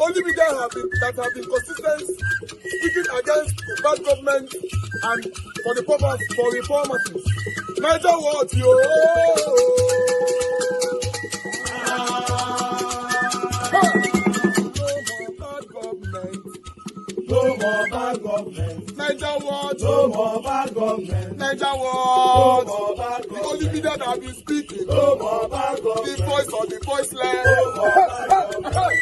only media that have been consistent speaking against bad government and for the purpose for reformers. Niger what yo? No more bad government. Niger what? No more bad government. Niger what? No more bad government. The only media that have been speaking. No more bad government. The voice of the voiceless. No more bad government.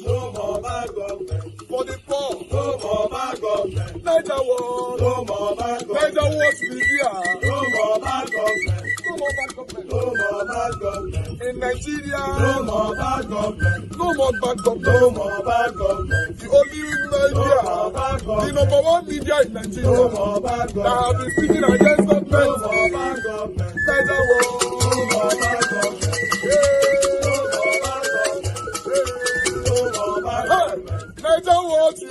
No more bad government. For the poor, no more bad government. Niger what? No more bad government. Niger what be here? No more bad government. No more bad government. No more bad government. In Nigeria, no more bad government. No more bad government. No more bad government. The only media, the number one media in Nigeria, no more bad government. That have been speaking against government. No more bad government. Niger what? No more bad government. Niger what you?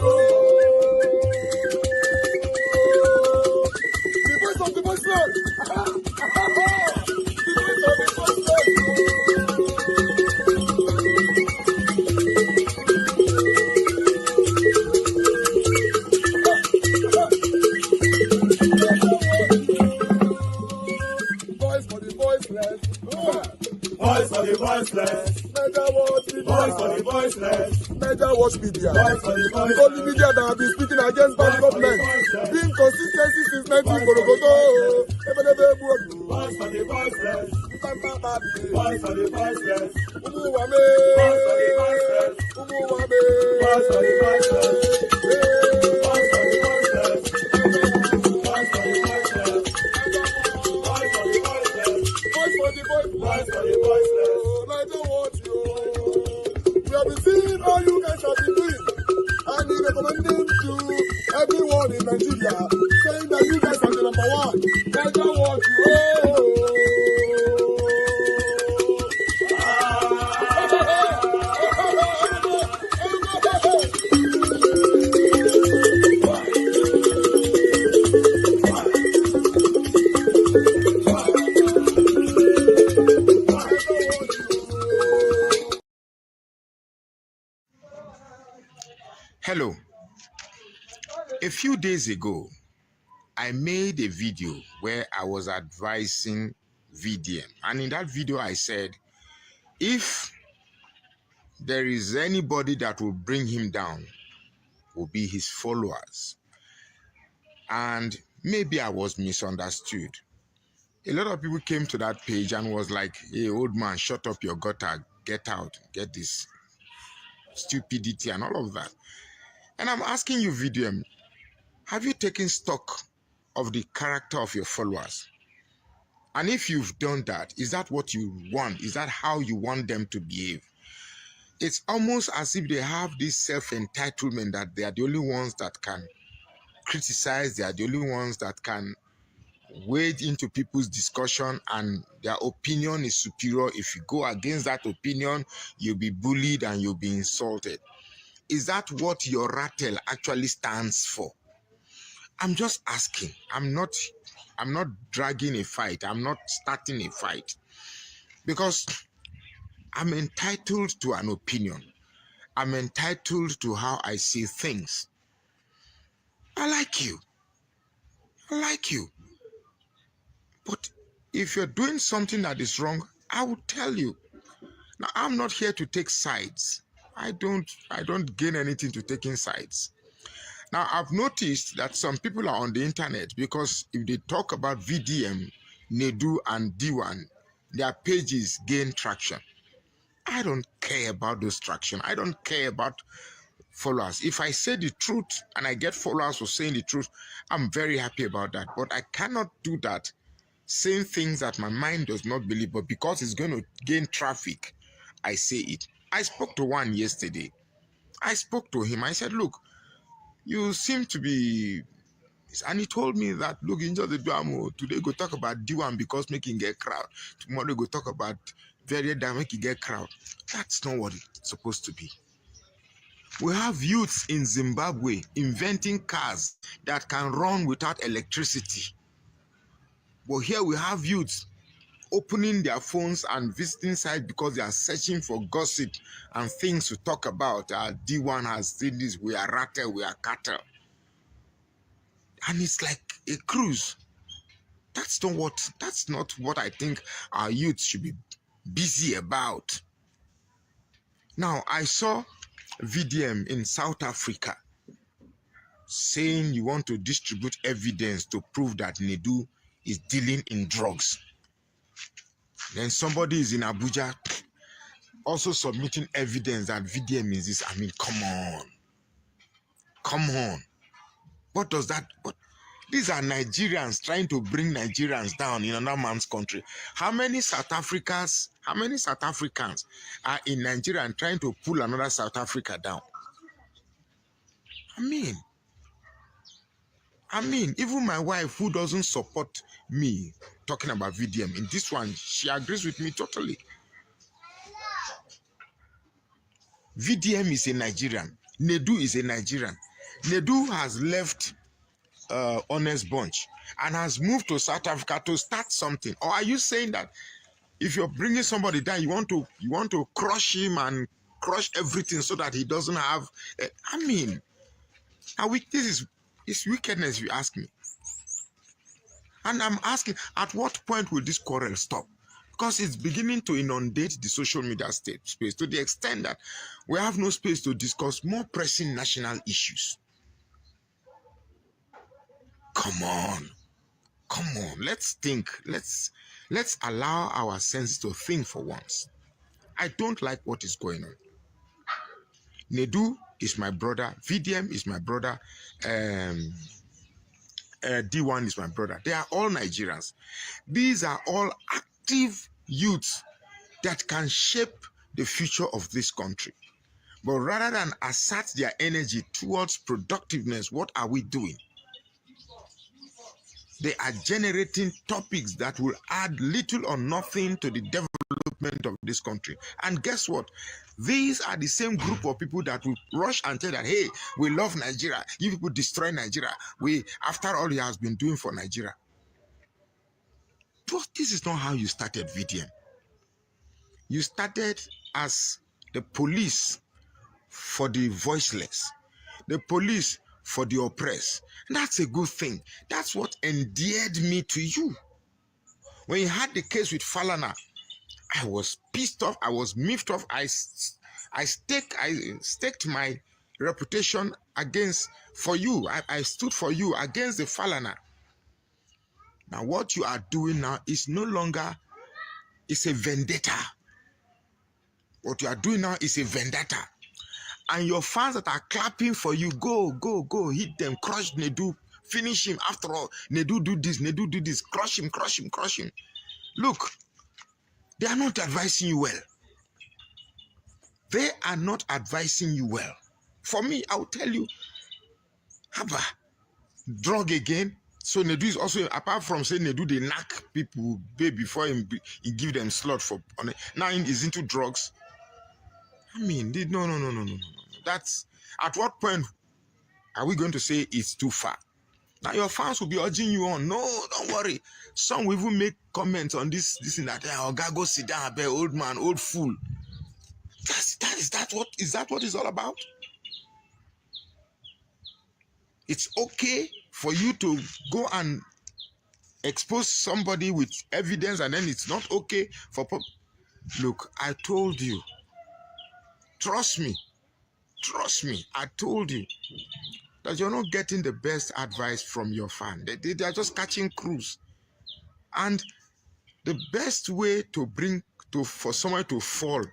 The voice of the voiceless. The voice of the voiceless. Voice for the voiceless. Voice for the voiceless. Niger what? Voice for the voiceless. Niger watch media. The only media that have been speaking against bad government. Being consistency since 1944. Voice for the voiceless. Voice for the voiceless. Umuwame. Voice for the voiceless. Umuwame. Voice for the voiceless. Voice for the voiceless. Voice for the voiceless. Voice for the voiceless. Voice for the voiceless. Voice for the voiceless. Niger watch you. We have been seeing all you guys have been doing, and he recommending to everyone in Nigeria, saying that you guys are the number one. Niger what you Hello. A few days ago, I made a video where I was advising VDM. And in that video, I said, if there is anybody that will bring him down, will be his followers. And maybe I was misunderstood. A lot of people came to that page and was like, hey, old man, shut up your gutter, get out, get this stupidity and all of that. And I'm asking you, VDM, have you taken stock of the character of your followers? And if you've done that, is that what you want? Is that how you want them to behave? It's almost as if they have this self-entitlement that they are the only ones that can criticize, they are the only ones that can wade into people's discussion, and their opinion is superior. If you go against that opinion, you'll be bullied and you'll be insulted. Is that what your rattle actually stands for? I'm just asking. I'm not dragging a fight. I'm not starting a fight. Because I'm entitled to an opinion. I'm entitled to how I see things. I like you. I like you. But if you're doing something that is wrong, I will tell you. Now, I'm not here to take sides. I don't gain anything to taking sides. Now, I've noticed that some people are on the internet because if they talk about VDM, Nedu, and D1, their pages gain traction. I don't care about those traction. I don't care about followers. If I say the truth and I get followers for saying the truth, I'm very happy about that. But I cannot do that saying things that my mind does not believe, but because it's going to gain traffic, I say it. I spoke to one yesterday. I spoke to him. I said, look, you seem to be, and he told me that, look, in just the drama, today go talk about D1 because making get crowd. Tomorrow go talk about very damn make you get crowd. That's not what it's supposed to be. We have youths in Zimbabwe inventing cars that can run without electricity. But here we have youths opening their phones and visiting sites because they are searching for gossip and things to talk about. D1 has seen this, we are rattle, we are cattle. And it's like a cruise. That's not what I think our youth should be busy about. Now, I saw VDM in South Africa saying you want to distribute evidence to prove that Nedu is dealing in drugs. Then somebody is in Abuja also submitting evidence that VDM is this. I mean, come on. Come on. What does that... These are Nigerians trying to bring Nigerians down in another man's country. How many South Africans are in Nigeria and trying to pull another South Africa down? I mean, even my wife, who doesn't support me talking about VDM, in this one, she agrees with me totally. VDM is a Nigerian. Nedu is a Nigerian. Nedu has left Honest Bunch and has moved to South Africa to start something. Or are you saying that if you're bringing somebody down, you want to crush him and crush everything so that he doesn't have... I mean, this is wickedness, if you ask me. And I'm asking, at what point will this quarrel stop? Because it's beginning to inundate the social media space to the extent that we have no space to discuss more pressing national issues. Come on. Let's think. Let's allow our senses to think for once. I don't like what is going on. Nedu is my brother. VDM is my brother. D1 is my brother. They are all Nigerians. These are all active youths that can shape the future of this country. But rather than assert their energy towards productiveness, what are we doing? They are generating topics that will add little or nothing to the development of this country. And guess what? These are the same group of people that will rush and tell that, hey, we love Nigeria. You people destroy Nigeria. After all he has been doing for Nigeria. But this is not how you started VDM. You started as the police for the voiceless, the police for the oppressed. And that's a good thing. That's what endeared me to you. When you had the case with Falana, I was pissed off. I was miffed off. I staked my reputation for you. I stood for you against the Falana. Now what you are doing now is no longer, it's a vendetta. What you are doing now is a vendetta. And your fans that are clapping for you, go, hit them, crush Nedu, finish him. After all, Nedu do this, crush him. Look, they are not advising you well. They are not advising you well. For me, I will tell you, Haba, drug again. So Nedu is also, apart from saying Nedu, they knock people before he give them slot for, now he's into drugs. I mean, no. That's, at what point are we going to say it's too far? Now your fans will be urging you on. No, don't worry. Some will even make comments on this and that. Oh, God, go sit down, old man, old fool. Is that what it's all about? It's okay for you to go and expose somebody with evidence, and then it's not okay for... Look, I told you. Trust me, I told you that you're not getting the best advice from your fan. They are just catching cruise. And the best way for someone to fall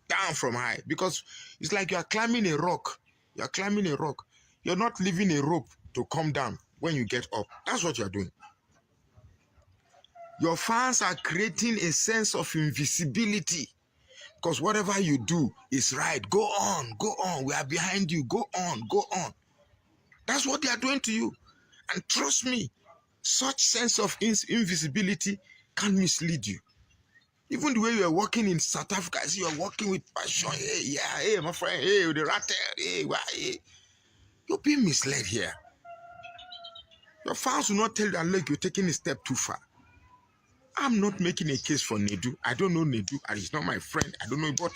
down from high, because it's like you are climbing a rock. You're not leaving a rope to come down when you get up. That's what you're doing. Your fans are creating a sense of invisibility. Because whatever you do is right. Go on. We are behind you. Go on. That's what they are doing to you. And trust me, such sense of invisibility can mislead you. Even the way you are working in South Africa, I see you are working with passion. Hey, yeah, hey, my friend, hey, the rattle, hey, why? Hey. You're being misled here. Your fans will not tell you that, look, you're taking a step too far. I'm not making a case for Nedu. I don't know Nedu, and he's not my friend. I don't know, but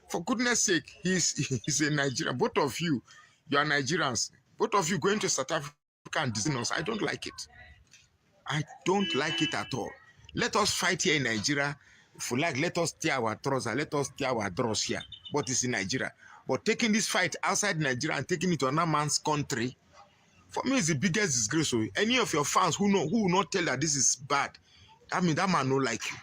for goodness sake, he's a Nigerian. Both of you are Nigerians. Both of you going to South Africa and dissing us. I don't like it. I don't like it at all. Let us fight here in Nigeria. If we like, let us tear our trousers, let us tear our drawers here. But it's in Nigeria. But taking this fight outside Nigeria and taking it to another man's country, for me, it's the biggest disgrace. So any of your fans who will not tell that this is bad, that means that man don't like you.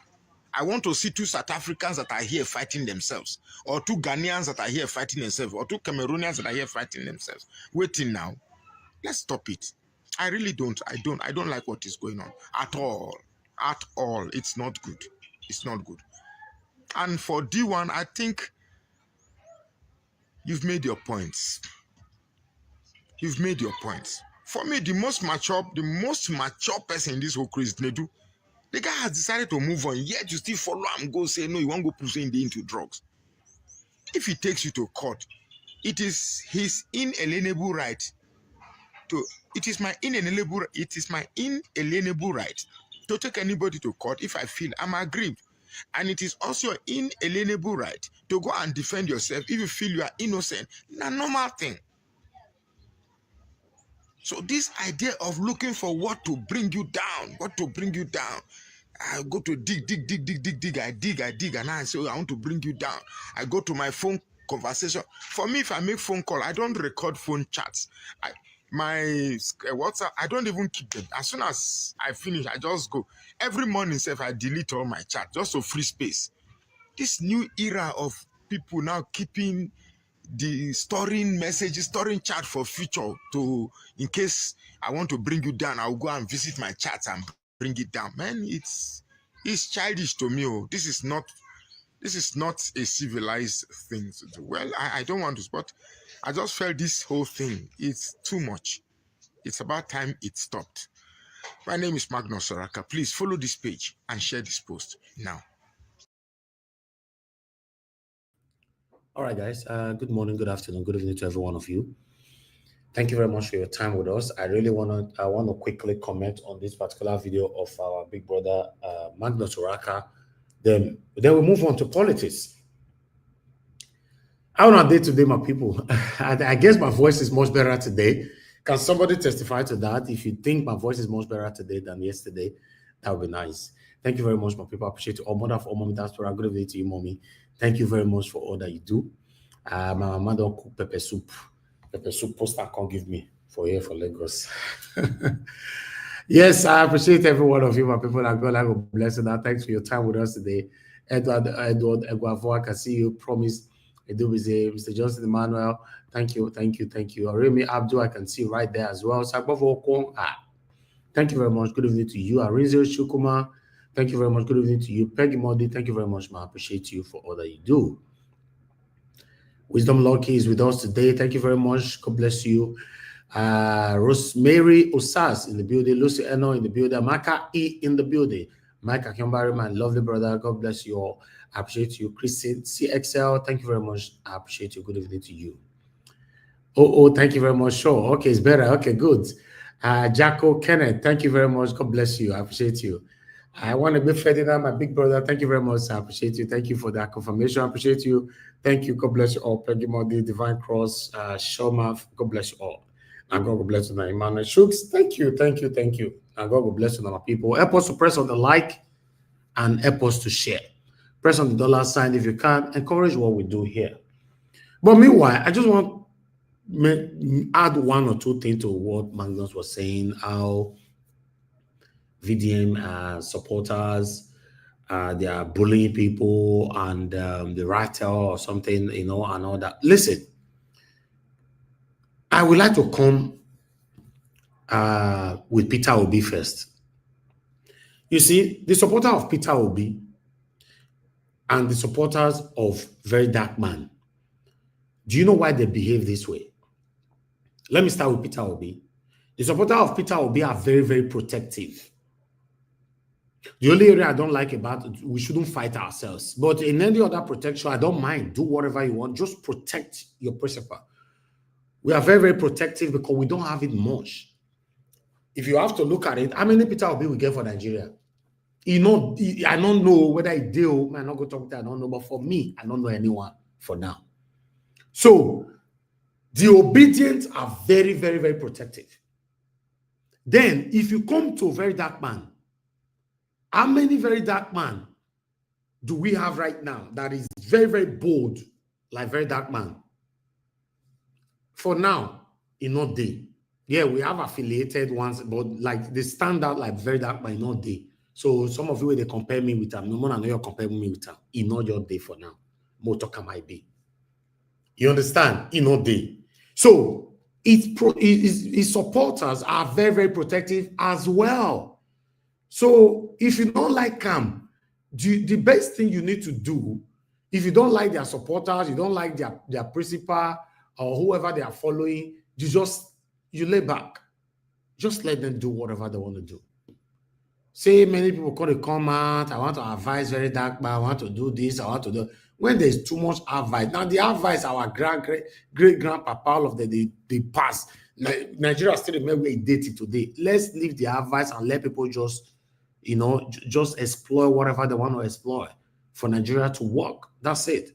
I want to see 2 South Africans that are here fighting themselves, or 2 Ghanaians that are here fighting themselves, or 2 Cameroonians that are here fighting themselves. Waiting now. Let's stop it. I really don't. I don't like what is going on at all. At all. It's not good. It's not good. And for D1, I think you've made your points. You've made your points. For me, the most mature person in this whole craze, Nedu, the guy has decided to move on, yet you still follow him, go say, no, you won't go push him into drugs. If he takes you to court, it is his inalienable right to, it is my inalienable right to take anybody to court if I feel I'm aggrieved. And it is also your inalienable right to go and defend yourself if you feel you are innocent. It's a normal thing. So this idea of looking for what to bring you down, I go to dig, I dig, and I say, I want to bring you down. I go to my phone conversation. For me, if I make phone call, I don't record phone chats. My WhatsApp, I don't even keep them. As soon as I finish, I just go. Every morning, I delete all my chat just to free space. This new era of people now keeping the storing messages, storing chat for future to, in case I want to bring you down, I'll go and visit my chats and bring it down. Man, it's childish to me. Oh, this is not a civilized thing to do. Well, I don't want to, but I just felt this whole thing is too much. It's about time it stopped. My name is Magnus Soraka. Please follow this page and share this post now. All right, guys. Good morning, good afternoon, good evening to every one of you. Thank you very much for your time with us. I want to quickly comment on this particular video of our big brother Magnus Soraka. Then we move on to politics. How are they today, my people? I guess my voice is much better today. Can somebody testify to that? If you think my voice is much better today than yesterday, that would be nice. Thank you very much, my people. I appreciate you. All mother for mommy, that's good evening to you, mommy. Thank you very much for all that you do. My mama don't cook pepper soup. Pepper soup poster can't give me for here for Lagos. Yes, I appreciate every one of you, my people. And God, I will bless you. Now, thanks for your time with us today. Edward Eguavo, I can see you. Promise. Mr. Johnson Emmanuel, thank you. Remy Abdul, I can see right there as well. Thank you very much. Good evening to you. Arinzo Shukuma, thank you very much. Good evening to you. Peggy Modi, thank you very much, man. I appreciate you for all that you do. Wisdom Lucky is with us today. Thank you very much. God bless you. Rosemary Osas in the building. Lucy Eno in the building. Maka E in the building. Mike Akimbari, my lovely brother. God bless you all. I appreciate you. Christine CXL, thank you very much. I appreciate you. Good evening to you. Thank you very much. Sure. Okay, it's better. Okay, good. Jacko Kenneth, thank you very much. God bless you. I appreciate you. I want to be Ferdinand, my big brother. Thank you very much. I appreciate you. Thank you for that confirmation. I appreciate you. Thank you. God bless you all. Peggy Modi, Divine Cross, Shoma. God bless you all. And God will bless you now. Emmanuel Shooks. Thank you. And God will bless you now, people. Help us to press on the like and help us to share. Press on the $ if you can. Encourage what we do here. But meanwhile, I just want to add one or two things to what Magnus was saying, how VDM supporters, they are bullying people and the rattle or something, and all that. Listen, I would like to come with Peter Obi first. You see, the supporter of Peter Obi and the supporters of Very Dark Man, do you know why they behave this way? Let me start with Peter Obi. The supporters of Peter Obi are very, very protective. The only area I don't like about it, we shouldn't fight ourselves. But in any other protection, I don't mind. Do whatever you want. Just protect your principal. We are very, very protective because we don't have it much. If you have to look at it, how many Peter Obi we get for Nigeria? I don't know whether it deal. I'm not going to talk to I don't know. But for me, I don't know anyone for now. So the obedient are very, very, very protective. Then, if you come to a very dark man, how many very dark man do we have right now that is very, very bold, like very dark man? For now, in not day. Yeah, we have affiliated ones, but like they stand out like very dark man in not day. So some of you, they compare me with them. No one I know you're comparing me with them. In not your day for now. More talk might be. You understand? In not day. So its supporters are very, very protective as well. So if you don't like them, the best thing you need to do, if you don't like their supporters, you don't like their principal or whoever they are following, you lay back. Just let them do whatever they want to do. Say many people come out, I want to advise very dark, but I want to do this, I want to do. When there's too much advice, now the advice our great grandpapa, all of them, they pass. Nigeria still remember we dated today. Let's leave the advice and let people just explore whatever they want to explore for Nigeria to work. That's it.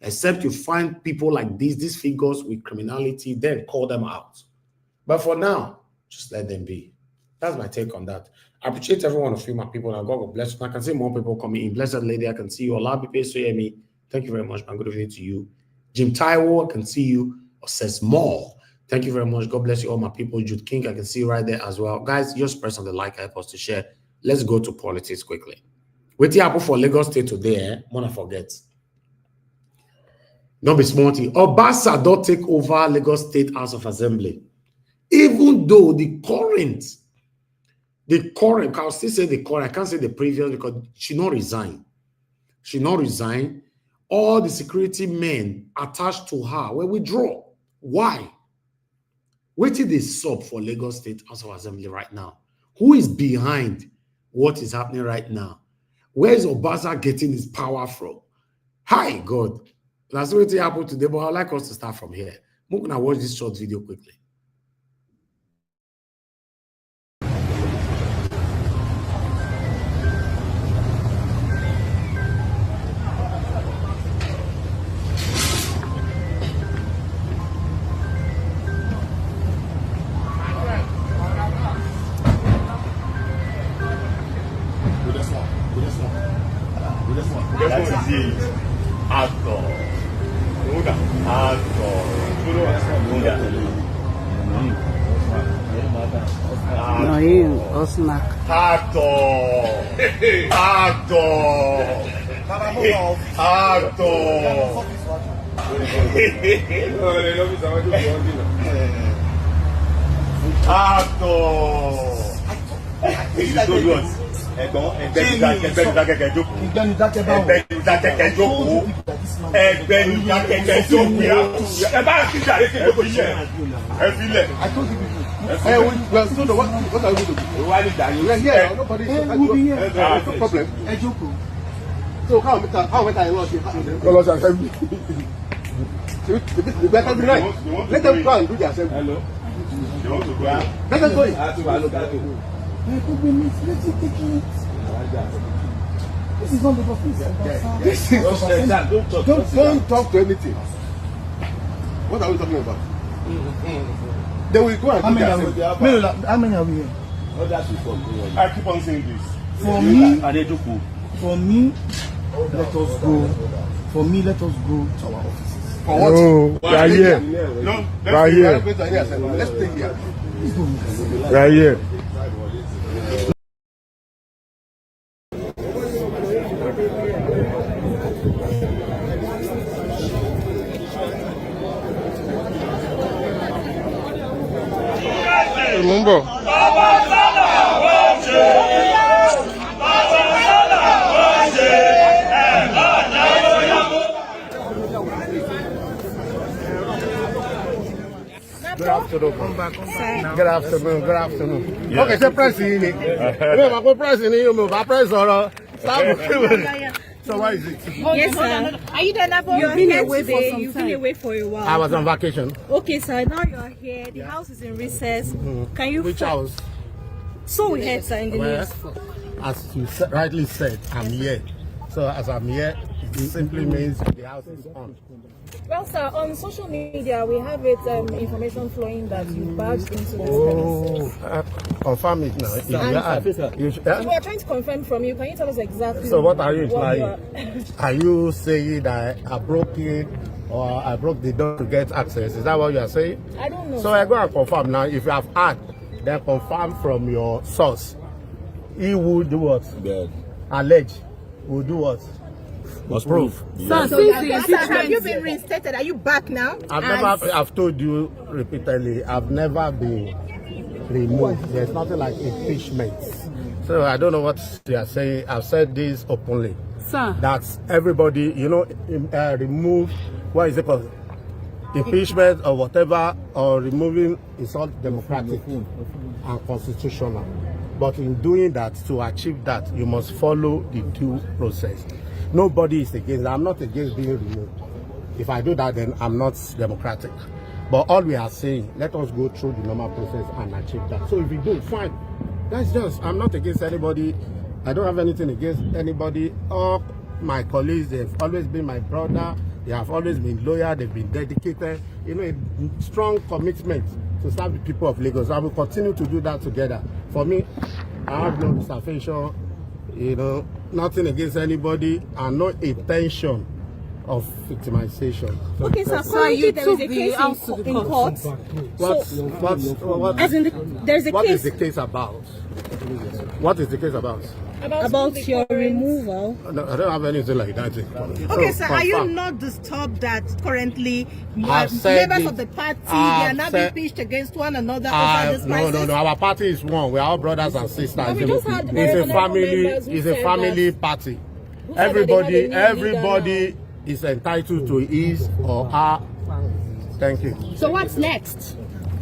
Except you find people like these figures with criminality, then call them out. But for now, just let them be. That's my take on that. I appreciate every one of you, my people, and God bless you. I can see more people coming in. Blessed lady, I can see you. Allah be so hear me. Thank you very much, man. Good evening to you. Jim Taiwo, I can see you. Or says more. Thank you very much. God bless you, all my people. Jude King, I can see you right there as well. Guys, just press on the like, help us to share. Let's go to politics quickly. What happened for Lagos State today? Wanna forget. Don't be smarty. Obasa don't take over Lagos State House of Assembly. Even though the current, I'll still say the current, I can't say the previous because she not resign. She not resign. All the security men attached to her will withdraw. Why? Wait till they sub for Lagos State House of Assembly right now. Who is behind what is happening right now? Where is Obasa getting his power from? Hi, God. That's what happened today, but I'd like us to start from here. We're going to watch this short video quickly. Hey, what are we doing? We are here. Nobody will be here. No problem. So how many I lost? Better be right. Let them go and do their assembly. Hello. You want to go? Let them go in. This is not the office. This is don't talk to anything. What are we talking about? They will go and how many are we here? I keep on saying this. For me, let us go. For me, let us go to our offices. For what? No, right here. No, right here. Let's stay here. Right here. Remember. afternoon. Come back. Good afternoon. Good afternoon. Okay, so press in it. Remember, press in it. I press on. So why is it? Yes, sir. Are you done for? You've been away for some time. You've been away for a while. I was on vacation. Okay, sir. Now you're here. The house is in recess. Can you? Which house? So we heard, sir, in the news. As you rightly said, I'm here. So as I'm here, it simply means the house is on. Well, sir, on social media, we have it information flowing that you barged into this premises. Confirm it now. We are trying to confirm from you. Can you tell us exactly? So what are you implying? Are you saying that I broke in or I broke the door to get access? Is that what you are saying? I don't know. So I go and confirm now. If you have had, then confirm from your source. He will do what? Allege. Will do what? Was proof. So have you been reinstated? Are you back now? I've told you repeatedly, I've never been removed. There's nothing like impeachment. So I don't know what you are saying. I've said this openly. Sir. That everybody, remove, what is it called? Impeachment or whatever, or removing is all democratic and constitutional. But in doing that, to achieve that, you must follow the due process. Nobody is against that. I'm not against being removed. If I do that, then I'm not democratic. But all we are saying, let us go through the normal process and achieve that. So if we do, fine. That's just, I'm not against anybody. I don't have anything against anybody. All my colleagues, they've always been my brother. They have always been loyal. They've been dedicated. A strong commitment to serve the people of Lagos. I will continue to do that together. For me, I have no dissatisfaction, nothing against anybody, and no intention of victimization. Okay, sir. So you took the case in court. There's a what case. Is the case about? What is the case about? About your removal. No, I don't have anything like that. Okay, sir, are you not disturbed that currently members of the party they are now being pitched against one another over this crisis? No. Our party is one. We are all brothers and sisters. It's a family party. Everybody is entitled to his or her. Thank you. So what's next?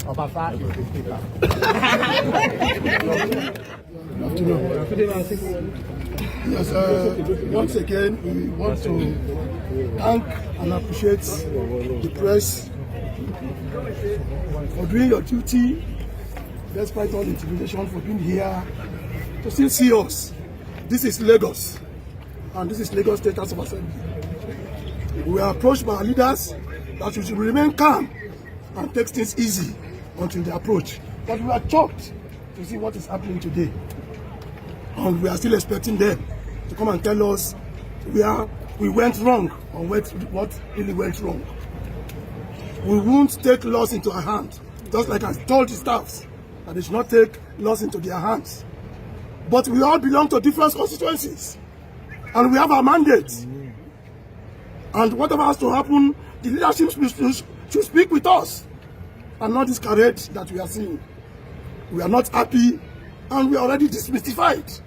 Obasa is the Yes, once again, we want to thank and appreciate the press for doing your duty, despite all intimidation, for being here to still see us. This is Lagos, and this is Lagos State House of Assembly. We are approached by our leaders that we should remain calm and take things easy until they approach. But we are shocked to see what is happening today. And we are still expecting them to come and tell us where we went wrong or what really went wrong. We won't take laws into our hands, just like I told the staffs that they should not take laws into their hands. But we all belong to different constituencies, and we have our mandates. And whatever has to happen, the leadership should speak with us, and not this charade that we are seeing. We are not happy, and we are already demystified.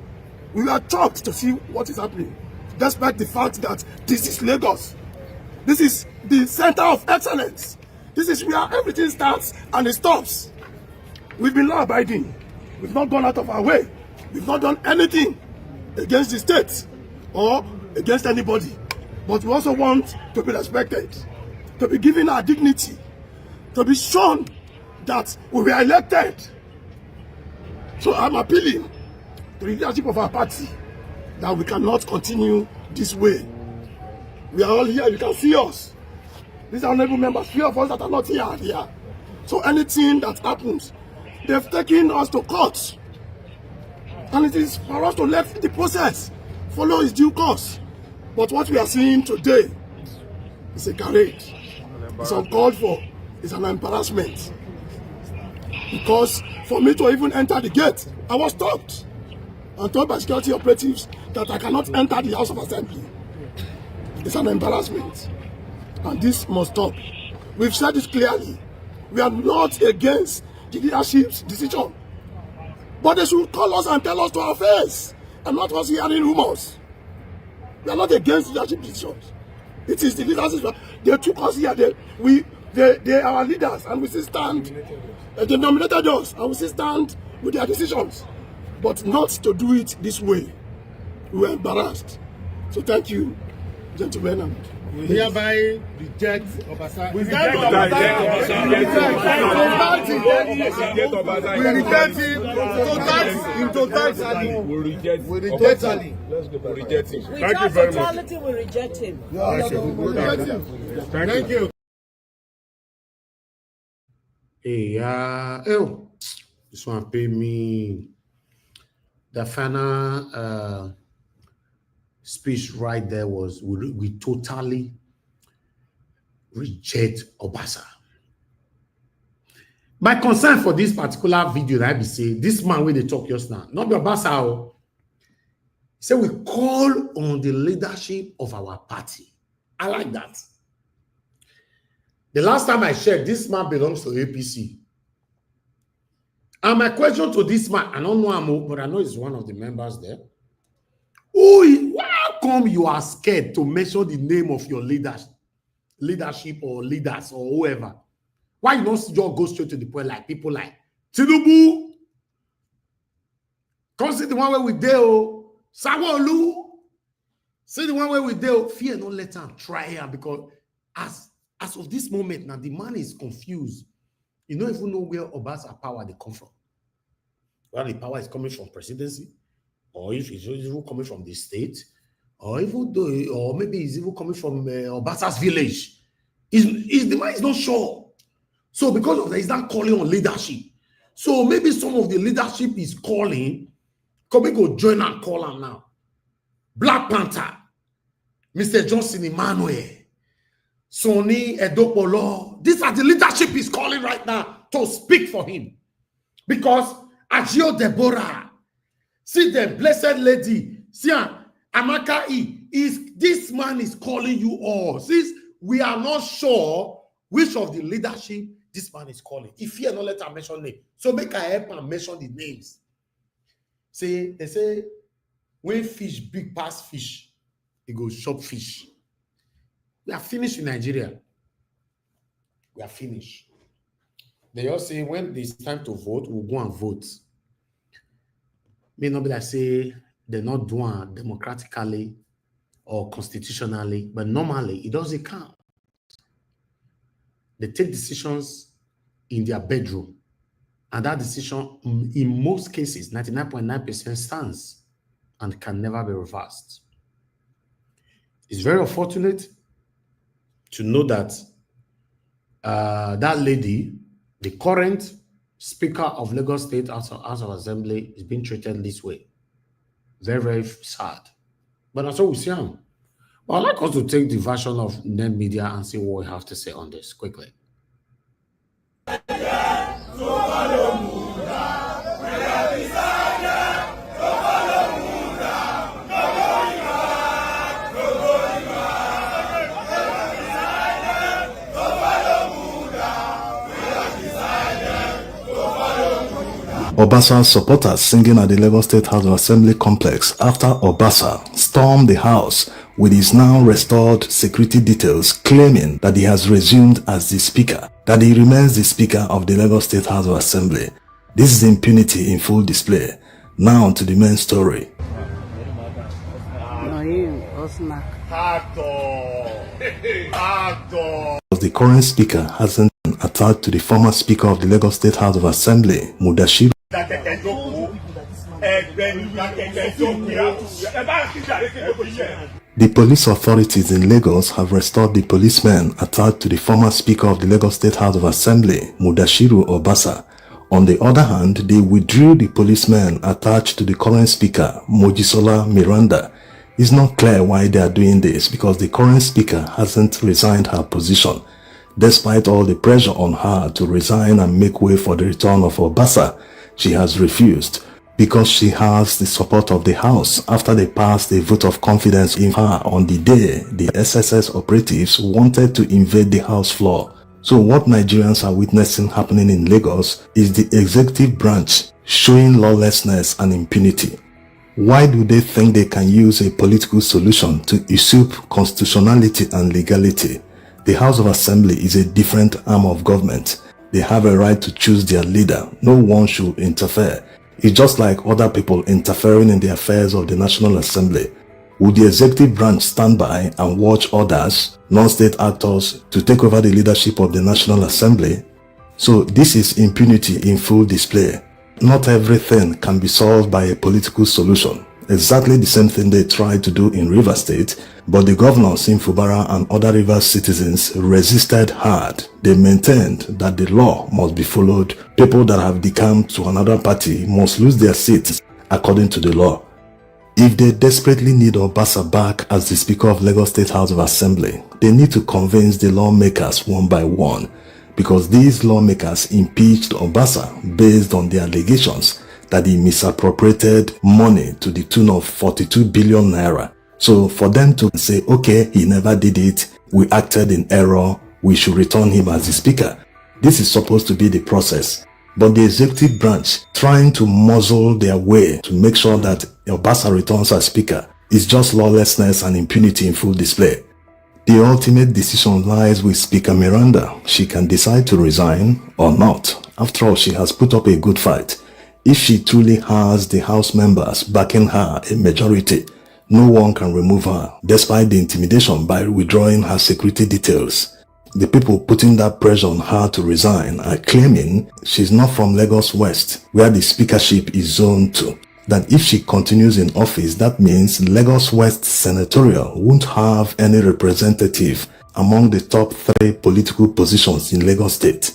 We are shocked to see what is happening, despite the fact that this is Lagos. This is the center of excellence. This is where everything starts and it stops. We've been law-abiding. We've not gone out of our way. We've not done anything against the state or against anybody. But we also want to be respected, to be given our dignity, to be shown that we were elected. So I'm appealing to the leadership of our party that we cannot continue this way. We are all here, you can see us. These are honorable members, few of us that are not here are here. So anything that happens, they've taken us to court. And it is for us to let the process follow its due course. But what we are seeing today is a charade. It's uncalled for. It's an embarrassment. Because for me to even enter the gate, I was stopped and told by security operatives that I cannot enter the House of Assembly. It's an embarrassment. And this must stop. We've said this clearly. We are not against the leadership's decision. But they should call us and tell us to our face, and not us hearing rumors. We are not against leadership decisions. It is the leadership. They took us here. We They are our leaders, and we still stand. They nominated us, and we still stand with their decisions. But not to do it this way. We were embarrassed. So thank you, gentlemen. We hereby reject Obasa. We reject him totally. We reject him. Thank you very much. We reject him. Thank you. Hey, this one pay me the final speech right there was we totally reject Obasa. My concern for this particular video that I be saying, this man when they talk just now, not be Obasa. Say we call on the leadership of our party. I like that. The last time I checked, this man belongs to APC. And my question to this man, I don't know him, but I know he's one of the members there. Why come you are scared to mention the name of your leadership or leaders or whoever? Why you don't just go straight to the point like people like Tinubu? Come see the one where we deal, Sanwo-Olu. See the one where we deal. Fear not let him try here because as of this moment now, the man is confused. You don't even know where Obasa power they come from. Whether the power is coming from presidency, or if it's even coming from the state, or even though, or maybe it's even coming from Obasa's village. The man is not sure. So because of that, he's not calling on leadership. So maybe some of the leadership is calling. Come and go join and call him now. Black Panther, Mr. Johnson Emmanuel, Sonny Edopolo. These are the leadership he's calling right now to speak for him. Because Agio Deborah, see the blessed lady, see Amaka this man is calling you all. Since we are not sure which of the leadership this man is calling. If you not let her mention name, so make I help and mention the names. Say they say when fish big pass fish, it goes shop fish. We are finished in Nigeria. We are finished. They all say when it's time to vote, we'll go and vote. May not be like say they're not doing democratically or constitutionally, but normally it doesn't count. They take decisions in their bedroom, and that decision, in most cases, 99.9% stands and can never be reversed. It's very unfortunate to know that that lady, the current Speaker of Lagos State House of Assembly, is being treated this way. Very, very sad. But that's what we see him. But I'd like us to take the version of net media and see what we have to say on this quickly. Obasa's supporters singing at the Lagos State House of Assembly complex after Obasa stormed the house with his now restored security details claiming that he has resumed as the speaker, that he remains the speaker of the Lagos State House of Assembly. This is impunity in full display. Now to the main story. The current speaker hasn't been attached to the former speaker of the Lagos State House of Assembly, Mudashiru. The police authorities in Lagos have restored the policemen attached to the former speaker of the Lagos State House of Assembly, Mudashiru Obasa. On the other hand, they withdrew the policemen attached to the current speaker, Mojisola Miranda. It's not clear why they are doing this because the current speaker hasn't resigned her position. Despite all the pressure on her to resign and make way for the return of Obasa, she has refused because she has the support of the House after they passed a vote of confidence in her on the day the SSS operatives wanted to invade the House floor. So what Nigerians are witnessing happening in Lagos is the executive branch showing lawlessness and impunity. Why do they think they can use a political solution to usurp constitutionality and legality? The House of Assembly is a different arm of government. They have a right to choose their leader. No one should interfere. It's just like other people interfering in the affairs of the National Assembly. Would the executive branch stand by and watch others, non-state actors, to take over the leadership of the National Assembly? So this is impunity in full display. Not everything can be solved by a political solution. Exactly the same thing they tried to do in Rivers State, but the governors in Fubara and other Rivers citizens resisted hard. They maintained that the law must be followed. People that have decamped to another party must lose their seats according to the law. If they desperately need Obasa back as the Speaker of Lagos State House of Assembly, they need to convince the lawmakers one by one, because these lawmakers impeached Obasa based on the allegations that he misappropriated money to the tune of 42 billion naira. So for them to say, okay, he never did it, we acted in error, we should return him as the Speaker. This is supposed to be the process. But the executive branch trying to muzzle their way to make sure that Obasa returns as Speaker is just lawlessness and impunity in full display. The ultimate decision lies with Speaker Miranda. She can decide to resign or not. After all, she has put up a good fight. If she truly has the House members backing her a majority, no one can remove her, despite the intimidation by withdrawing her security details. The people putting that pressure on her to resign are claiming she's not from Lagos West, where the speakership is zoned to. That if she continues in office, that means Lagos West Senatorial won't have any representative among the top 3 political positions in Lagos State.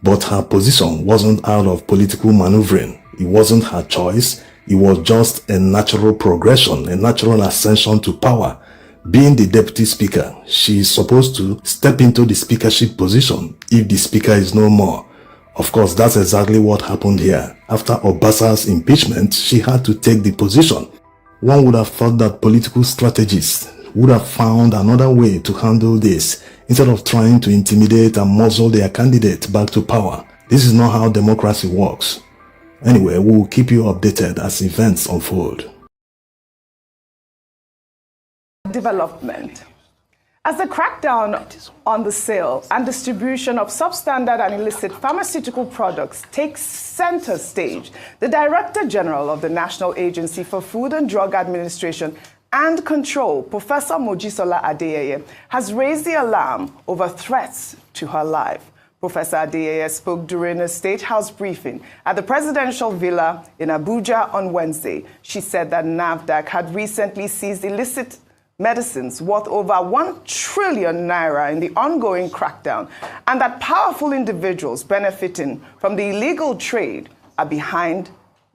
But her position wasn't out of political maneuvering. It wasn't her choice. It was just a natural progression, a natural ascension to power. Being the deputy speaker, she is supposed to step into the speakership position if the speaker is no more. Of course, that's exactly what happened here. After Obasa's impeachment, she had to take the position. One would have thought that political strategists would have found another way to handle this instead of trying to intimidate and muzzle their candidate back to power. This is not how democracy works. Anyway, we will keep you updated as events unfold. Development. As the crackdown on the sale and distribution of substandard and illicit pharmaceutical products takes center stage, the Director General of the National Agency for Food and Drug Administration and Control, Professor Mojisola Adeyeye, has raised the alarm over threats to her life. Professor Adeyeye spoke during a State House briefing at the Presidential Villa in Abuja on Wednesday. She said that NAFDAC had recently seized illicit medicines worth over 1 trillion naira in the ongoing crackdown, and that powerful individuals benefiting from the illegal trade are behind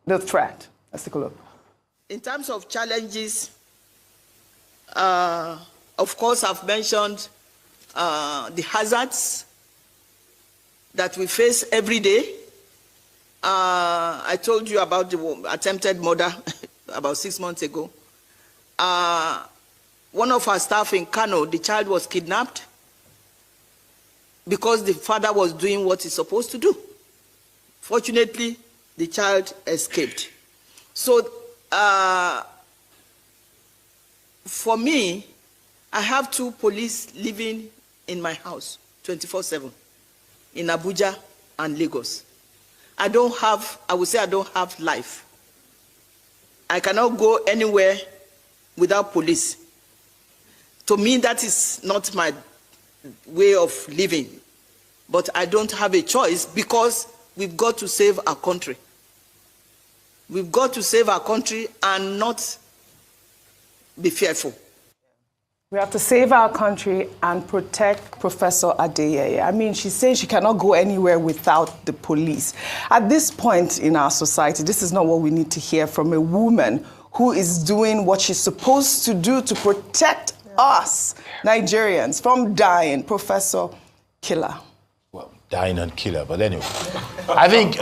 the threat. Let's take a look. In terms of challenges, of course, I've mentioned the hazards that we face every day. I told you about the attempted murder about 6 months ago. One of our staff in Kano, the child was kidnapped because the father was doing what he's supposed to do. Fortunately, the child escaped. So, for me, I have 2 police living in my house 24/7 in Abuja and Lagos. I would say I don't have life. I cannot go anywhere without police. To me, that is not my way of living. But I don't have a choice because we've got to save our country. We've got to save our country and not be fearful. We have to save our country and protect Professor Adeyeye. I mean, she's saying she cannot go anywhere without the police. At this point in our society, this is not what we need to hear from a woman who is doing what she's supposed to do to protect us, Nigerians, from dying. Professor Killer. Well, dying and killer, but anyway. I think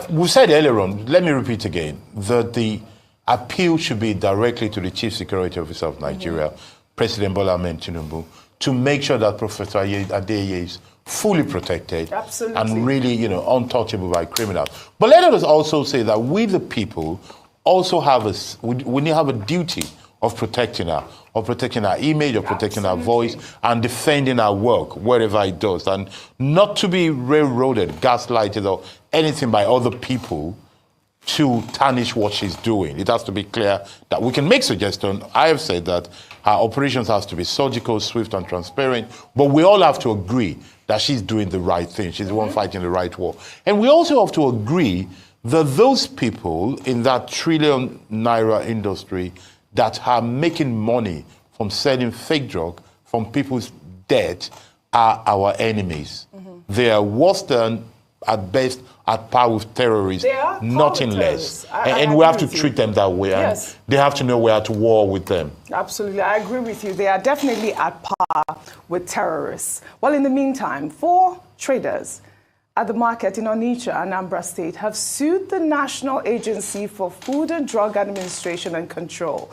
we said earlier on, let me repeat again, that the appeal should be directly to the Chief Security Officer of Nigeria, President Bola Ahmed Tinubu, to make sure that Professor Adeyeye is fully protected. Absolutely. And really, untouchable by criminals. But let us also say that we, the people, also have we have a duty of protecting her, image, of protecting her voice, and defending her work wherever it does, and not to be railroaded, gaslighted, or anything by other people to tarnish what she's doing. It has to be clear that we can make suggestions. I have said that her operations has to be surgical, swift, and transparent, but we all have to agree that she's doing the right thing. She's the one fighting the right war. And we also have to agree that those people in that trillion naira industry that are making money from selling fake drug from people's debt are our enemies. They are worse than, at best, at par with terrorists, nothing less. And we have to treat them that way. Yes. And they have to know we're at war with them. Absolutely, I agree with you. They are definitely at par with terrorists. Well, in the meantime, 4 traders at the market in Onitsha, Anambra State, have sued the National Agency for Food and Drug Administration and Control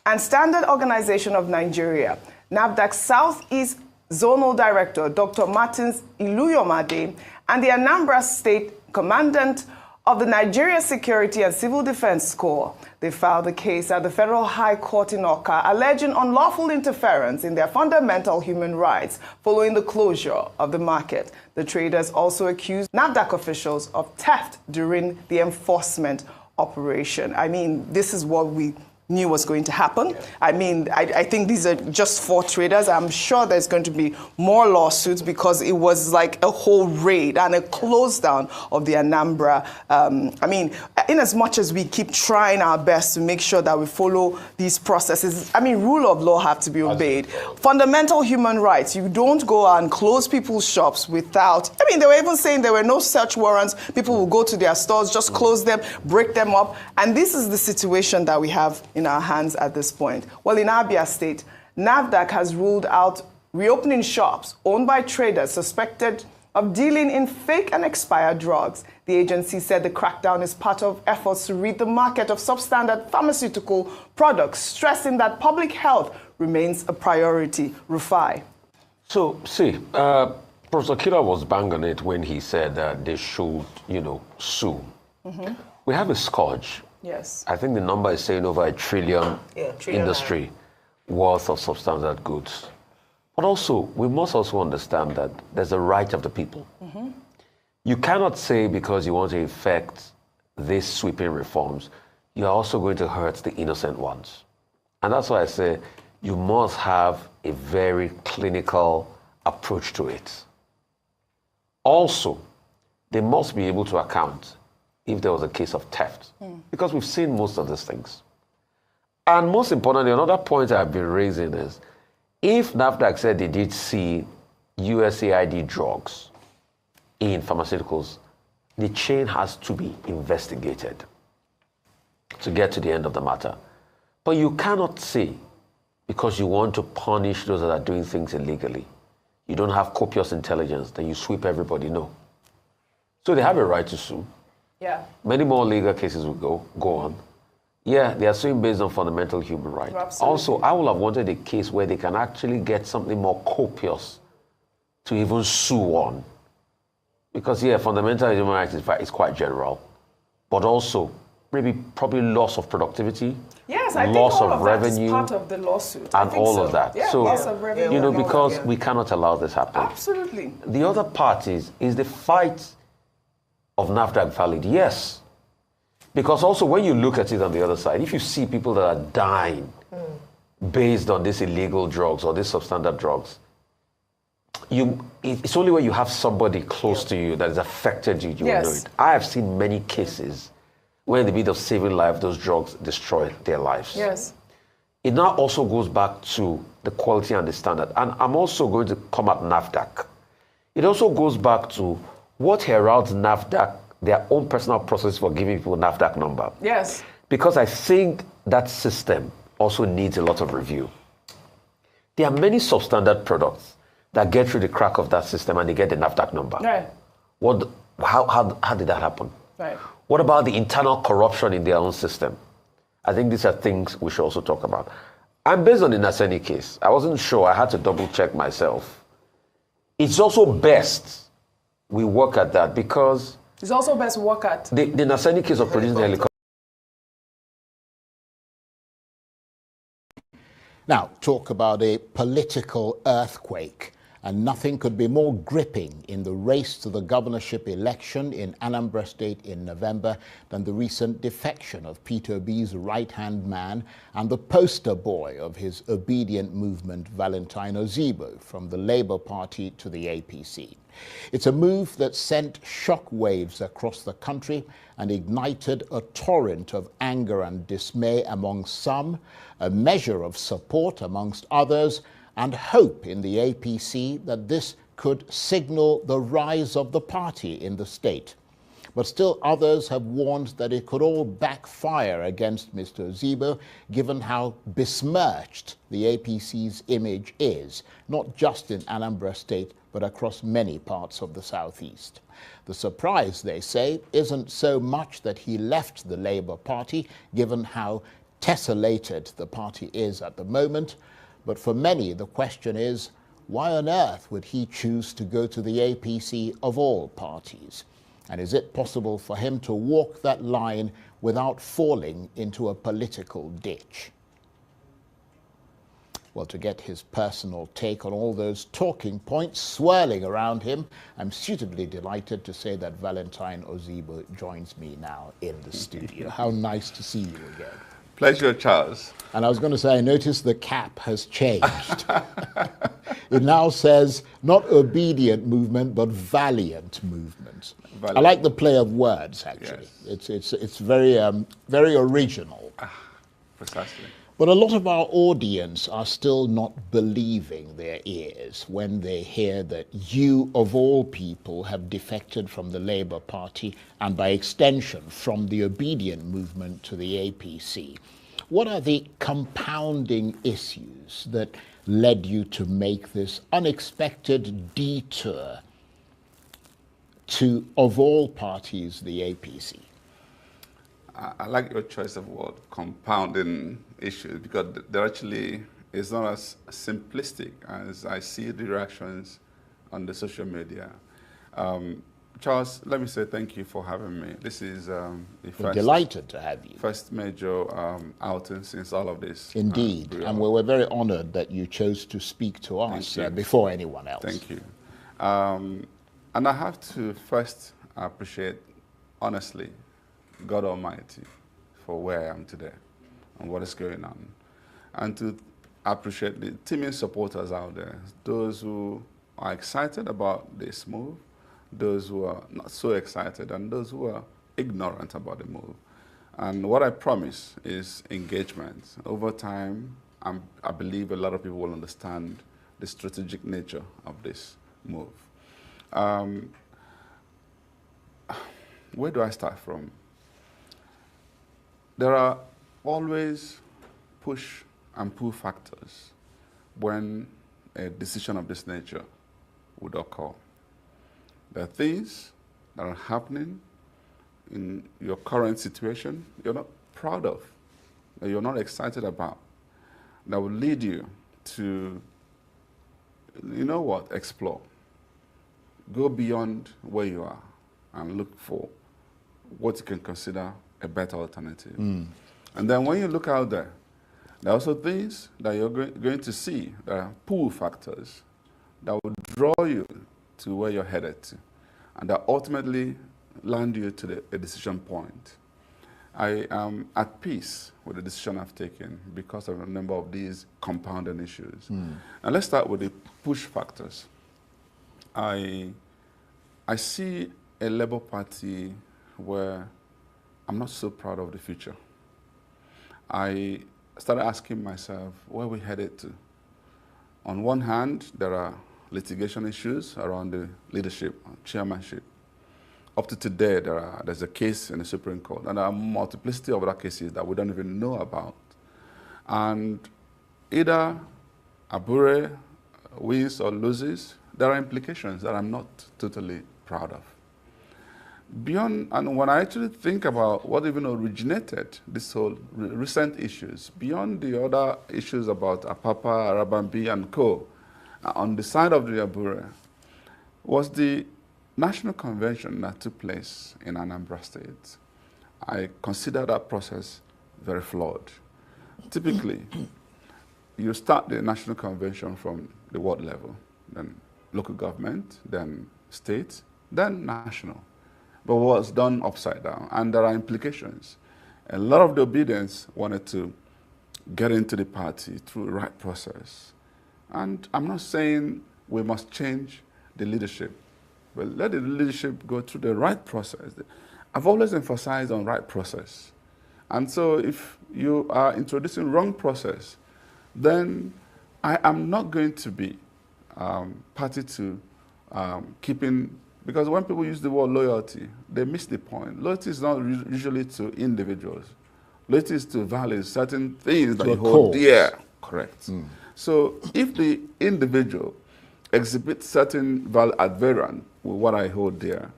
and Standard Organization of Nigeria, NAFDAC Southeast Zonal Director, Dr. Martins Iluyomade, and the Anambra State Commandant of the Nigeria Security and Civil Defense Corps. They filed the case at the Federal High Court in Awka, alleging unlawful interference in their fundamental human rights following the closure of the market. The traders also accused NAFDAC officials of theft during the enforcement operation. I mean, this is what we knew was going to happen. I mean, I think these are just 4 traders. I'm sure there's going to be more lawsuits because it was like a whole raid and a close down of the Anambra. I mean, in as much as we keep trying our best to make sure that we follow these processes, I mean, rule of law have to be obeyed. Fundamental human rights, you don't go and close people's shops without, I mean, they were even saying there were no search warrants. People will go to their stores, just close them, break them up. And this is the situation that we have in our hands at this point. Well, in Abure State, NAFDAC has ruled out reopening shops owned by traders suspected of dealing in fake and expired drugs. The agency said the crackdown is part of efforts to rid the market of substandard pharmaceutical products, stressing that public health remains a priority. Rufai. So, see, Professor Kira was bang on it when he said that they should, sue. We have a scourge. Yes. I think the number is saying over $1 trillion industry worth of substandard goods. But also, we must also understand that there's a right of the people. You cannot say because you want to effect these sweeping reforms, you're also going to hurt the innocent ones. And that's why I say you must have a very clinical approach to it. Also, they must be able to account if there was a case of theft, because we've seen most of these things. And most importantly, another point I've been raising is, if NAFDAC said they did see USAID drugs in pharmaceuticals, the chain has to be investigated to get to the end of the matter. But you cannot say, because you want to punish those that are doing things illegally, you don't have copious intelligence, then you sweep everybody. No. So they have a right to sue. Yeah. Many more legal cases will go on. Yeah, they are suing based on fundamental human rights. Absolutely. Also, I would have wanted a case where they can actually get something more copious to even sue on. Because, yeah, fundamental human rights is quite general. But also, probably loss of productivity. Yes, I loss think all of of revenue, that is part of the lawsuit. and all of that. Yeah, so, loss of revenue because we cannot allow this happen. Absolutely. The other part is the fight of NAFDAC valid? Yes. Because also when you look at it on the other side, if you see people that are dying based on these illegal drugs or these substandard drugs, it's only when you have somebody close to you that has affected you, you will know it. I have seen many cases where in the bid of saving life, those drugs destroy their lives. Yes. It now also goes back to the quality and the standard. And I'm also going to come at NAFDAC. It also goes back to what heralds NAFDAC, their own personal process for giving people NAFDAC number. Yes. Because I think that system also needs a lot of review. There are many substandard products that get through the crack of that system and they get the NAFDAC number. Right. How did that happen? Right. What about the internal corruption in their own system? I think these are things we should also talk about. And based on the Naseni case, I wasn't sure. I had to double check myself. It's also best we work at that because it's also best to work at the Naseni case of producing the helicopter. Now, talk about a political earthquake. And nothing could be more gripping in the race to the governorship election in Anambra State in November than the recent defection of Peter Obi's right-hand man and the poster boy of his obedient movement, Valentine Ozigbo, from the Labour Party to the APC. It's a move that sent shock waves across the country and ignited a torrent of anger and dismay among some, a measure of support amongst others, and hope in the APC that this could signal the rise of the party in the state. But still others have warned that it could all backfire against Mr. Ozigbo, given how besmirched the APC's image is, not just in Anambra State, but across many parts of the southeast. The surprise, they say, isn't so much that he left the Labour Party, given how tessellated the party is at the moment, but for many, the question is, why on earth would he choose to go to the APC of all parties? And is it possible for him to walk that line without falling into a political ditch? Well, to get his personal take on all those talking points swirling around him, I'm suitably delighted to say that Valentine Ozigbo joins me now in the studio. How nice to see you again. Pleasure, Charles. And I was going to say, I noticed the cap has changed. It now says not obedient movement, but valiant movement. Valiant. I like the play of words, actually. Yes. It's very, very original. Precisely. But a lot of our audience are still not believing their ears when they hear that you, of all people, have defected from the Labour Party and by extension from the obedient movement to the APC. What are the compounding issues that led you to make this unexpected detour to, of all parties, the APC? I like your choice of word, compounding issues, because there actually is not as simplistic as I see the reactions on the social media. Charles, let me say thank you for having me. This is We're delighted to have you. First major outing since all of this. Indeed, and we were very honored that you chose to speak to us before anyone else. Thank you. And I have to first appreciate, honestly, God Almighty for where I am today and what is going on. And to appreciate the teeming supporters out there, those who are excited about this move, those who are not so excited, and those who are ignorant about the move. And what I promise is engagement. Over time, I believe a lot of people will understand the strategic nature of this move. Where do I start from? There are always push and pull factors when a decision of this nature would occur. There are things that are happening in your current situation you're not proud of, that you're not excited about, that will lead you to, you know what, explore. Go beyond where you are and look for what you can consider a better alternative. And then when you look out there, there are also things that you're going to see, that are pull factors that will draw you to where you're headed to, and that ultimately land you to a decision point. I am at peace with the decision I've taken because of a number of these compounding issues. And let's start with the push factors. I see a Labour Party where I'm not so proud of the future. I started asking myself, where are we headed to? On one hand, there are litigation issues around the leadership, chairmanship. Up to today, there's a case in the Supreme Court, and there are a multiplicity of other cases that we don't even know about. And either Abure wins or loses, there are implications that I'm not totally proud of. Beyond, and when I actually think about what even originated this whole recent issues, beyond the other issues about Apapa, Arabambi, and co., on the side of the Abure, was the national convention that took place in Anambra State. I consider that process very flawed. Typically, you start the national convention from the ward level, then local government, then state, then national. But what's done upside down, and there are implications. A lot of the obedience wanted to get into the party through the right process. And I'm not saying we must change the leadership, but let the leadership go through the right process. I've always emphasized on right process. And so if you are introducing wrong process, then I am not going to be party to keeping, because when people use the word loyalty, they miss the point. Loyalty is not usually to individuals. Loyalty is to values, certain things that you hold dear. Correct. So if the individual exhibits certain value at variance with what I hold dear,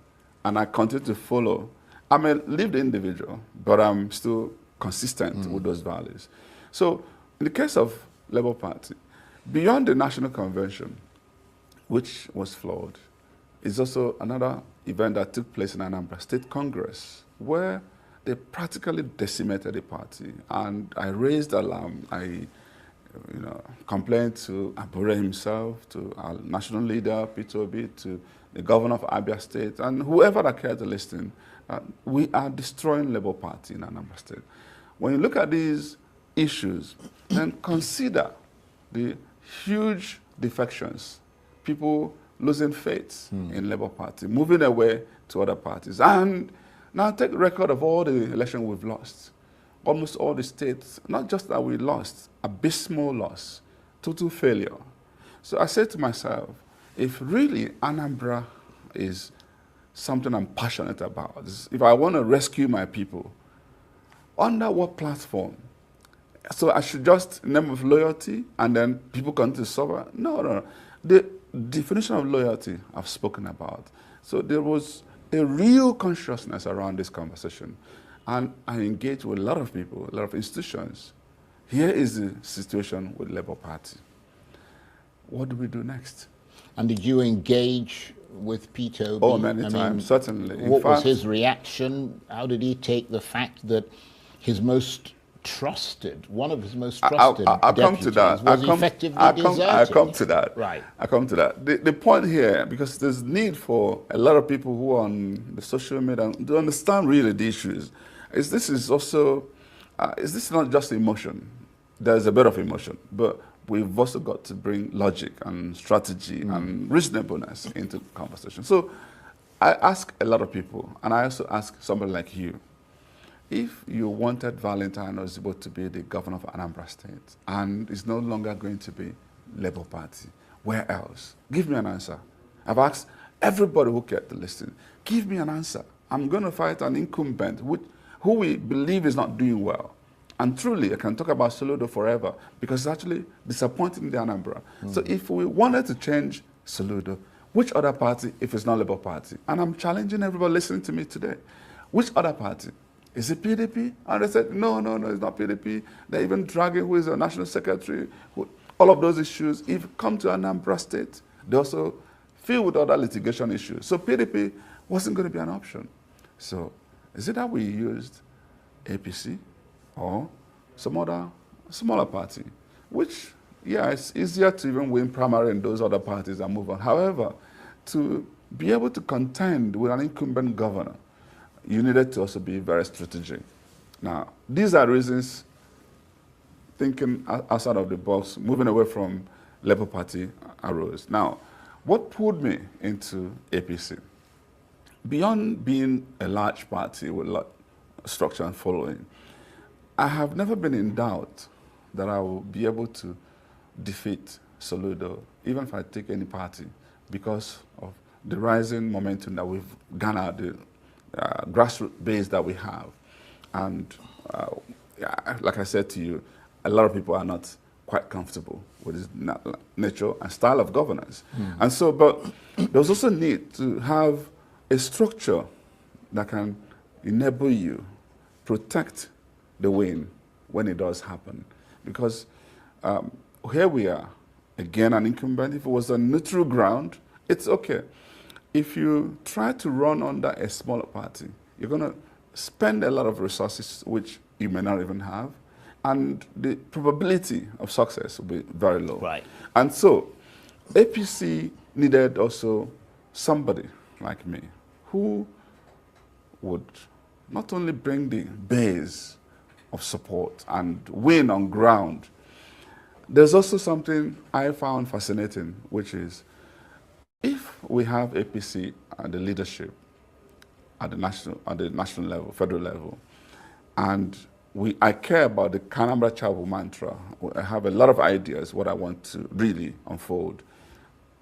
and I continue to follow, I may leave the individual, but I'm still consistent with those values. So in the case of Labour Party, beyond the National Convention, which was flawed, is also another event that took place in Anambra State Congress, where they practically decimated the party. And I raised alarm. I complained to Abure himself, to our national leader, Peter Obi, to the governor of Abia State, and whoever that cared to listen. We are destroying Labour Party in Anambra State. When you look at these issues, then consider the huge defections, people losing faith in Labour Party, moving away to other parties. And now take record of all the elections we've lost. Almost all the states, not just that we lost, abysmal loss, total failure. So I said to myself, if really Anambra is something I'm passionate about, if I want to rescue my people, under what platform? So I should just name of loyalty and then people come to suffer? No. The definition of loyalty I've spoken about. So there was a real consciousness around this conversation. And I engaged with a lot of people, a lot of institutions. Here is the situation with Labour Party. What do we do next? And did you engage with Peter Obi? Oh, many times, certainly. What was his reaction? How did he take the fact that his most trusted, one of his most trusted deputies was effectively deserted? I come to that. Right. I come to that. The point here, because there's need for a lot of people who are on the social media to understand really the issues, is this is also, is this not just emotion? There's a bit of emotion, but we've also got to bring logic and strategy and reasonableness into the conversation. So I ask a lot of people, and I also ask somebody like you, if you wanted Valentine Ozigbo to be the governor of Anambra State, and it's no longer going to be Labour Party, where else? Give me an answer. I've asked everybody who cared to listen, give me an answer. I'm going to fight an incumbent who we believe is not doing well. And truly, I can talk about Soludo forever, because it's actually disappointing the Anambra. So if we wanted to change Soludo, which other party, if it's not Labour Party? And I'm challenging everybody listening to me today. Which other party? Is it PDP? And they said, no, it's not PDP. They're even dragging who is the national secretary. All of those issues, if you come to Anambra State, they also fill with other litigation issues. So PDP wasn't going to be an option. So is it that we used APC or some other smaller party, which, yeah, it's easier to even win primary in those other parties and move on. However, to be able to contend with an incumbent governor, you needed to also be very strategic. Now, these are reasons, thinking outside of the box, moving away from Labour Party arose. Now, what pulled me into APC? Beyond being a large party with a lot of structure and following, I have never been in doubt that I will be able to defeat Soludo, even if I take any party, because of the rising momentum that we've garnered, the grassroots base that we have. And like I said to you, a lot of people are not quite comfortable with this nature and style of governance. And so, but there's also need to have a structure that can enable you, protect the win when it does happen. Because here we are, again an incumbent. If it was a neutral ground, it's okay. If you try to run under a smaller party, you're going to spend a lot of resources which you may not even have. and the probability of success will be very low. Right. And so APC needed also somebody like me who would not only bring the base of support and win on ground. There's also something I found fascinating, which is if we have APC at the leadership at the national level, federal level, and I care about the Kanambra Travel mantra. I have a lot of ideas what I want to really unfold.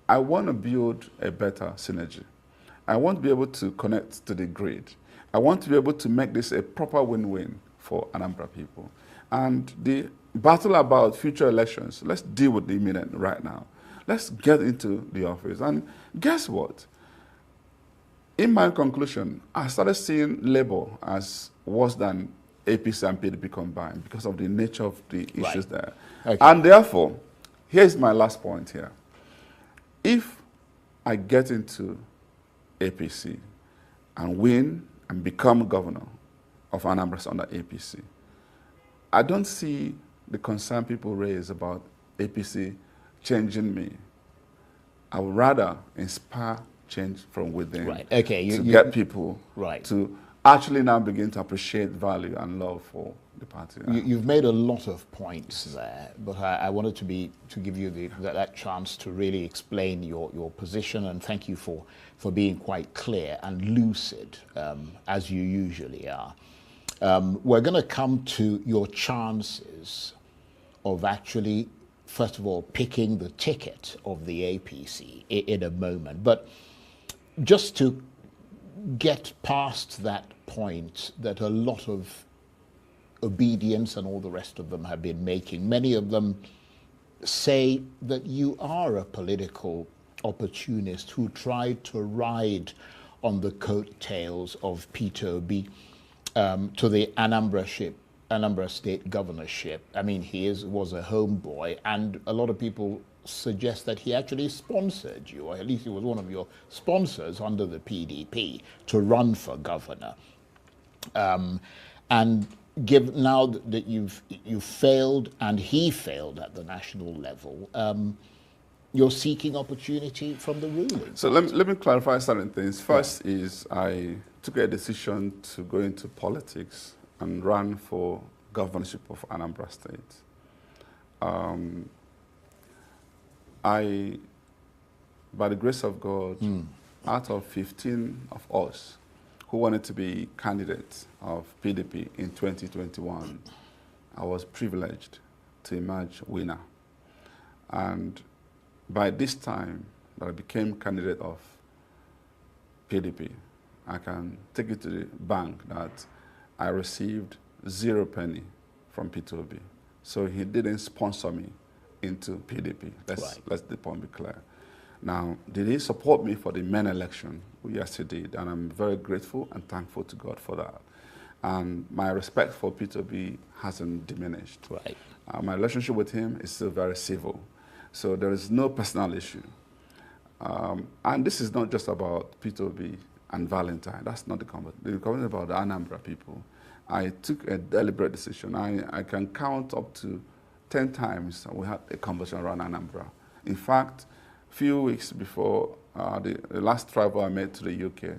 I want to build a better synergy. I want to be able to connect to the grid. I want to be able to make this a proper win-win for Anambra people. And the battle about future elections, let's deal with the imminent right now. Let's get into the office. And guess what? In my conclusion, I started seeing Labour as worse than APC and PDP combined because of the nature of the issues there. Okay. And therefore, here's my last point here. If I get into APC and win and become governor of Anambra under APC, I don't see the concern people raise about APC changing me. I would rather inspire change from within to get people to actually now begin to appreciate value and love for the party. You've made a lot of points there, but I wanted to give you that chance to really explain your position, and thank you for being quite clear and lucid, as you usually are. We're going to come to your chances of actually, first of all, picking the ticket of the APC in a moment. But just to get past that point that a lot of obedience and all the rest of them have been making, many of them say that you are a political opportunist who tried to ride on the coattails of Peter Obi to the Anambra State governorship. I mean, he was a homeboy, and a lot of people suggest that he actually sponsored you, or at least he was one of your sponsors under the PDP to run for governor. And now that you've failed and he failed at the national level, you're seeking opportunity from the ruling. So let me clarify certain things. First is I took a decision to go into politics and run for governorship of Anambra State. By the grace of God, out of 15 of us who wanted to be candidates of PDP in 2021, I was privileged to emerge winner. And by this time that I became candidate of PDP, I can take it to the bank that I received 0 penny from Peter Obi. So he didn't sponsor me into PDP. Let's the point be clear. Now, did he support me for the main election? Yes, he did, and I'm very grateful and thankful to God for that. And my respect for Peter Obi hasn't diminished. My relationship with him is still very civil. So there is no personal issue. And this is not just about Peter Obi and Valentine. That's not the conversation. The conversation is about the Anambra people. I took a deliberate decision. I can count up to 10 times we had a conversation around Anambra. In fact, a few weeks before the last travel I made to the UK,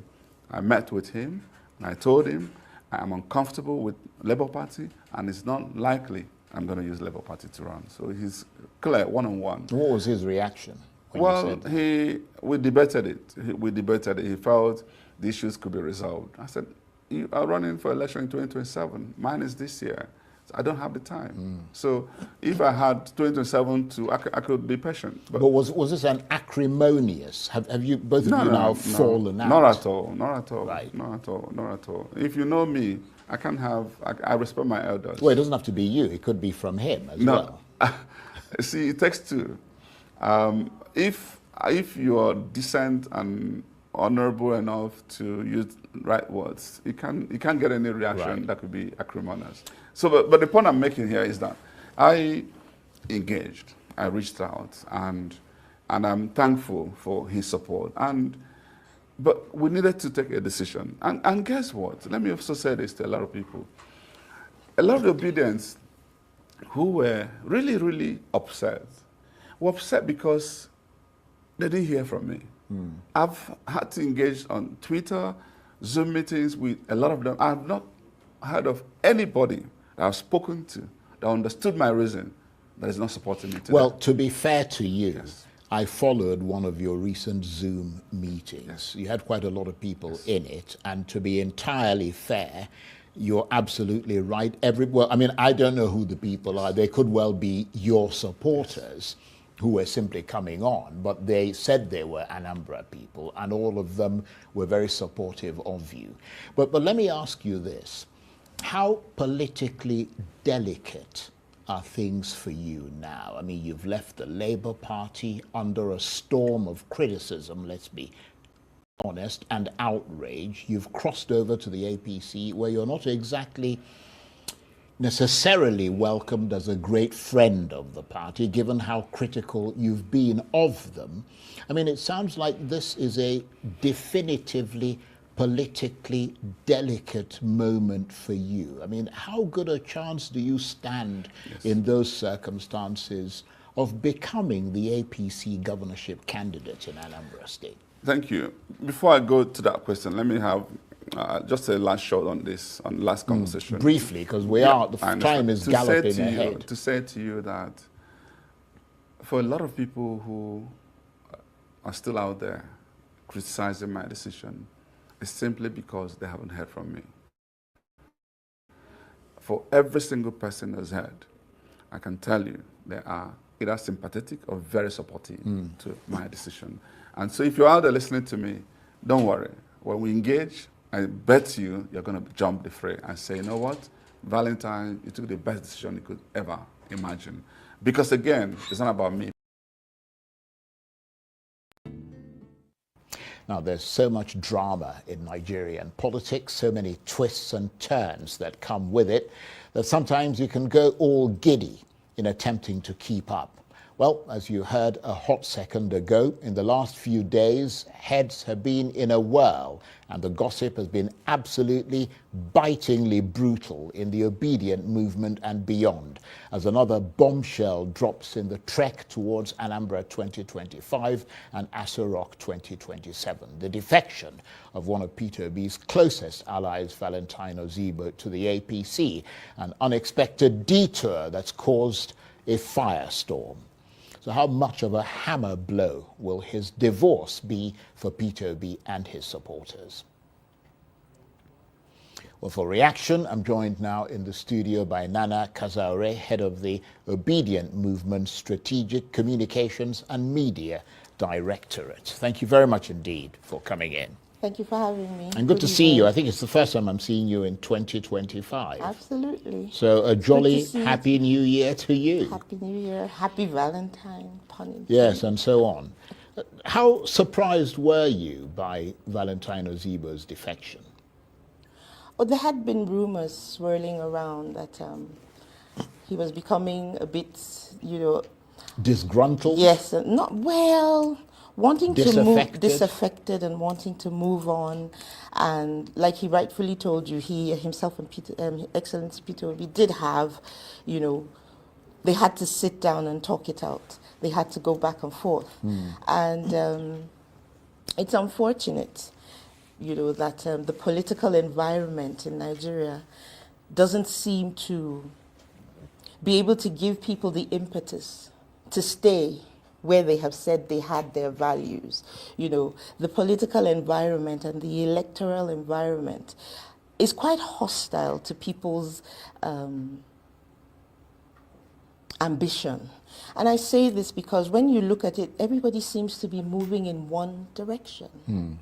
I met with him and I told him I am uncomfortable with Labour Party and it's not likely I'm going to use Labour Party to run. So he's clear, one-on-one. What was his reaction? Well, we debated it. He felt the issues could be resolved. I said, you are running for election in 2027. Mine is this year. So I don't have the time. So if I had 2027 I could be patient. But was this an acrimonious? Have you both of you now fallen out? Not at all. Not at all. Right. Not at all. Not at all. If you know me, I respect my elders. Well, it doesn't have to be you. It could be from him as well. See, it takes two. If you are decent and honorable enough to use right words, you can't get any reaction that could be acrimonious. So, but the point I'm making here is that I engaged, I reached out, and I'm thankful for his support. But we needed to take a decision. And guess what? Let me also say this to a lot of people. A lot of the obedience who were really, really upset. Were upset because they didn't hear from me. I've had to engage on Twitter, Zoom meetings with a lot of them. I've not heard of anybody that I've spoken to that understood my reason that is not supporting me today. Well, to be fair to you, yes, I followed one of your recent Zoom meetings. Yes. You had quite a lot of people in it, and to be entirely fair, you're absolutely right. Well, I mean, I don't know who the people are. They could well be your supporters who were simply coming on, but they said they were Anambra people, and all of them were very supportive of you. But let me ask you this. How politically delicate are things for you now? I mean, you've left the Labour Party under a storm of criticism, let's be honest, and outrage. You've crossed over to the APC, where you're not exactly necessarily welcomed as a great friend of the party, given how critical you've been of them. I mean, it sounds like this is a definitively politically delicate moment for you. I mean, how good a chance do you stand in those circumstances of becoming the APC governorship candidate in Anambra State? Thank you. Before I go to that question, let me have just a last shot on this, on the last conversation. Briefly, because the time is galloping ahead. To say to you that for a lot of people who are still out there criticizing my decision, it's simply because they haven't heard from me. For every single person that's heard, I can tell you they are either sympathetic or very supportive to my decision. And so if you're out there listening to me, don't worry. When we engage, I bet you're going to jump the fray and say, you know what, Valentine, you took the best decision you could ever imagine. Because again, it's not about me. Now, there's so much drama in Nigerian politics, so many twists and turns that come with it, that sometimes you can go all giddy in attempting to keep up. Well, as you heard a hot second ago, in the last few days, heads have been in a whirl, and the gossip has been absolutely bitingly brutal in the obedient movement and beyond, as another bombshell drops in the trek towards Anambra 2025 and Aso Rock 2027, the defection of one of Peter Obi's closest allies, Valentine Ozigbo, to the APC, an unexpected detour that's caused a firestorm. So how much of a hammer blow will his divorce be for Peter Obi and his supporters? Well, for reaction, I'm joined now in the studio by Nana Kazaure, head of the Obedient Movement Strategic Communications and Media Directorate. Thank you very much indeed for coming in. Thank you for having me. And good to see you. I think it's the first time I'm seeing you in 2025. Absolutely. So a jolly Happy New Year to you. Happy New Year. Happy Valentine. Yes, and so on. How surprised were you by Valentine Ozigbo's defection? Well, there had been rumors swirling around that he was becoming a bit, disgruntled? Yes, not well. Wanting to move, disaffected and wanting to move on. And like he rightfully told you, he himself and Excellency Peter Obi did have, they had to sit down and talk it out. They had to go back and forth. And it's unfortunate, that the political environment in Nigeria doesn't seem to be able to give people the impetus to stay where they have said they had their values. The political environment and the electoral environment is quite hostile to people's ambition. And I say this because when you look at it, everybody seems to be moving in one direction.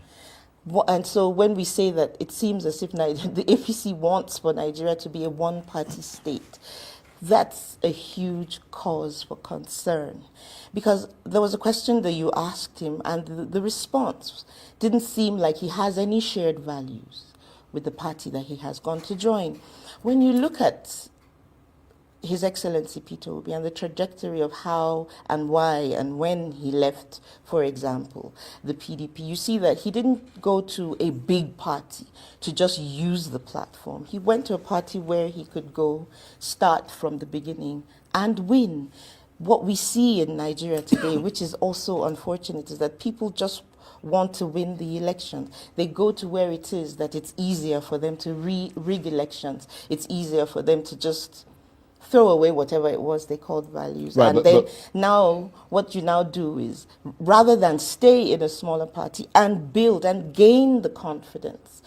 And so when we say that it seems as if the APC wants for Nigeria to be a one-party state, that's a huge cause for concern. Because there was a question that you asked him, and the response didn't seem like he has any shared values with the party that he has gone to join. When you look at His Excellency Peter Obi and the trajectory of how and why and when he left, for example, the PDP, you see that he didn't go to a big party to just use the platform. He went to a party where he could go, start from the beginning, and win. What we see in Nigeria today, which is also unfortunate, is that people just want to win the election. They go to where it is that it's easier for them to rig elections. It's easier for them to just throw away whatever it was they called values. Right, and then now, what you now do is, rather than stay in a smaller party and build and gain the confidence,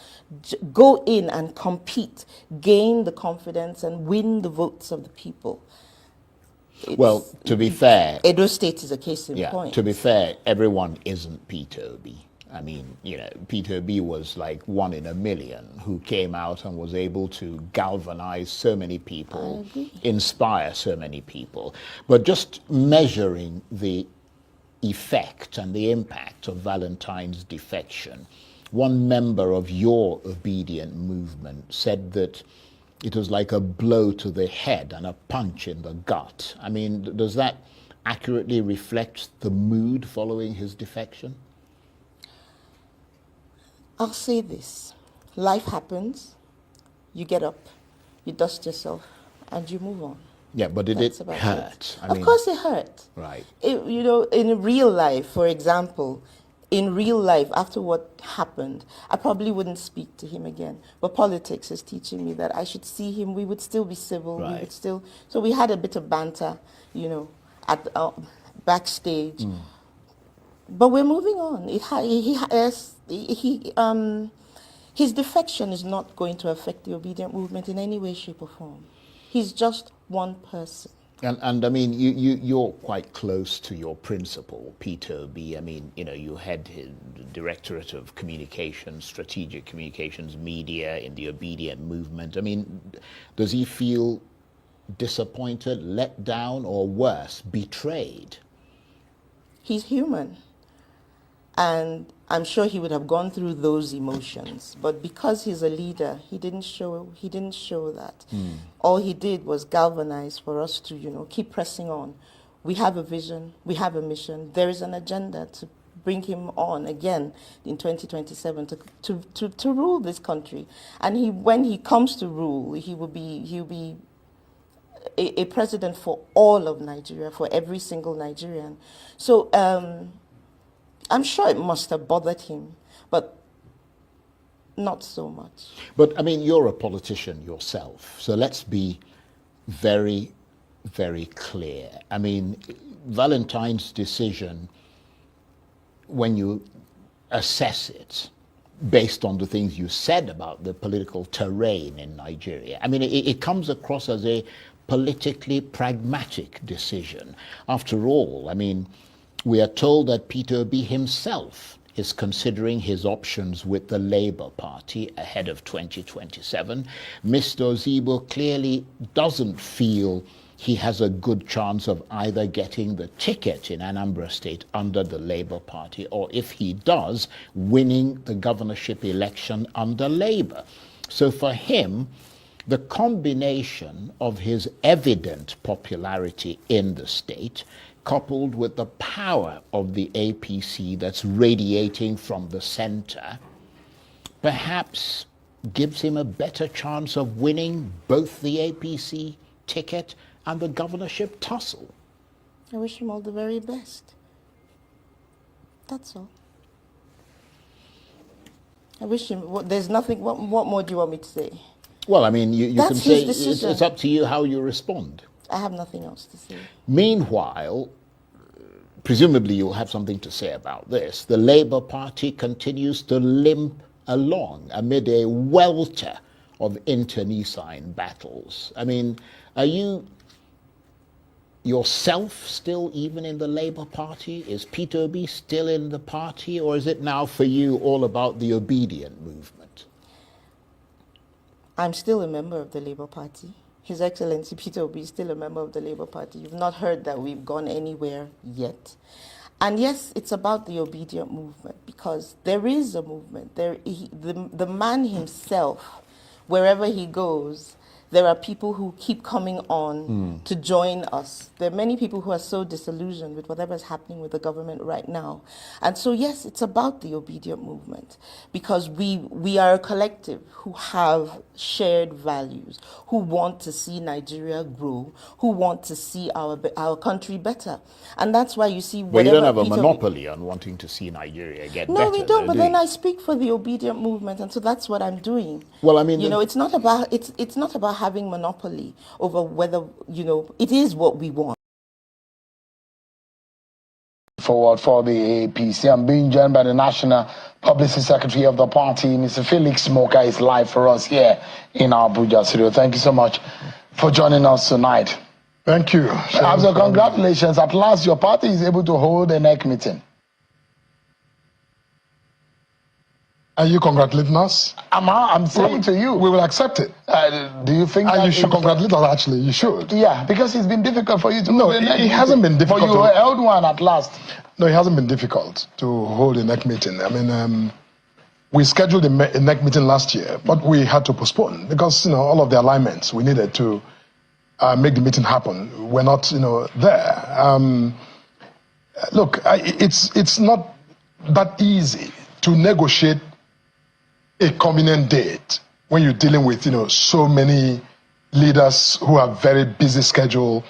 go in and compete, gain the confidence and win the votes of the people. Well, to be fair, Edo State is a case in point. To be fair, everyone isn't Peter Obi. I mean, Peter Obi was like 1 in a million who came out and was able to galvanize so many people, inspire so many people. But just measuring the effect and the impact of Valentine's defection, one member of your obedient movement said that it was like a blow to the head and a punch in the gut. I mean, does that accurately reflect the mood following his defection? I'll say this. Life happens, you get up, you dust yourself, and you move on. Yeah, but did it hurt? Of course it hurt. Right. In real life, for example, in real life, after what happened, I probably wouldn't speak to him again. But politics is teaching me that I should see him. We would still be civil. Right. We would still. So we had a bit of banter, at backstage. But we're moving on. His defection is not going to affect the obedient movement in any way, shape, or form. He's just one person. And I mean, you're quite close to your principal, Peter Obi. I mean, you head the Directorate of Communications, Strategic Communications, Media in the obedient movement. I mean, does he feel disappointed, let down, or worse, betrayed? He's human. And I'm sure he would have gone through those emotions. But because he's a leader, he didn't show that. All he did was galvanize for us to, keep pressing on. We have a vision, we have a mission. There is an agenda to bring him on again in 2027 to rule this country. And when he comes to rule, he'll be a president for all of Nigeria, for every single Nigerian. So I'm sure it must have bothered him, but not so much. But I mean, you're a politician yourself, so let's be very, very clear. I mean, Valentine's decision, when you assess it based on the things you said about the political terrain in Nigeria, I mean, it comes across as a politically pragmatic decision. After all, I mean, we are told that Peter Obi himself is considering his options with the Labour Party ahead of 2027. Mr. Ozigbo clearly doesn't feel he has a good chance of either getting the ticket in Anambra State under the Labour Party, or if he does, winning the governorship election under Labour. So for him, the combination of his evident popularity in the state, coupled with the power of the APC that's radiating from the center, perhaps gives him a better chance of winning both the APC ticket and the governorship tussle. I wish him all the very best. That's all. I wish him, there's nothing, what more do you want me to say? Well, I mean, you can say it's up to you how you respond. I have nothing else to say. Meanwhile, presumably you'll have something to say about this. The Labour Party continues to limp along amid a welter of internecine battles. I mean, are you yourself still even in the Labour Party? Is Peter Obi still in the party, or is it now for you all about the obedient movement? I'm still a member of the Labour Party. His Excellency Peter Obi is still a member of the Labour Party. You've not heard that we've gone anywhere yet. And yes, it's about the obedient movement, because there is a movement. The man himself, wherever he goes, there are people who keep coming on to join us. There are many people who are so disillusioned with whatever is happening with the government right now. And so, yes, it's about the obedient movement, because we are a collective who have shared values, who want to see Nigeria grow, who want to see our country better. And that's why you see But you don't have a monopoly on wanting to see Nigeria get better. No, we don't, but then I speak for the obedient movement, and so that's what I'm doing. Well, I mean, you know, it's not about having monopoly over whether, you know, it is what we want. Forward for the APC. I'm being joined by the National Publicity Secretary of the party, Mr. Felix Smoker, is live for us here in our Abuja studio. Thank you so much for joining us tonight. Thank you. So congratulations. At last, your party is able to hold a NEC meeting. Are you congratulating us? I'm saying to you. We will accept it. Do you think that you should congratulate us, actually? You should. Yeah, because it's been difficult for you to No, hold a NEC it hasn't been difficult. But you held one at last. No, it hasn't been difficult to hold a NEC meeting. I mean, we scheduled a NEC meeting last year, but we had to postpone because, you know, all of the alignments we needed to make the meeting happen were not, you know, there. Look, it's not that easy to negotiate a convenient date when you're dealing with, you know, so many leaders who have very busy schedule.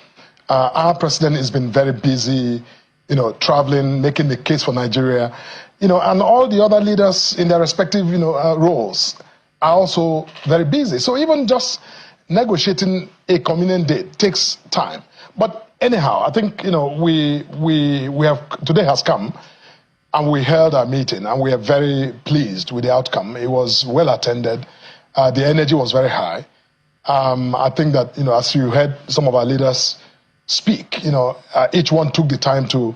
Our president has been very busy, you know, traveling, making the case for Nigeria, you know, and all the other leaders in their respective, you know, roles are also very busy. So even just negotiating a convenient date takes time. But anyhow, I think, you know, we have, today has come, and we held our meeting, and we are very pleased with the outcome. It was well attended. The energy was very high. I think that, you know, as you heard some of our leaders speak, you know, each one took the time to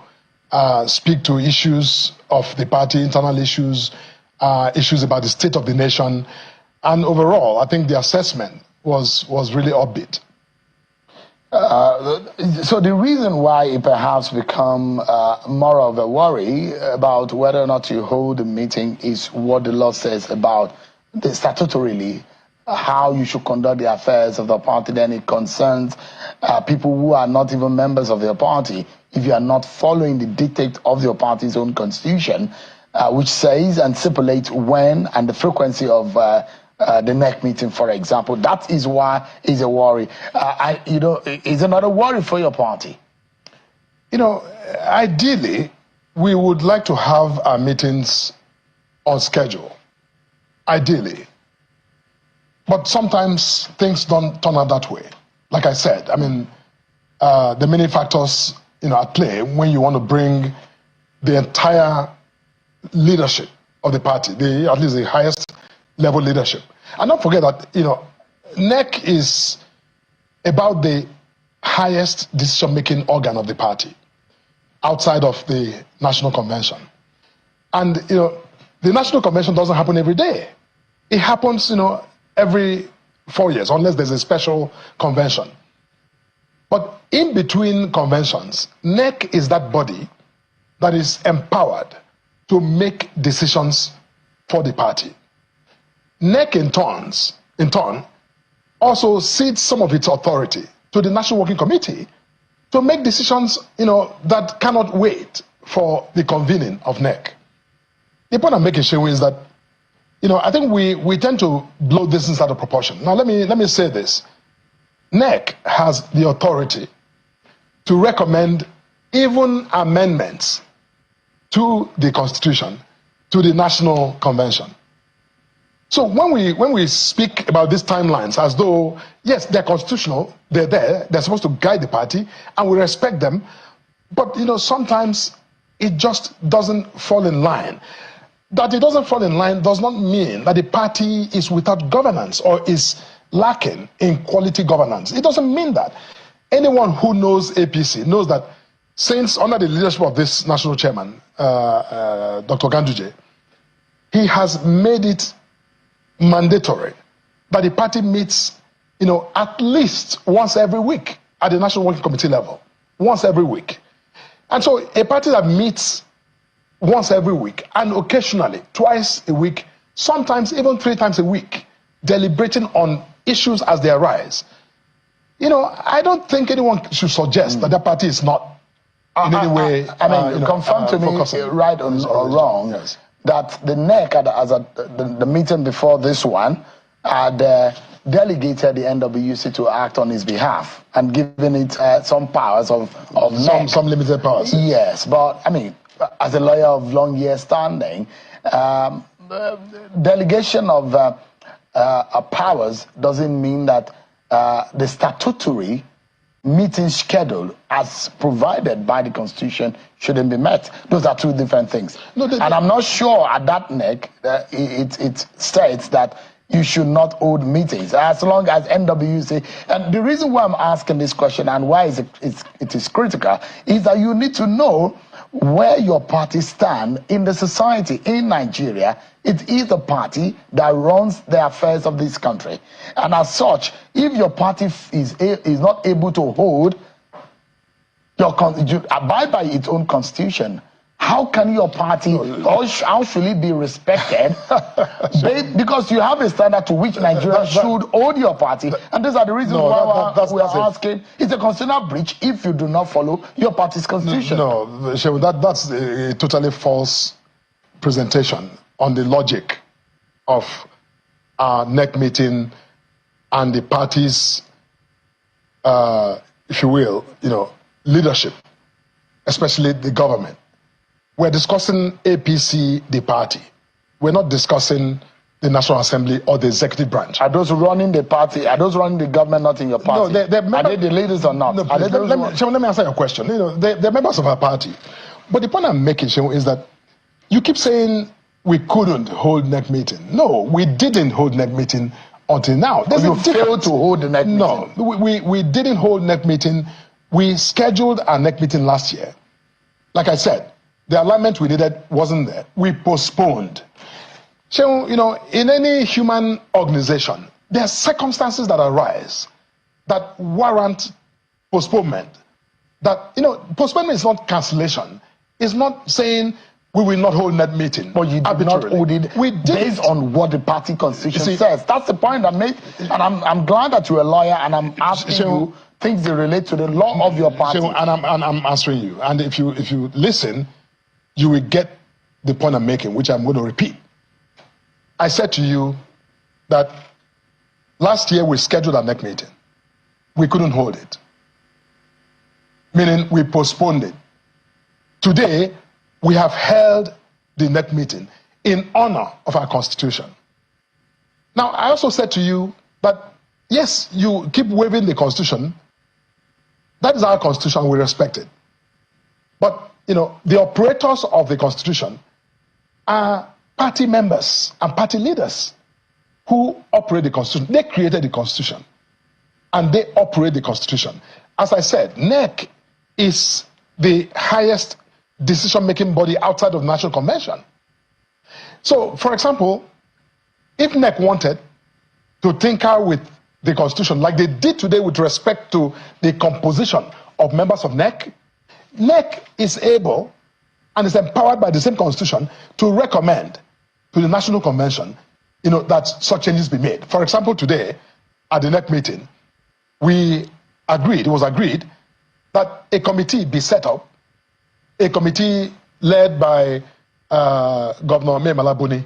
speak to issues of the party, internal issues, issues about the state of the nation. And overall, I think the assessment was really upbeat. So the reason why it perhaps become more of a worry about whether or not you hold a meeting is what the law says about the statutorily how you should conduct the affairs of the party. Then it concerns people who are not even members of your party if you are not following the dictate of your party's own constitution, which says and stipulates when and the frequency of the NEC meeting, for example. That is why it's a worry. You know, is another worry for your party? You know, ideally, we would like to have our meetings on schedule. Ideally. But sometimes things don't turn out that way. Like I said, I mean, the many factors, you know, at play when you want to bring the entire leadership of the party, at least the highest level leadership. And don't forget that, you know, NEC is about the highest decision-making organ of the party outside of the National Convention. And, you know, the National Convention doesn't happen every day. It happens, you know, every 4 years, unless there's a special convention. But in between conventions, NEC is that body that is empowered to make decisions for the party. NEC in turn, also cedes some of its authority to the National Working Committee to make decisions, you know, that cannot wait for the convening of NEC. The point I'm making, Shehu, is that, you know, I think we tend to blow this things out of proportion. Now, let me say this. NEC has the authority to recommend even amendments to the Constitution, to the National Convention. So when we speak about these timelines as though, yes, they're constitutional, they're there, they're supposed to guide the party, and we respect them, but, you know, sometimes it just doesn't fall in line. That it doesn't fall in line does not mean that the party is without governance or is lacking in quality governance. It doesn't mean that. Anyone who knows APC knows that since under the leadership of this national chairman, Dr. Ganduje, he has made it mandatory that the party meets, you know, at least once every week at the National Working Committee level, once every week. And so a party that meets once every week and occasionally twice a week, sometimes even 3 times a week, deliberating on issues as they arise. You know, I don't think anyone should suggest that the party is not in any way. I mean, confirm to me, right or wrong, that the NEC, as the meeting before this one, had delegated the NWC to act on his behalf and given it some powers of NEC. Some limited powers. Yes, but I mean, as a lawyer of long years standing, delegation of powers doesn't mean that the statutory meeting schedule as provided by the Constitution shouldn't be met. Those are two different things. And I'm not sure at that NEC it states that you should not hold meetings as long as NWC. And the reason why I'm asking this question and why it is critical is that you need to know where your party stand in the society in Nigeria. It is the party that runs the affairs of this country. And as such, if your party is not able to hold abide by its own constitution, how can your party, how should it be respected? Because you have a standard to which Nigeria should hold your party. And these are the reasons why we are asking. It's a constitutional breach if you do not follow your party's constitution. No, that's a totally false presentation on the logic of our NEC meeting and the party's, if you will, leadership, especially the government. We're discussing APC, the party. We're not discussing the National Assembly or the executive branch. Are those running the party? Are those running the government not in your party? No, are they the leaders or not? No, let me answer your question. They're members of our party. But the point I'm making, Shehu, is that you keep saying we couldn't hold NEC meeting. No, we didn't hold NEC meeting until now. You failed to hold the NEC meeting? No, we didn't hold NEC meeting. We scheduled our NEC meeting last year. Like I said, the alignment we needed wasn't there. We postponed. So, in any human organization, there are circumstances that arise that warrant postponement. That, postponement is not cancellation. It's not saying we will not hold that meeting. But you did not hold it based on what the party constitution says. That's the point I made. And I'm glad that you're a lawyer and I'm asking you things that relate to the law of your party. And I'm answering you. And if you listen, you will get the point I'm making, which I'm going to repeat. I said to you that last year we scheduled a NEC meeting. We couldn't hold it. Meaning we postponed it. Today, we have held the NEC meeting in honor of our constitution. Now, I also said to you that, yes, you keep waiving the constitution. That is our constitution, we respect it. But the operators of the constitution are party members and party leaders who operate the constitution. They created the constitution and they operate the constitution. As I said, NEC is the highest decision-making body outside of the National Convention. So, for example, if NEC wanted to tinker with the constitution like they did today with respect to the composition of members of NEC, NEC is able and is empowered by the same constitution to recommend to the National Convention, that such changes be made. For example, today at the NEC meeting, it was agreed that a committee be set up, a committee led by Governor Mai Malabuni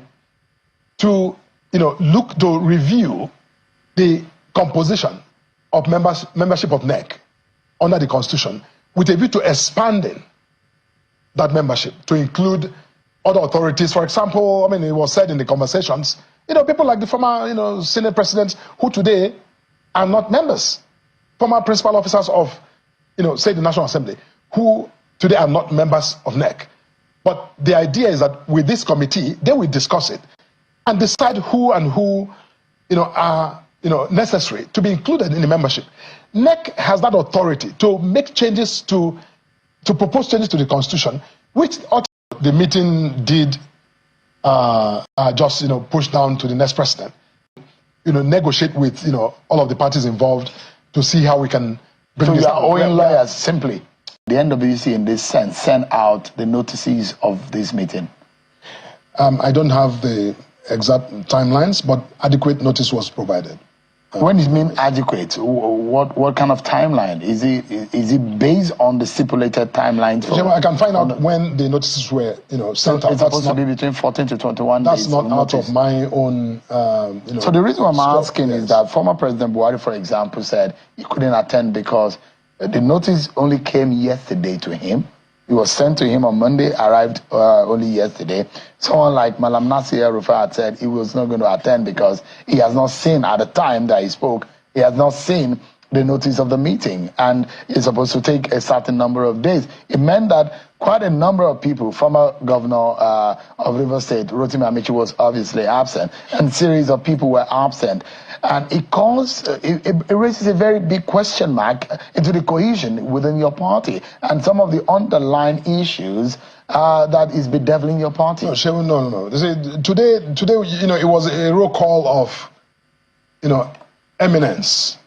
to, look to review the composition of membership of NEC under the constitution with a view to expanding that membership to include other authorities. For example, it was said in the conversations, people like the former, Senate presidents who today are not members, former principal officers of, say the National Assembly, who today are not members of NEC. But the idea is that with this committee, they will discuss it and decide who are, necessary to be included in the membership. NEC has that authority to make changes to propose changes to the constitution, which the meeting did just push down to the next president. Negotiate with all of the parties involved to see how we can bring this. So you are owing lawyers simply. The NWC in this sense send out the notices of this meeting. I don't have the exact timelines, but adequate notice was provided. When you mean adequate, what kind of timeline? Is it based on the stipulated timeline? I can find out when the notices were, sent out. It's supposed to be between 14 to 21 days. That's not out of my own, So the reason I'm asking is that former President Buhari, for example, said he couldn't attend because the notice only came yesterday to him. It was sent to him on Monday, arrived only yesterday. Someone like Malam Nasir El-Rufai had said he was not going to attend because he has not seen, at the time that he spoke, he has not seen the notice of the meeting, and it's supposed to take a certain number of days. It meant that quite a number of people, former governor of Rivers State, Rotimi Amici, was obviously absent, and a series of people were absent. And it raises a very big question mark into the cohesion within your party and some of the underlying issues that is bedeviling your party. No. Today, it was a roll call of, eminence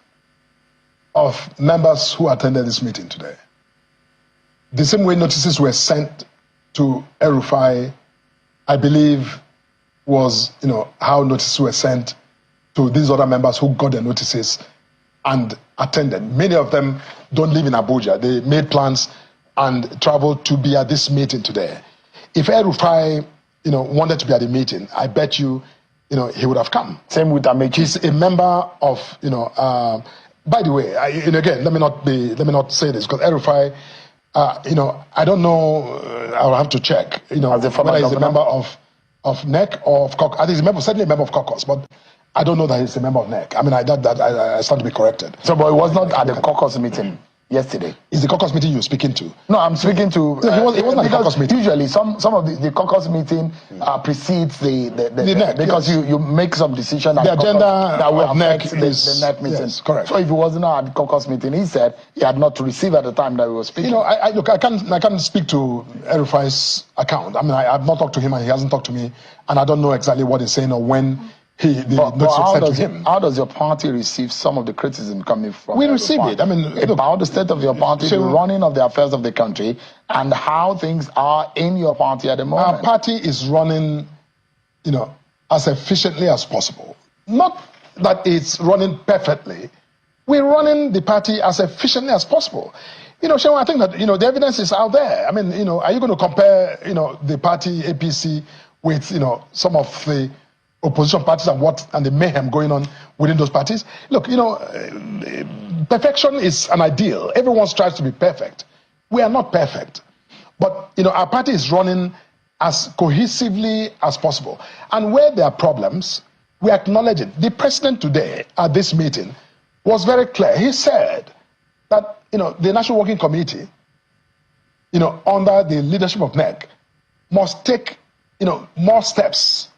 of members who attended this meeting today. The same way notices were sent to El-Rufai, I believe, was, how notices were sent to these other members who got their notices and attended. Many of them don't live in Abuja. They made plans and traveled to be at this meeting today. If El-Rufai, wanted to be at the meeting, I bet you, he would have come. Same with Amici. He's a member of, by the way, again, let me not say this, because El-Rufai, I don't know, I'll have to check, whether he's a member of NEC or of COCOS. I think he's certainly a member of COCOS, but I don't know that he's a member of NEC. I mean, I stand to be corrected. So, but it was not at the COCOS meeting yesterday. Is the COCOS meeting you're speaking to? No, I'm speaking to... No, it wasn't at the COCOS meeting. Usually, some of the COCOS meeting precedes the NEC, because you make some decision the agenda that will affect the NEC meeting. Yes, correct. So if it wasn't at the COCOS meeting, he said he had not received at the time that we were speaking. I can't speak to El-Rufai's account. I mean, I've not talked to him and he hasn't talked to me, and I don't know exactly what he's saying or when how does your party receive some of the criticism coming from? We receive it. I mean, about the state of your party, the running of the affairs of the country, and how things are in your party at the moment. Our party is running, as efficiently as possible. Not that it's running perfectly. We're running the party as efficiently as possible. Shewan, I think that the evidence is out there. I mean, are you going to compare the party APC with some of the opposition parties and the mayhem going on within those parties? Look, perfection is an ideal. Everyone strives to be perfect. We are not perfect. But, our party is running as cohesively as possible. And where there are problems, we acknowledge it. The president today at this meeting was very clear. He said that, the National Working Committee, under the leadership of NEC, must take, more steps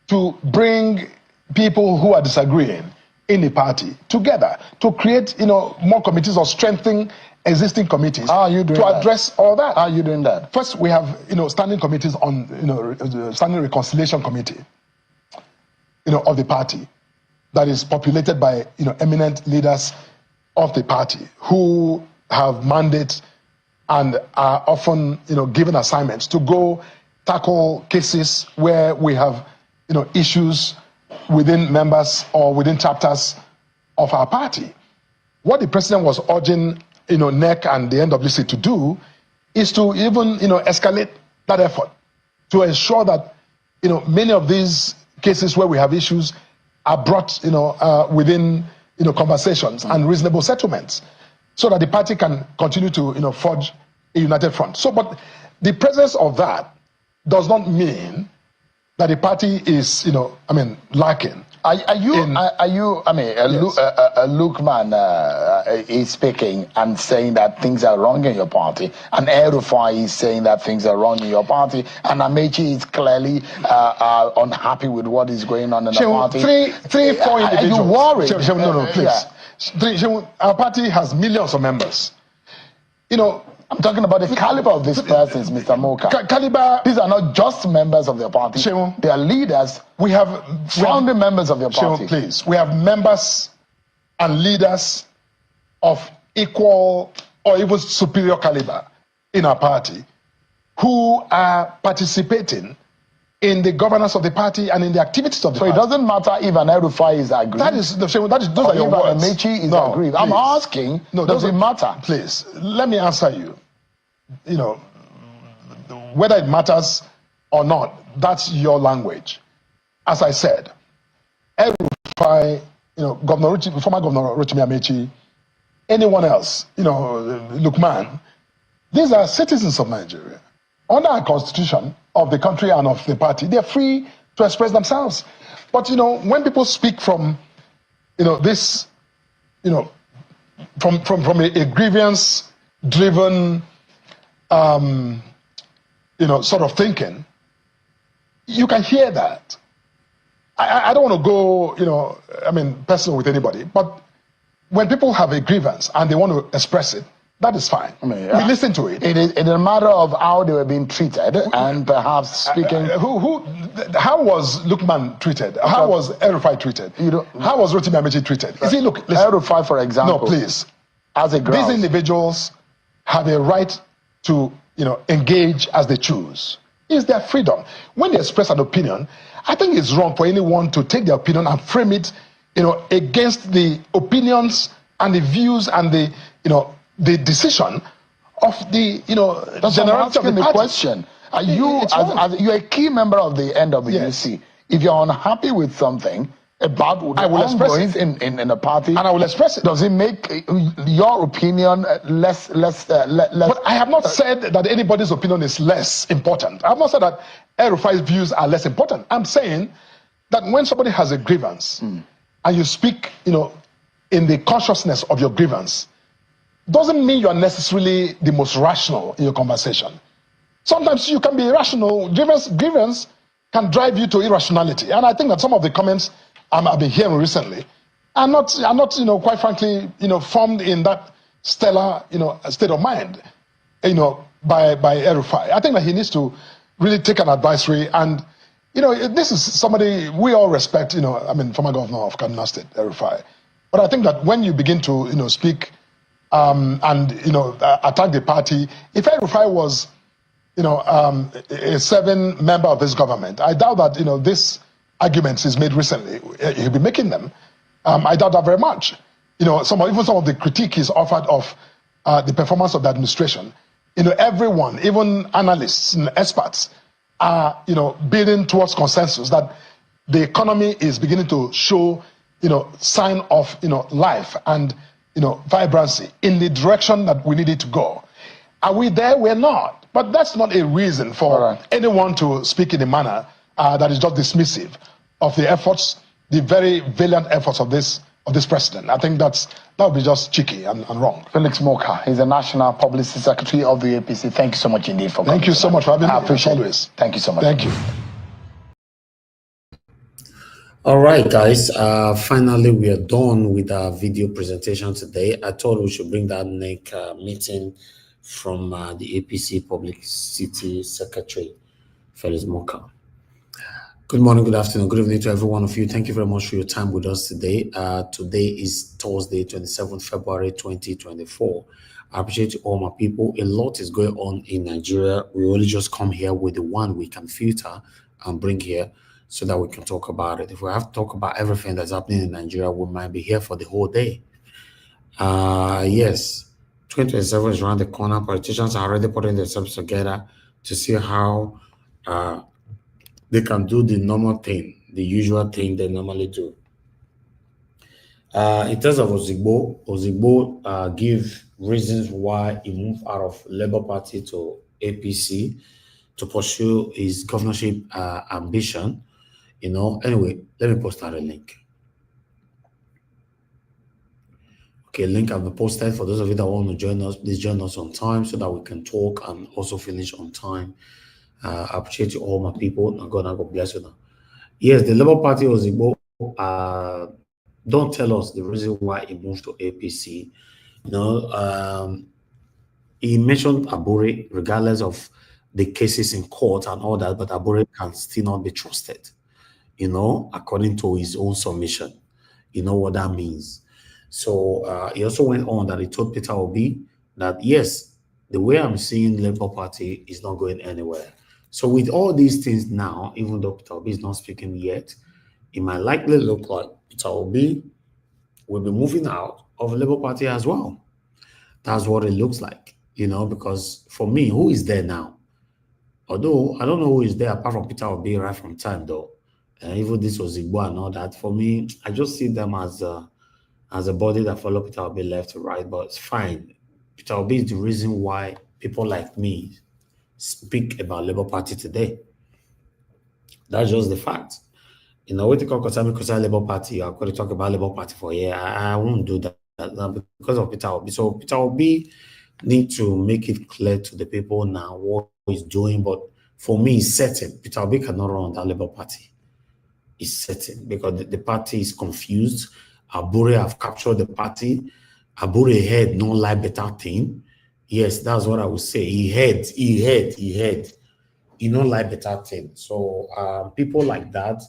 to bring people who are disagreeing in the party together to create, more committees or strengthen existing committees. How are you doing to address all that? How are you doing that? First, we have, standing committees on, standing reconciliation committee, of the party that is populated by, eminent leaders of the party who have mandates and are often, given assignments to go tackle cases where we have issues within members or within chapters of our party. What the president was urging, NEC and the NWC to do is to even, escalate that effort to ensure that, many of these cases where we have issues are brought, within, conversations and reasonable settlements so that the party can continue to, forge a united front. So, but the presence of that does not mean that the party is, lacking. Lukman is speaking and saying that things are wrong in your party, and El-Rufai is saying that things are wrong in your party, and Amici is clearly unhappy with what is going on in the party. Four individuals. Are you worried? No, please. Our party has millions of members. I'm talking about the caliber of these persons, Mr. Moka. These are not just members of your party. They are leaders. We have founding members of your party. Please. We have members and leaders of equal or even superior caliber in our party who are participating in the governance of the party and in the activities of the party. So it doesn't matter if an Erufai is aggrieved. That is the same. Those are your words. Amechi is aggrieved. I'm asking, does it matter? Please, let me answer you. You know, whether it matters or not, that's your language. As I said, Erufai, you know, former Governor Rotimi Amechi, anyone else, you know, Lukman, these are citizens of Nigeria. Under our constitution of the country and of the party, they're free to express themselves. But, you know, when people speak from, you know, this, you know, from a grievance-driven, you know, sort of thinking, you can hear that. I don't want to go, you know, I mean, personal with anybody, but when people have a grievance and they want to express it, that is fine. I mean, we listen to it. It is a matter of how they were being treated and perhaps speaking. How was Lukman treated? How was Erufai treated? How was Rotimi Amechi treated? You see, look, listen. Erufai, for example. No, please. As a grouse. These individuals have a right to, you know, engage as they choose. It's their freedom. When they express an opinion, I think it's wrong for anyone to take their opinion and frame it, you know, against the opinions and the views and the, you know, the decision of the, you know, generality of the party. Question. Are you, you're a key member of the NWC. Yes. If you're unhappy with something about the ongoings in a party, and I will express it. Does it make your opinion less? But I have not said that anybody's opinion is less important. I have not said that Erufai's views are less important. I'm saying that when somebody has a grievance and you speak, you know, in the consciousness of your grievance, doesn't mean you are necessarily the most rational in your conversation. Sometimes you can be irrational. Grievance can drive you to irrationality. And I think that some of the comments I've been hearing recently are not, you know, quite frankly, you know, formed in that stellar, you know, state of mind, you know, by Erufai. I think that he needs to really take an advisory. And, you know, this is somebody we all respect, you know, I mean, former governor of Kaduna State, Erufai. But I think that when you begin to, you know, speak and, you know, attack the party, if Erufai was, you know, a serving member of this government, I doubt that, you know, this arguments he's made recently, he'll be making them. I doubt that very much. You know, even some of the critique he's offered of the performance of the administration, you know, everyone, even analysts and experts, are, you know, building towards consensus that the economy is beginning to show, you know, sign of, you know, life and, you know, vibrancy in the direction that we need it to go. Are we there? We're not. But that's not a reason for anyone to speak in a manner that is just dismissive of the efforts, the very valiant efforts of this president. I think that would be just cheeky and wrong. Felix Moka, he's the National Publicity Secretary of the APC. Thank you so much indeed for coming. Thank you so much for having me. I appreciate it. Always. Thank you so much. Thank you. All right, guys. Finally, we are done with our video presentation today. I thought we should bring that next meeting from the APC Publicity Secretary, Felix Moka. Good morning, good afternoon, good evening to every one of you. Thank you very much for your time with us today. Today is Thursday, 27th February 2024. I appreciate you all my people. A lot is going on in Nigeria. We only just come here with the one we can filter and bring here so that we can talk about it. If we have to talk about everything that's happening in Nigeria, we might be here for the whole day. Yes, 2027 is around the corner. Politicians are already putting themselves together to see how they can do the normal thing, the usual thing they normally do. In terms of Ozigbo give reasons why he moved out of Labour Party to APC to pursue his governorship ambition. You know, anyway, let me post out a link. Okay, link have been posted. For those of you that want to join us, please join us on time so that we can talk and also finish on time. I appreciate you all my people. God bless you now. Yes, the Labour Party Ozigbo don't tell us the reason why he moved to APC. You know, he mentioned Abure, regardless of the cases in court and all that, but Abure can still not be trusted, you know, according to his own submission. You know what that means. So he also went on that he told Peter Obi that, yes, the way I'm seeing Labour Party is not going anywhere. So with all these things now, even though Peter Obi is not speaking yet, it might likely look like Peter Obi will be moving out of the Labour Party as well. That's what it looks like, because for me, who is there now? Although I don't know who is there apart from Peter Obi right from time though. Even this Ozigbo and all that. For me, I just see them as a body that follow Peter Obi left to right, but it's fine. Peter Obi is the reason why people like me speak about Labour Party today. That's just the fact. What you call concern Labour Party, I'm going to talk about Labour Party for a year. I won't do that because of Peter Obi. So Peter Obi need to make it clear to the people now what he's doing. But for me, it's certain. Peter Obi cannot run that Labour Party. It's certain because the party is confused. Abure have captured the party. Abure head no like better thing. Yes, that's what I would say. He heard. He no like better thing. So people like that,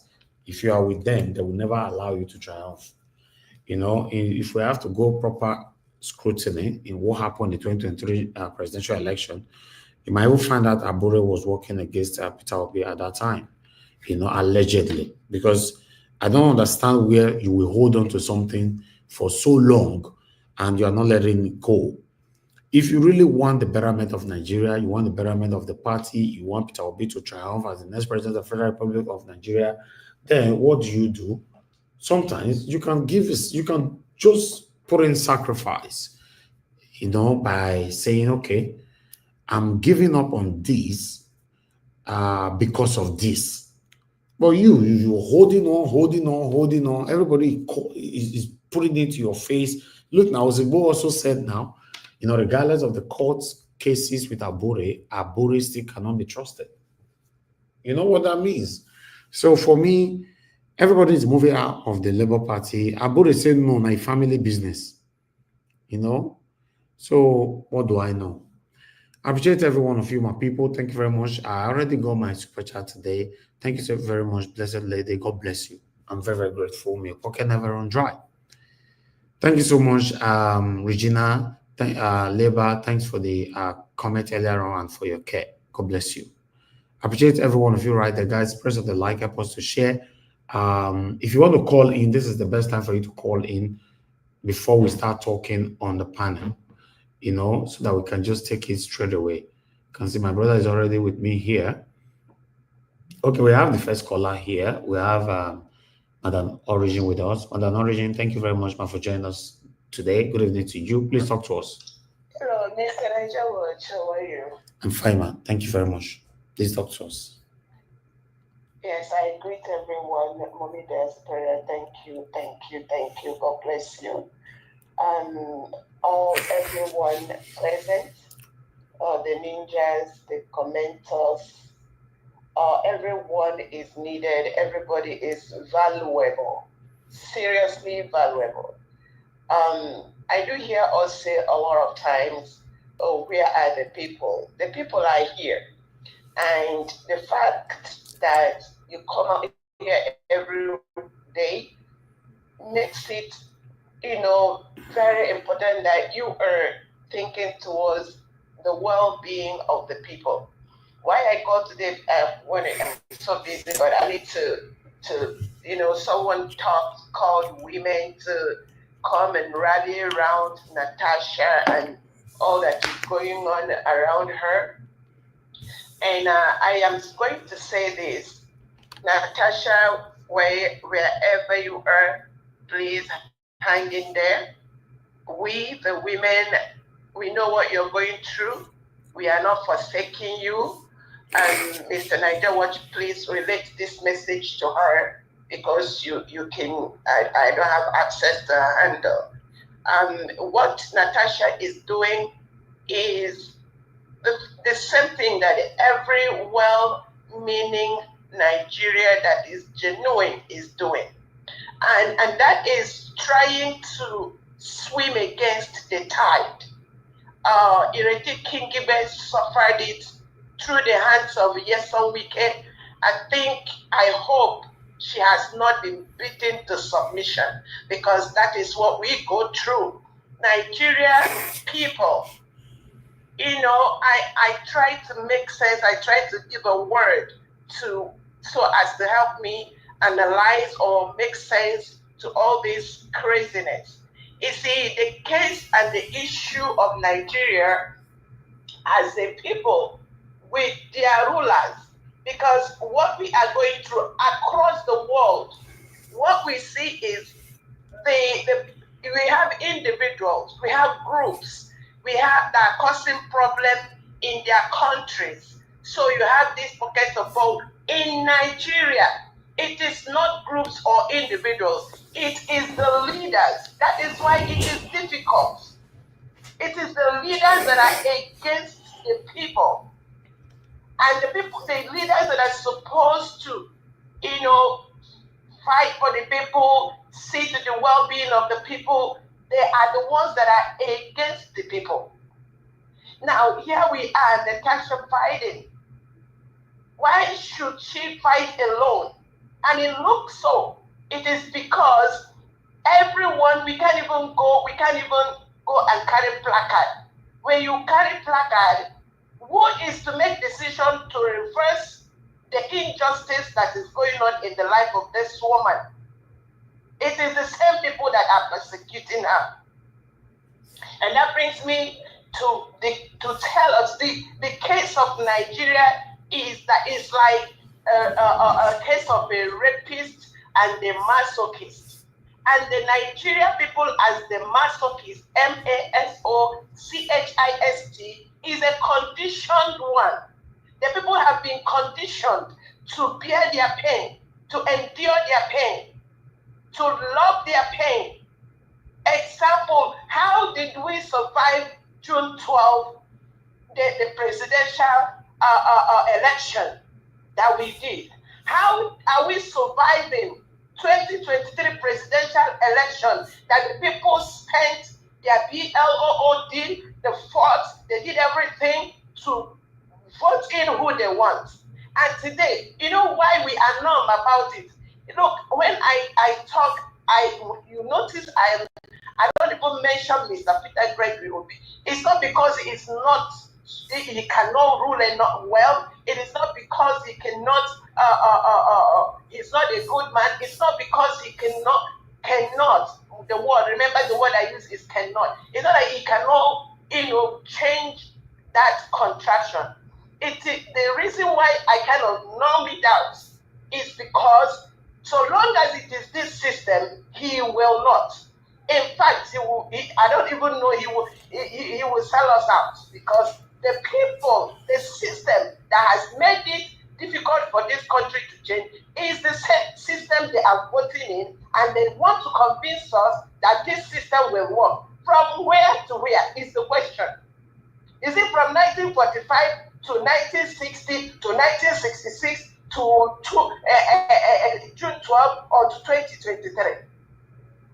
if you are with them, they will never allow you to triumph. If we have to go proper scrutiny in what happened in the 2023 presidential election, you might even find out Abure was working against Peter Obi at that time, allegedly. Because I don't understand where you will hold on to something for so long and you are not letting it go. If you really want the betterment of Nigeria, you want the betterment of the party, you want Peter Obi to triumph as the next president of the Federal Republic of Nigeria, then what do? Sometimes you can just put in sacrifice, by saying, okay, I'm giving up on this because of this. But you're holding on. Everybody is putting it to your face. Look, now, Ozigbo also said now, regardless of the court cases with Abure still cannot be trusted. You know what that means? So for me, everybody is moving out of the Labour Party. Abure said, no, my family business. So what do I know? I appreciate every one of you, my people. Thank you very much. I already got my super chat today. Thank you so very much, blessed lady. God bless you. I'm very, very grateful. My pocket never run dry. Thank you so much, Regina. Labor, thanks for the comment earlier on and for your care. God bless you. I appreciate every one of you right there, guys. Press of the like, help us to share. If you want to call in, this is the best time for you to call in before we start talking on the panel, so that we can just take it straight away. You can see my brother is already with me here. Okay, we have the first caller here. We have Madam Origin with us. Madam Origin, thank you very much, for joining us today. Good evening to you. Please talk to us. Hello, Mr. George. How are you? I'm fine, man. Thank you very much. Please talk to us. Yes, I greet everyone. Mommy Desperate, thank you. God bless you. Everyone present, the ninjas, the commenters, everyone is needed. Everybody is valuable, seriously valuable. I do hear us say a lot of times, oh, where are the people? The people are here. And the fact that you come out here every day makes it, very important that you are thinking towards the well-being of the people. Why I go to the when I'm so busy, but I need to someone called women to come and rally around Natasha and all that is going on around her. And I am going to say this, Natasha, wherever you are, please hang in there. We, the women, we know what you're going through. We are not forsaking you. And Mr. Niger Watch, please relate this message to her because you can, I don't have access to her handle. What Natasha is doing is the same thing that every well-meaning Nigeria that is genuine is doing. And that is trying to swim against the tide. Ireti Kingibe suffered it through the hands of Yeson Wike. I hope she has not been beaten to submission because that is what we go through. Nigeria people, you know, I try to make sense. I try to give a word so as to help me analyze or make sense to all this craziness. You see, the case and the issue of Nigeria as a people with their rulers, because what we are going through across the world, what we see is we have individuals, we have groups, we have that causing problem in their countries. So you have these pockets of both. In Nigeria, it is not groups or individuals, it is the leaders. That is why it is difficult. It is the leaders that are against the people. And the leaders that are supposed to, you know, fight for the people, see to the well-being of the people, they are the ones that are against the people. Now, here we are, Natasha fighting. Why should she fight alone? And it looks so. It is because everyone, we can't even go and carry placard. When you carry placard, who is to make decision to reverse the injustice that is going on in the life of this woman? It is the same people that are persecuting her. And that brings me to tell us the case of Nigeria is like a case of a rapist and a masochist. And the Nigerian people as the masochist, masochist, is a conditioned one. The people have been conditioned to bear their pain, to endure their pain, to love their pain. Example, how did we survive June 12, the presidential election that we did? How are we surviving 2023 presidential election that the people spent their BLOOD, the fought, they did everything to vote in who they want? And today, you know why we are numb about it? Look, when I talk, you notice I don't even mention Mr. Peter Gregory Obi. It's not because he cannot rule and not well. It is not because he cannot. He's not a good man. It's not because he cannot. The word. Remember the word I use is cannot. It's not that he cannot, change that contraction. The reason why I kind of numb it out is because so long as it is this system, he will not. In fact, I don't even know he will sell us out, because the people, the system that has made it difficult for this country to change is the same system they are voting in, and they want to convince us that this system will work. From where to where is the question? Is it from 1945 to 1960 to 1966 to June 12 or to 2023?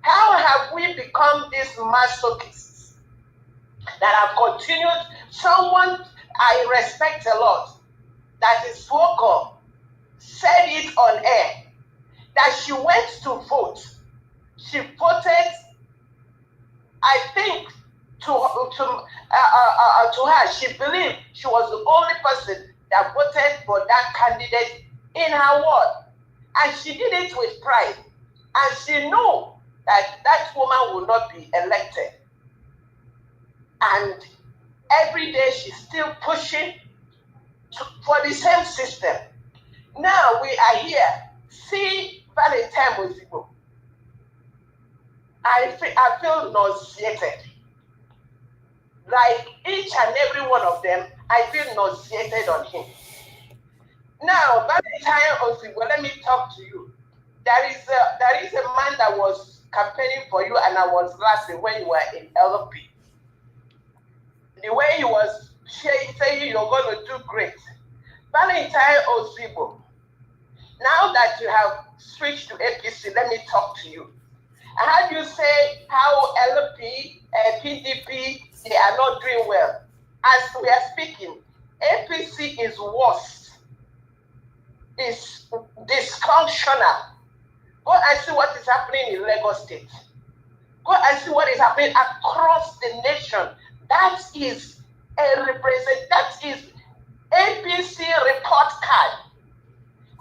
How have we become these masochists that have continued? Someone I respect a lot, that is vocal, said it on air, that she went to vote. She voted, I think, to her, she believed she was the only person that voted for that candidate in her ward. And she did it with pride. And she knew that that woman will not be elected. And every day she's still pushing for the same system. Now we are here. See Valentine Ozigbo. I feel nauseated. Like each and every one of them, I feel nauseated on him. Now, Valentine Ozigbo, let me talk to you. There is a man that was campaigning for you, and I was laughing when you were in LP. The way he was saying you're going to do great. Valentine Ozigbo, now that you have switched to APC, let me talk to you. I heard you say how LP, PDP, they are not doing well. As we are speaking, APC is worse. It's dysfunctional. Go and see what is happening in Lagos State. Go and see what is happening across the nation. That is that is APC report card.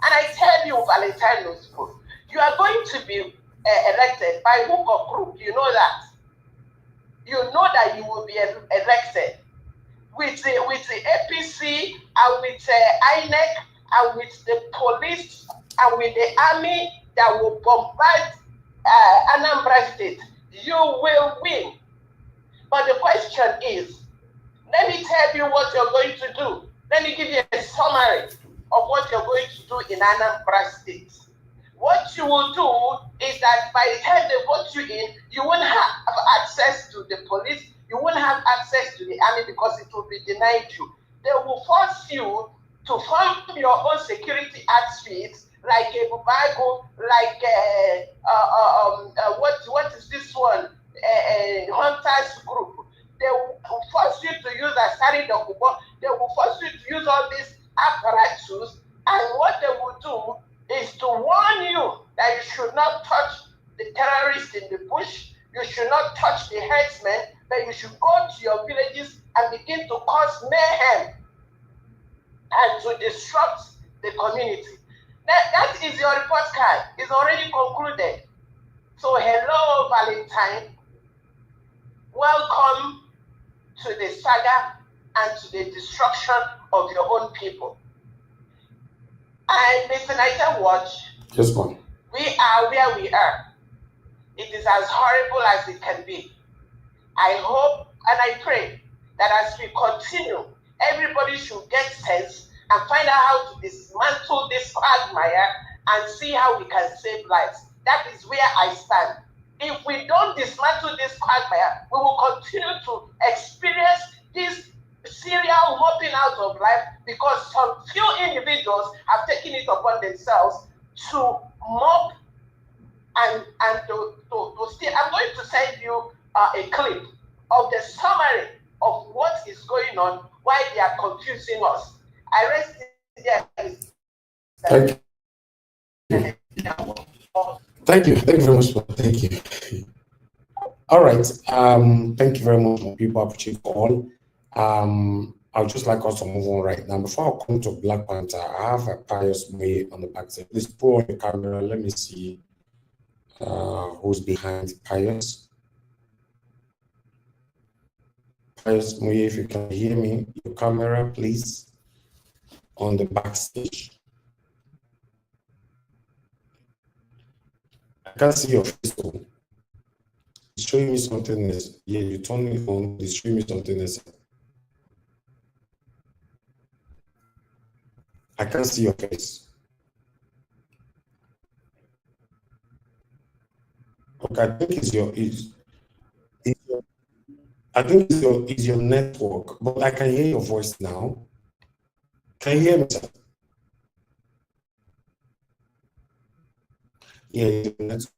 And I tell you, Valentine Ozigbo, you are going to be elected by hook or crook. You know that. You know that you will be elected with the APC and with INEC and with the police and with the army that will bombard Anambra State. You will win. But the question is, let me tell you what you're going to do. Let me give you a summary of what you're going to do in Anambra State. What you will do is that by the time they vote you in, you won't have access to the police, you won't have access to the army because it will be denied you. They will force you to form your own security outfits, like a Bubago, like what is this one? Hunters group. They will force you to use Asari Dokubo. They will force you to use all these apparatus, and what they will do is to warn you that you should not touch the terrorists in the bush, you should not touch the herdsmen, that you should go to your villages and begin to cause mayhem and to disrupt the community. That is your report card. It's already concluded. So hello, Valentine. Welcome to the saga and to the destruction of your own people. And Mr. Niger Watch, yes, ma'am. We are where we are. It is as horrible as it can be. I hope and I pray that as we continue, everybody should get sense and find out how to dismantle this quagmire and see how we can save lives. That is where I stand. If we don't dismantle this quagmire, we will continue to experience this serial mopping out of life because some few individuals have taken it upon themselves to mop and to steal. I'm going to send you a clip of the summary of what is going on, why they are confusing us. I rest there. Thank you. Thank you. Thank you very much. Thank you. All right. Thank you very much, people. I appreciate all. I would just like us to move on right now. Before I come to Black Panther, I have a Pious Way on the back side. Please pull on the camera. Let me see who's behind Pious. Pious Way, if you can hear me, your camera, please, on the backstage. I can't see your face. It's showing me something else. Yeah, you turn me on. It's showing me something else. I can't see your face. Okay, I think it's your network, but I can hear your voice now. Can you hear me, sir? Yeah, your network.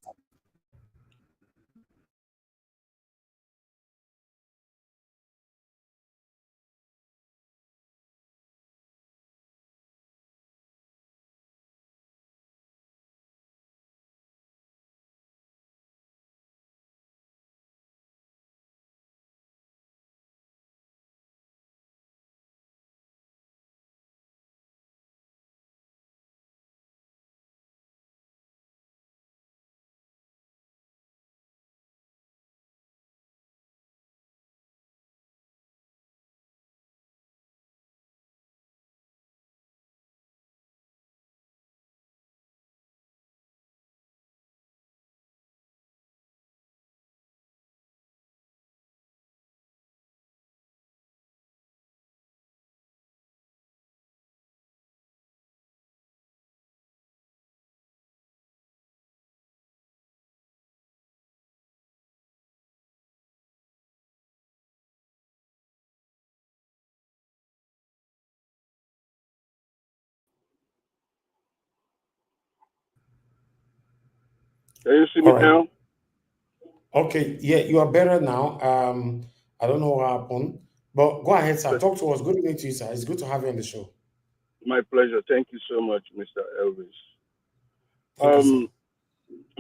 Can you see me now? Okay, yeah, you are better now. I don't know what happened, but go ahead, sir. Talk to us. Good evening to you, sir. It's good to have you on the show. My pleasure. Thank you so much, Mr. Elvis.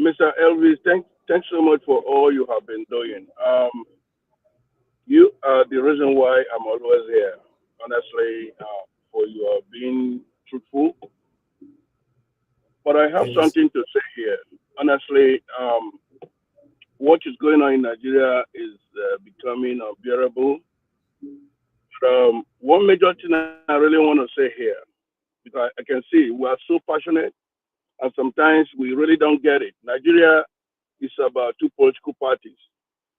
Mr. Elvis, thanks so much for all you have been doing. you are the reason why I'm always here. Honestly, for you being truthful. But I have something to say here. Honestly, what is going on in Nigeria is becoming unbearable. One major thing I really want to say here, because I can see we are so passionate, and sometimes we really don't get it. Nigeria is about two political parties.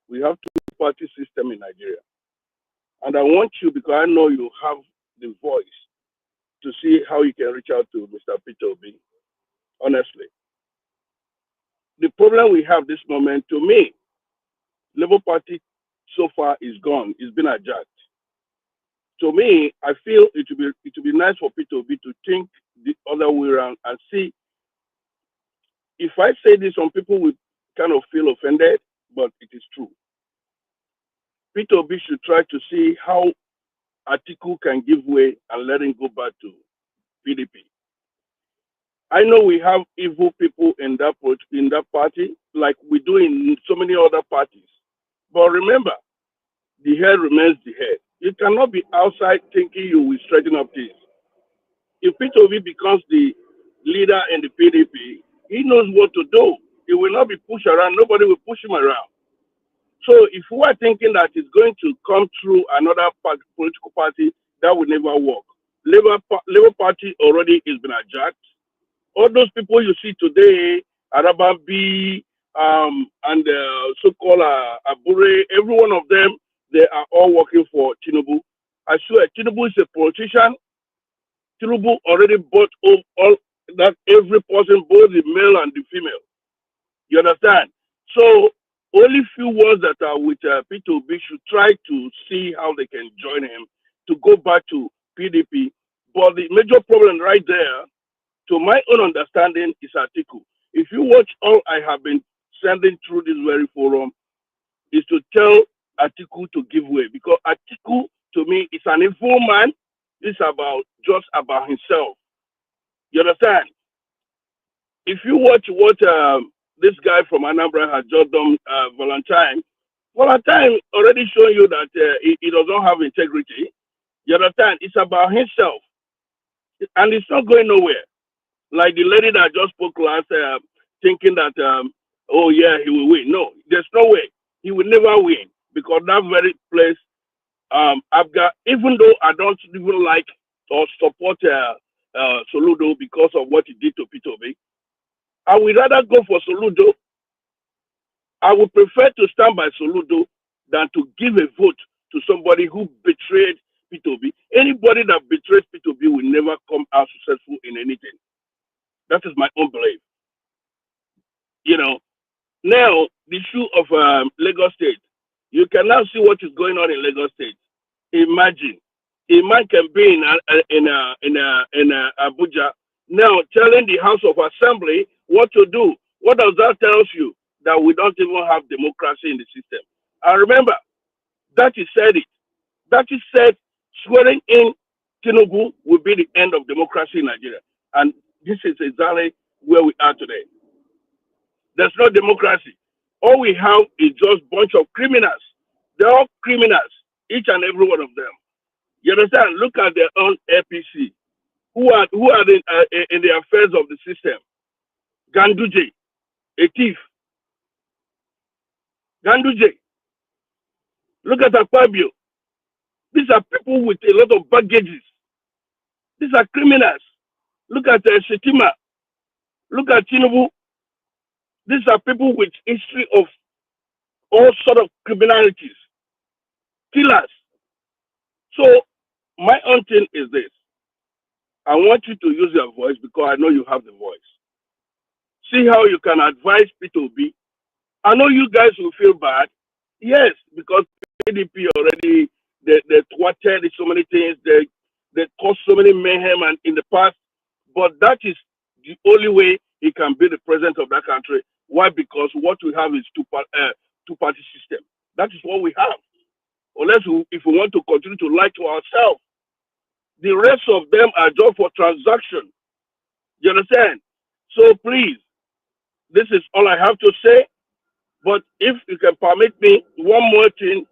We have two-party system in Nigeria. And I want you, because I know you have the voice, to see how you can reach out to Mr. Peter Obi, honestly. The problem we have this moment, to me, Labour Party so far is gone. It's been adjusted. To me, I feel it would be nice for Peter Obi to think the other way around and see. If I say this, some people will kind of feel offended, but it is true. Peter Obi should try to see how Atiku can give way and let him go back to PDP. I know we have evil people in that party, like we do in so many other parties. But remember, the head remains the head. You cannot be outside thinking you will straighten up things. If Peter Obi becomes the leader in the PDP, he knows what to do. He will not be pushed around. Nobody will push him around. So if we are thinking that it's going to come through another political party, that will never work. Labour Party already has been adjusted. All those people you see today, Araban B, and so-called Abure, every one of them, they are all working for Tinubu. I swear, Tinubu is a politician. Tinubu already bought all that every person, both the male and the female. You understand? So only few ones that are with Peter Obi should try to see how they can join him to go back to PDP. But the major problem right there, to my own understanding, is Atiku. If you watch all I have been sending through this very forum, is to tell Atiku to give way. Because Atiku, to me, is an evil man. It's just about himself. You understand? If you watch what this guy from Anambra has just done, Valentine already showing you that he does not have integrity. You understand? It's about himself. And it's not going nowhere. Like the lady that just spoke last, thinking that, oh yeah, he will win. No, there's no way. He will never win. Because that very place, even though I don't even like or support Soludo because of what he did to Peter Obi, I would rather go for Soludo. I would prefer to stand by Soludo than to give a vote to somebody who betrayed Peter Obi. Anybody that betrays Peter Obi will never come out successful in anything. That is my own belief. You know, now the issue of Lagos State, you can now see what is going on in Lagos State. Imagine a man can be in Abuja now telling the House of Assembly what to do. What does that tell you? That we don't even have democracy in the system. And remember, that is said it. That is said swearing in Tinubu will be the end of democracy in Nigeria. And this is exactly where we are today. There's no democracy. All we have is just a bunch of criminals. They're all criminals, each and every one of them. You understand? Look at their own APC. Who are in the affairs of the system? Ganduje, a thief. Ganduje. Look at Akpabio. These are people with a lot of baggages. These are criminals. Look at Shetima. Look at Tinubu. These are people with history of all sort of criminalities. Killers. So my own thing is this. I want you to use your voice because I know you have the voice. See how you can advise Peter Obi. I know you guys will feel bad. Yes, because PDP already, they thwarted so many things. They caused so many mayhem and in the past. But that is the only way he can be the president of that country. Why? Because what we have is two-party system. That is what we have. Unless if we want to continue to lie to ourselves. The rest of them are just for transaction. You understand? So please, this is all I have to say. But if you can permit me, one more thing.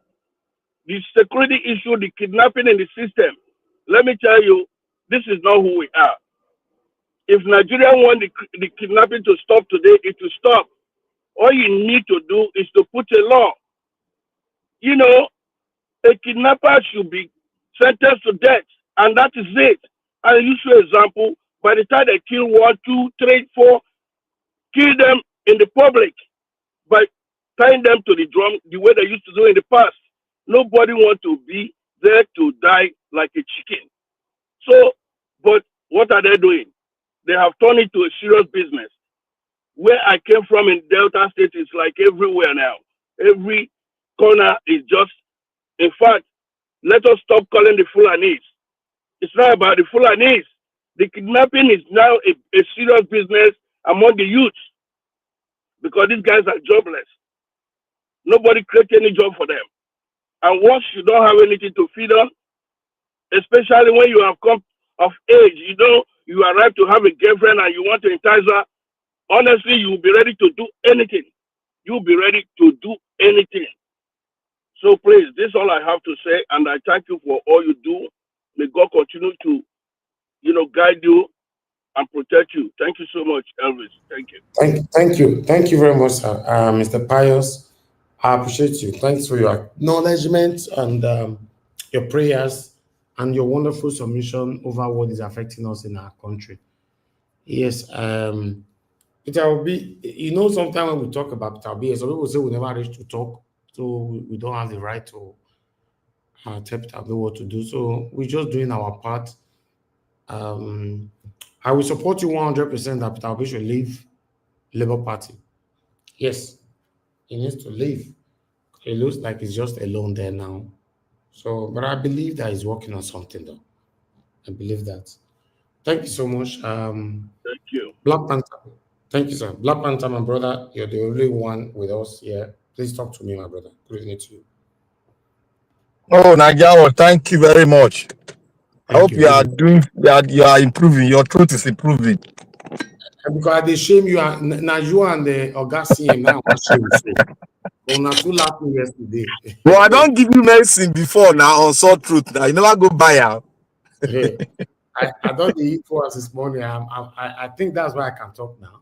the security issue, the kidnapping in the system. Let me tell you, this is not who we are. If Nigeria want the kidnapping to stop today, it will stop. All you need to do is to put a law. You know, a kidnapper should be sentenced to death, and that is it. I'll use for example, by the time they kill 1, 2, 3, 4, kill them in the public by tying them to the drum the way they used to do in the past. Nobody wants to be there to die like a chicken. So, but what are they doing? They have turned it to a serious business. Where I came from in Delta State is like everywhere now. Every corner is just, in fact, let us stop calling the Fulanis. It's not about the Fulanis. The kidnapping is now a serious business among the youth because these guys are jobless. Nobody creates any job for them. And once you don't have anything to feed on, especially when you have come of age, you know, you arrive to have a girlfriend and you want to entice her, honestly, you will be ready to do anything. You will be ready to do anything. So please, this is all I have to say, and I thank you for all you do. May God continue to, you know, guide you and protect you. Thank you so much, Elvis. Thank you. Thank you very much, sir. Mr. Pius, I appreciate you. Thanks for your acknowledgement and your prayers and your wonderful submission over what is affecting us in our country. Yes, Peter Obi, you know, sometimes when we talk about Peter Obi, some people say we never reach to talk, so we don't have the right to tell Peter Obi what to do. So we're just doing our part. I will support you 100% that Peter Obi should leave Labour Party. Yes, he needs to leave. It looks like he's just alone there now. So, but I believe that he's working on something, though. I believe that. Thank you so much. Thank you. Black Panther. Thank you, sir. Black Panther, my brother, you're the only one with us here. Please talk to me, my brother. Good evening to you. Oh, Nigel, thank you very much. I hope you are doing that. You are improving. Your truth is improving. Because they shame you, now you and the Augustine now. Not too laughing yesterday. Well, I don't give you medicine before now on sore truth. Now you never go buy out. I don't eat for us this morning. I think that's why I can talk now.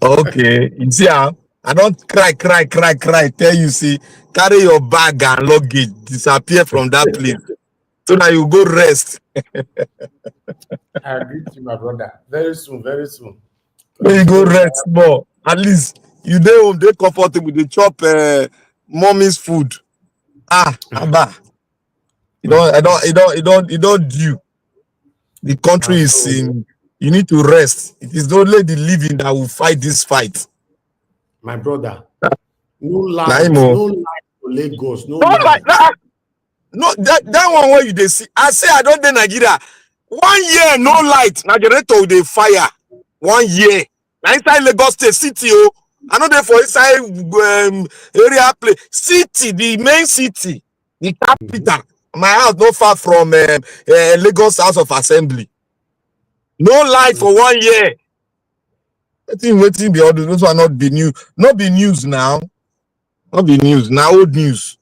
Okay, you see how I don't cry. Tell you, see, carry your bag and luggage, disappear from that place, so now you go rest. I agree to my brother. Very soon. When you go rest more, at least you dey home, dey comfortable, they chop mommy's food. Abba. You don't do. The country is in. You need to rest. It is only the living that will fight this fight. My brother, no light to Lagos. No light. No, that one where you dey see. I say I don't dey Nigeria. 1 year no light. Now generator dey fire. 1 year. Now inside Lagos State City. Oh, I know they for inside area play city, the main city, the capital. My house not far from Lagos House of Assembly. No light for 1 year. I think waiting be all those one not be new. Not be news now. Not be news now. Old news.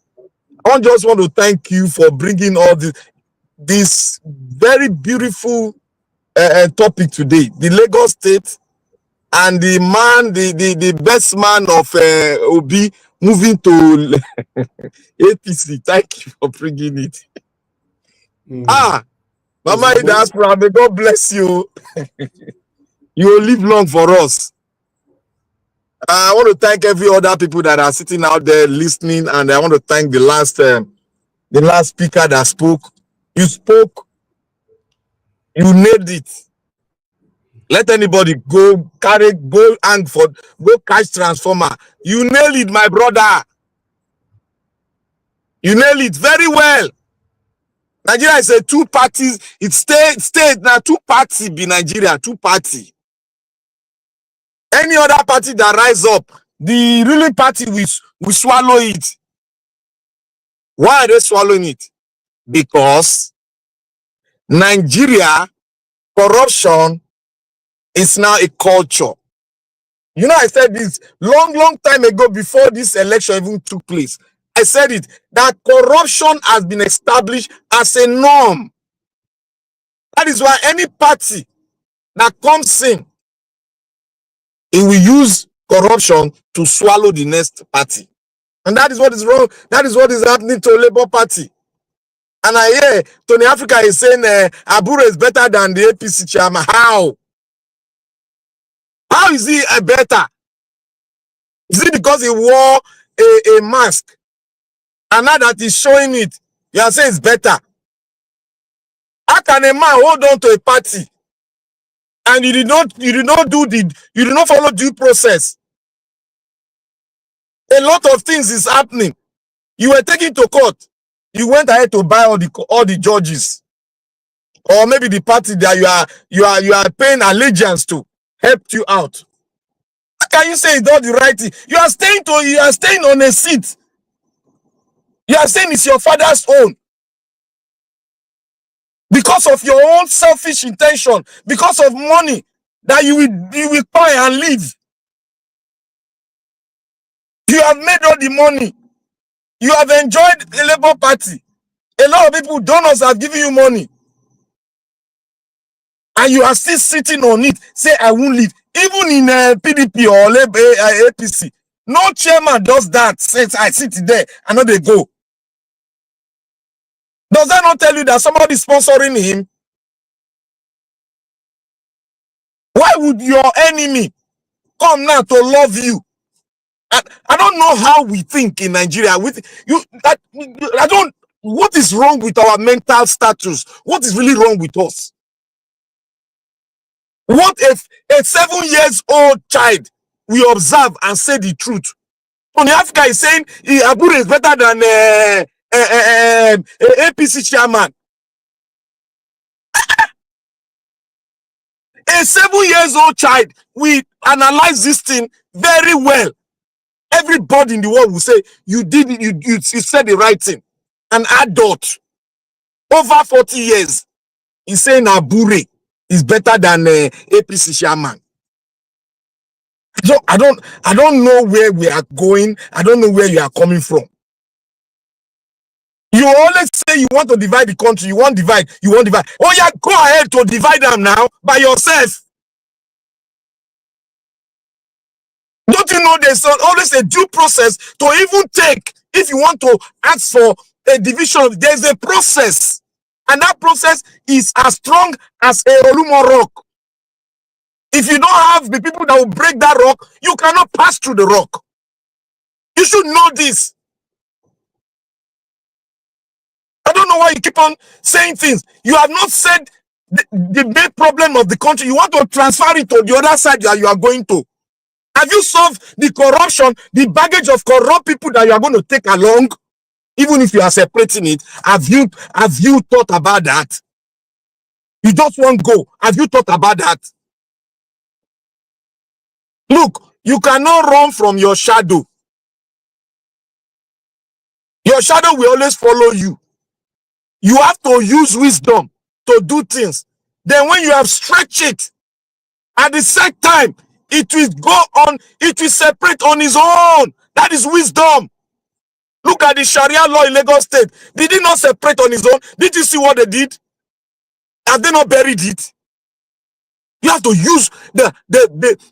I just want to thank you for bringing all this very beautiful topic today. The Lagos State and the man, the best man of Obi moving to APC. Thank you for bringing it. Mama in diaspora, may God bless you. You will live long for us. I want to thank every other people that are sitting out there listening, and I want to thank the last speaker that spoke. You spoke. You nailed it. Let anybody go catch transformer. You nailed it, my brother. You nailed it very well. Nigeria is a two parties. It's state now. Two party be Nigeria. Two party. Any other party that rise up, the ruling party will swallow it. Why are they swallowing it? Because Nigeria corruption is now a culture. You know, I said this long time ago before this election even took place. I said it, that corruption has been established as a norm. That is why any party that comes in, it will use corruption to swallow the next party. And that is what is wrong. That is what is happening to Labour Party. And I hear Tony Africa is saying Abure is better than the APC chairman. How? How is he better? Is it because he wore a mask? And now that he's showing it, you are saying it's better. How can a man hold on to a party and you did not follow due process? A lot of things is happening. You were taken to court. You went ahead to buy all the judges, or maybe the party that you are paying allegiance to helped you out. How can you say it's not the right thing? You are staying on a seat. You are saying it's your father's own. Because of your own selfish intention, because of money that you will buy and leave. You have made all the money. You have enjoyed the Labour Party. A lot of people, donors, have given you money. And you are still sitting on it. Say, I won't leave. Even in PDP or APC, no chairman does that. Says, I sit there, and now they go. Does that not tell you that somebody is sponsoring him? Why would your enemy come now to love you? I don't know how we think in Nigeria. What is wrong with our mental status? What is really wrong with us? What if a 7 years old child we observe and say the truth? On Africa is saying Abure is better than APC chairman. A 7 years old child, we analyze this thing very well. Everybody in the world will say you said the right thing. An adult over 40 years is saying Abure is better than APC chairman. So I don't know where we are going. I don't know where you are coming from. You always say you want to divide the country. You want divide. Oh yeah, go ahead to divide them now by yourself. Don't you know there's always a due process to even take, if you want to ask for a division, there's a process. And that process is as strong as a Olumo rock. If you don't have the people that will break that rock, you cannot pass through the rock. You should know this. I don't know why you keep on saying things. You have not said the main problem of the country. You want to transfer it to the other side that you are going to. Have you solved the corruption, the baggage of corrupt people that you are going to take along? Even if you are separating it, have you thought about that? You just won't go. Have you thought about that? Look, you cannot run from your shadow. Your shadow will always follow you. You have to use wisdom to do things. Then when you have stretched it, at the same time, it will go on, it will separate on its own. That is wisdom. Look at the Sharia law in Lagos State. Did it not separate on its own? Did you see what they did? Have they not buried it? You have to use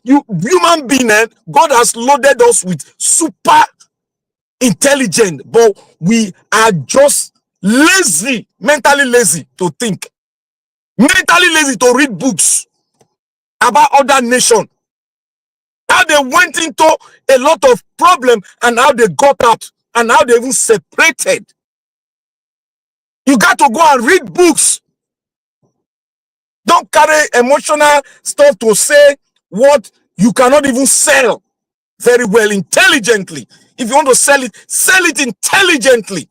you human being. God has loaded us with super intelligent, but we are just lazy, mentally lazy to think, mentally lazy to read books about other nations. How they went into a lot of problem and how they got out and how they even separated. You got to go and read books. Don't carry emotional stuff to say what you cannot even sell very well, intelligently. If you want to sell it intelligently.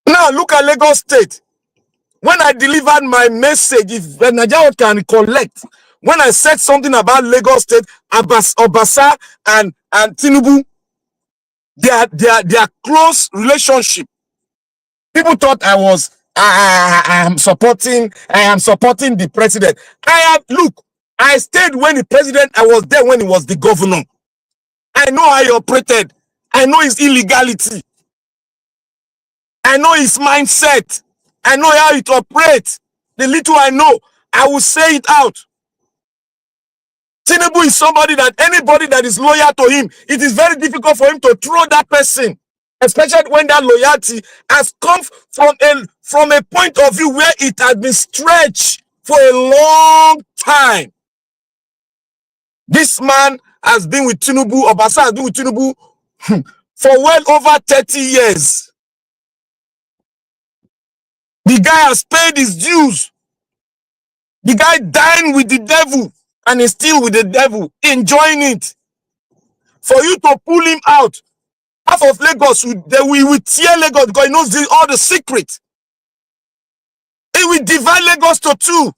Now look at Lagos State. When I delivered my message, if Nigeria can collect, when I said something about Lagos State, Obasa and Tinubu, their close relationship. People thought I am supporting the president. I stayed when the president, I was there when he was the governor. I know how he operated. I know his illegality. I know his mindset. I know how it operates. The little I know, I will say it out. Tinubu is somebody that anybody that is loyal to him, it is very difficult for him to throw that person, especially when that loyalty has come from a point of view where it has been stretched for a long time. This man has been with Tinubu, Obasa has been with Tinubu for well over 30 years. The guy has paid his dues. The guy dined with the devil and is still with the devil, enjoying it. For you to pull him out, half of Lagos, we will tear Lagos because he knows all the secrets. He will divide Lagos to two.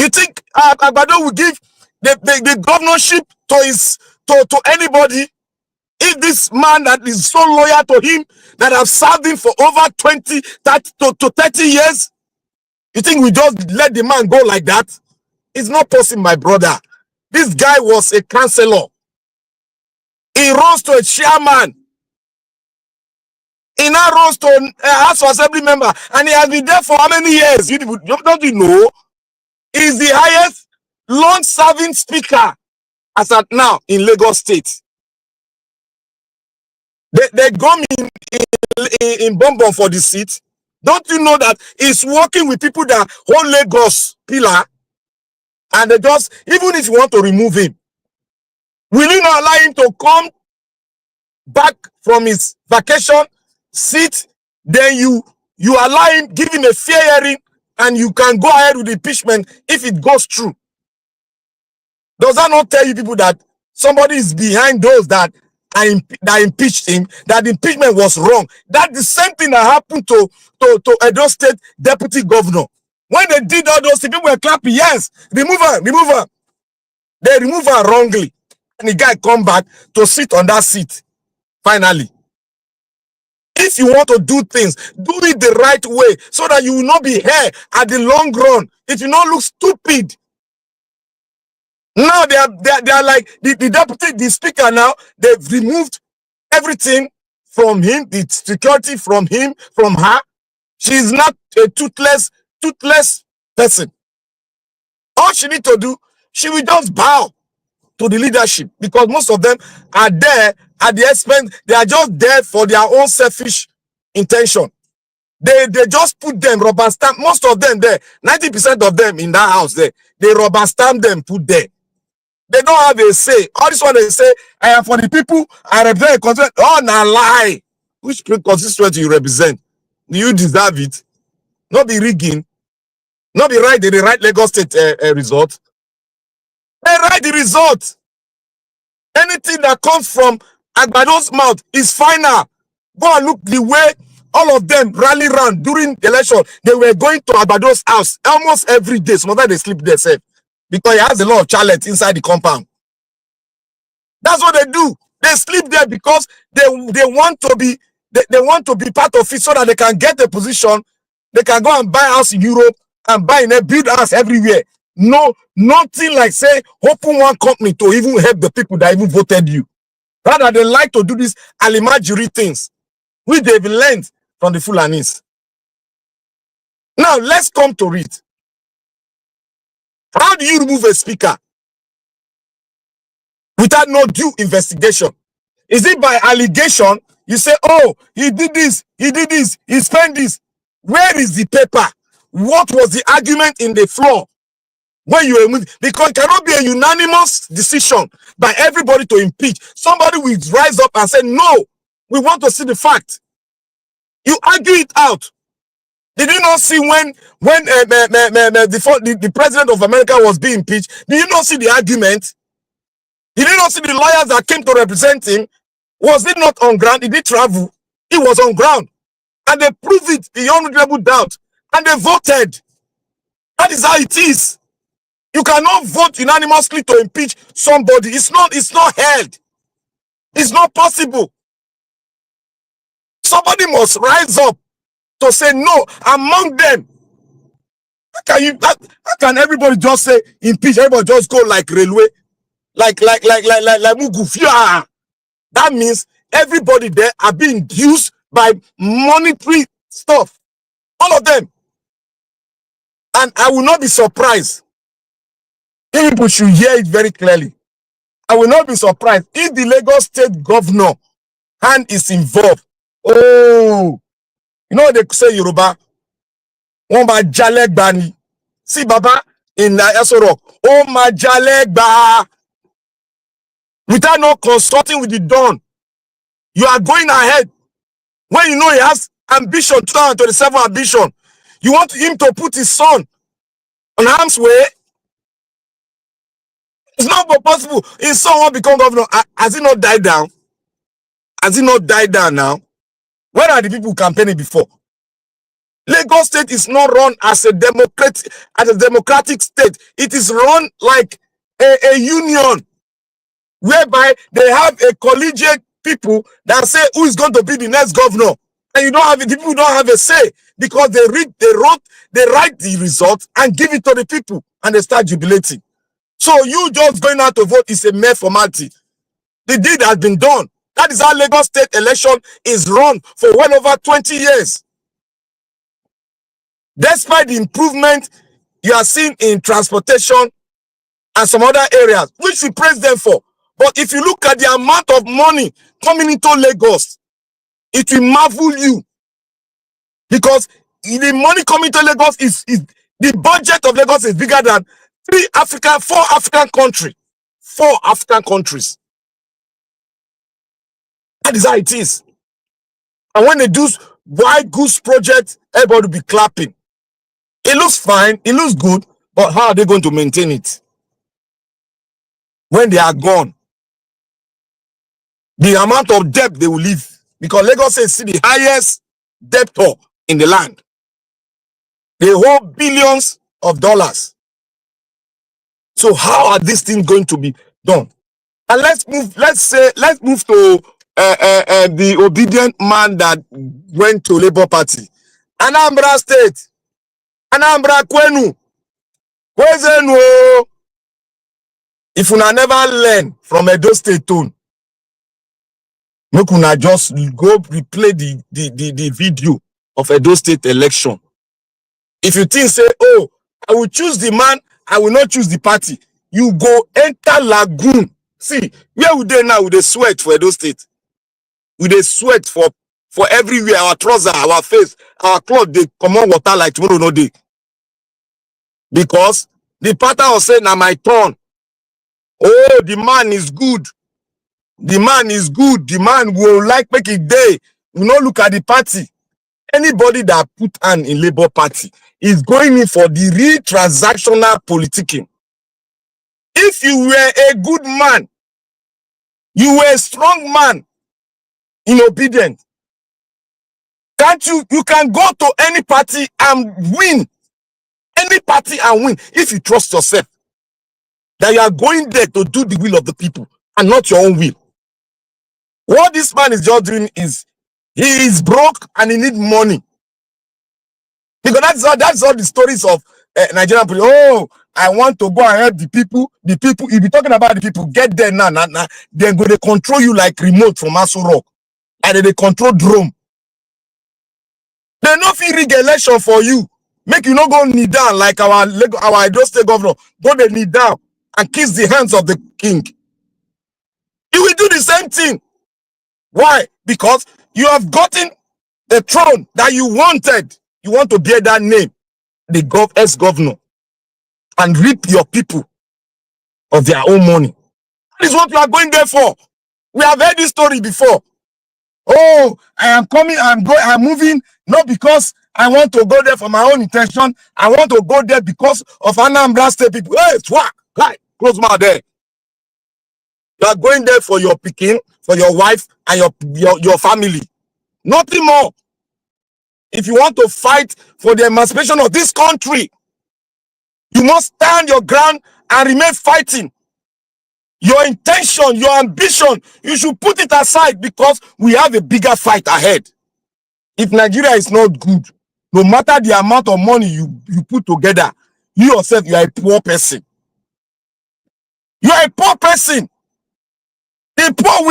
You think Agbado will give the governorship to anybody? If this man that is so loyal to him, that have served him for over 20 to 30 years, you think we just let the man go like that? It's not possible, my brother. This guy was a councillor. He rose to a chairman. He now rose to a House of Assembly member. And he has been there for how many years? Don't you know? He's the highest long-serving speaker as at now in Lagos State. They got me in Bonbon for the seat. Don't you know that he's working with people that hold Lagos pillar? And they just, even if you want to remove him, will you not allow him to come back from his vacation, sit, then you allow him, give him a fair hearing, and you can go ahead with the impeachment if it goes through? Does that not tell you people that somebody is behind those that impeached him, that the impeachment was wrong? That's the same thing that happened to Edo State deputy governor. When they did all those things, people were clapping, yes, remove her. They remove her wrongly. And the guy come back to sit on that seat, finally. If you want to do things, do it the right way so that you will not be here at the long run. It will not look stupid. Now they are like the deputy, the speaker now, they've removed everything from him, the security from him, from her. She is not a toothless person. All she need to do, she will just bow to the leadership, because most of them are there at the expense. They are just there for their own selfish intention. They just put them, rubber stamp, most of them there, 90% of them in that house there, they rubber stamp them, put there. They don't have a say. All this one they say, I am for the people, I represent a constituency. Oh, na lie. Which constituency you represent? Do you deserve it? Not be rigging. Not be right, they write Lagos State result. They write the result. Anything that comes from Agbado's mouth is final. Go and look the way all of them rally around during the election. They were going to Agbado's house almost every day. Sometimes they sleep themselves because he has a lot of challenge inside the compound. That's what they do. They sleep there because they want to be part of it so that they can get a position. They can go and buy house in Europe and buy and build house everywhere. No, nothing like say open one company to even help the people that even voted you. Rather, they like to do these alimajiri things, which they've learned from the Fulanis. Now, let's come to it. How do you remove a speaker without no due investigation? Is it by allegation? You say, oh, he did this, he spent this. Where is the paper? What was the argument in the floor when you were? Because it cannot be a unanimous decision by everybody to impeach. Somebody will rise up and say, no, we want to see the fact. You argue it out. Did you not see when the president of America was being impeached? Did you not see the argument? Did you not see the lawyers that came to represent him? Was it not on ground? Did he travel? It was on ground. And they proved it beyond reasonable doubt. And they voted. That is how it is. You cannot vote unanimously to impeach somebody. It's not held. It's not possible. Somebody must rise up to say no among them. How can everybody just say impeach? Everybody just go like railway, like Mugu. That means everybody there are being induced by monetary stuff. All of them. And I will not be surprised. People should hear it very clearly. I will not be surprised if the Lagos State governor hand is involved. Oh, you know what they say Yoruba? Oh my jaleg See Baba in Esoro. Oh my jaleg without no consulting with the Don. You are going ahead. When you know he has ambition, 2027 ambition. You want him to put his son on harm's way? It's not possible. His son won't become governor. Has he not died down? Has he not died down now? Where are the people campaigning before? Lagos State is not run as a democratic state. It is run like a union, whereby they have a collegiate people that say who is going to be the next governor, and you don't have the people don't have a say because they write the results and give it to the people, and they start jubilating. So you just going out to vote is a mere formality. The deed has been done. That is how Lagos State election is run for well over 20 years. Despite the improvement you are seeing in transportation and some other areas, which we praise them for. But if you look at the amount of money coming into Lagos, it will marvel you. Because the money coming to Lagos is the budget of Lagos is bigger than 4 African countries. 4 African countries. That is how it is. And when they do white goose project, everybody will be clapping. It looks fine, it looks good, but how are they going to maintain it? When they are gone, the amount of debt they will leave, because Lagos is the highest debtor in the land. They hold billions of dollars. So how are these things going to be done? And let's move to the obedient man that went to Labour Party. Anambra State. Anambra Kwenu. Kwezenu. If una never learn from Edo State tone, make una just go replay the video of Edo State election. If you think say, oh, I will choose the man, I will not choose the party, you go enter lagoon. See, where we dey now with the sweat for Edo State. With the sweat for everywhere, our trouser, our face, our clothes, they come on water like tomorrow no day. Because the party will say, now my turn. Oh, the man is good. The man is good. The man will like make it day. We not look at the party. Anybody that put hand in Labour Party is going in for the real transactional politicking. If you were a good man, you were a strong man in obedience, can't you can go to any party and win. Any party and win if you trust yourself that you are going there to do the will of the people and not your own will. What this man is just doing is he is broke and he needs money. Because that's all the stories of Nigerian people. Oh, I want to go and help the people. The people, if you're talking about the people, get there now. They're going to control you like remote from Aso Rock. And they control drone. They no fit rig election for you. Make you not go kneel down like our Edo State governor. Go they kneel down and kiss the hands of the king. You will do the same thing. Why? Because you have gotten the throne that you wanted. You want to bear that name, the ex-governor, and reap your people of their own money. That is what you are going there for. We have heard this story before. Oh, I am coming, I'm moving, not because I want to go there for my own intention. I want to go there because of Anambra State people. Hey, swag, like, close my there. You are going there for your picking, for your wife and your family. Nothing more. If you want to fight for the emancipation of this country, you must stand your ground and remain fighting. Your intention, your ambition, you should put it aside because we have a bigger fight ahead. If Nigeria is not good, no matter the amount of money you put together, you yourself, you are a poor person. You are a poor person. The poor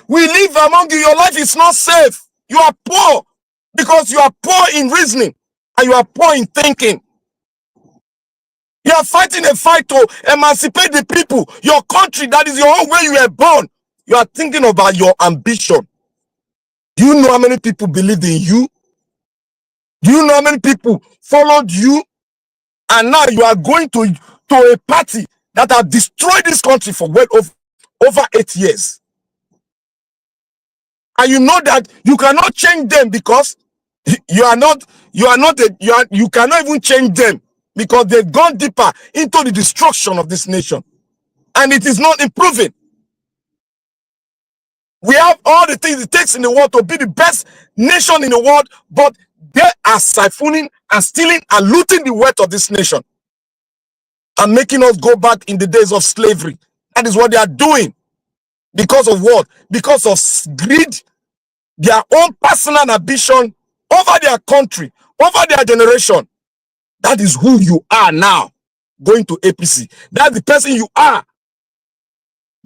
we live among you. Your life is not safe. You are poor because you are poor in reasoning and you are poor in thinking. You are fighting a fight to emancipate the people. Your country, that is your home where you were born. You are thinking about your ambition. Do you know how many people believed in you? Do you know how many people followed you? And now you are going to a party that have destroyed this country for well over 8 years. And you know that you cannot change them because you cannot even change them because they've gone deeper into the destruction of this nation. And it is not improving. We have all the things it takes in the world to be the best nation in the world, but they are siphoning and stealing and looting the wealth of this nation and making us go back in the days of slavery. That is what they are doing. Because of what? Because of greed, their own personal ambition over their country, over their generation. That is who you are now, going to APC. That's the person you are.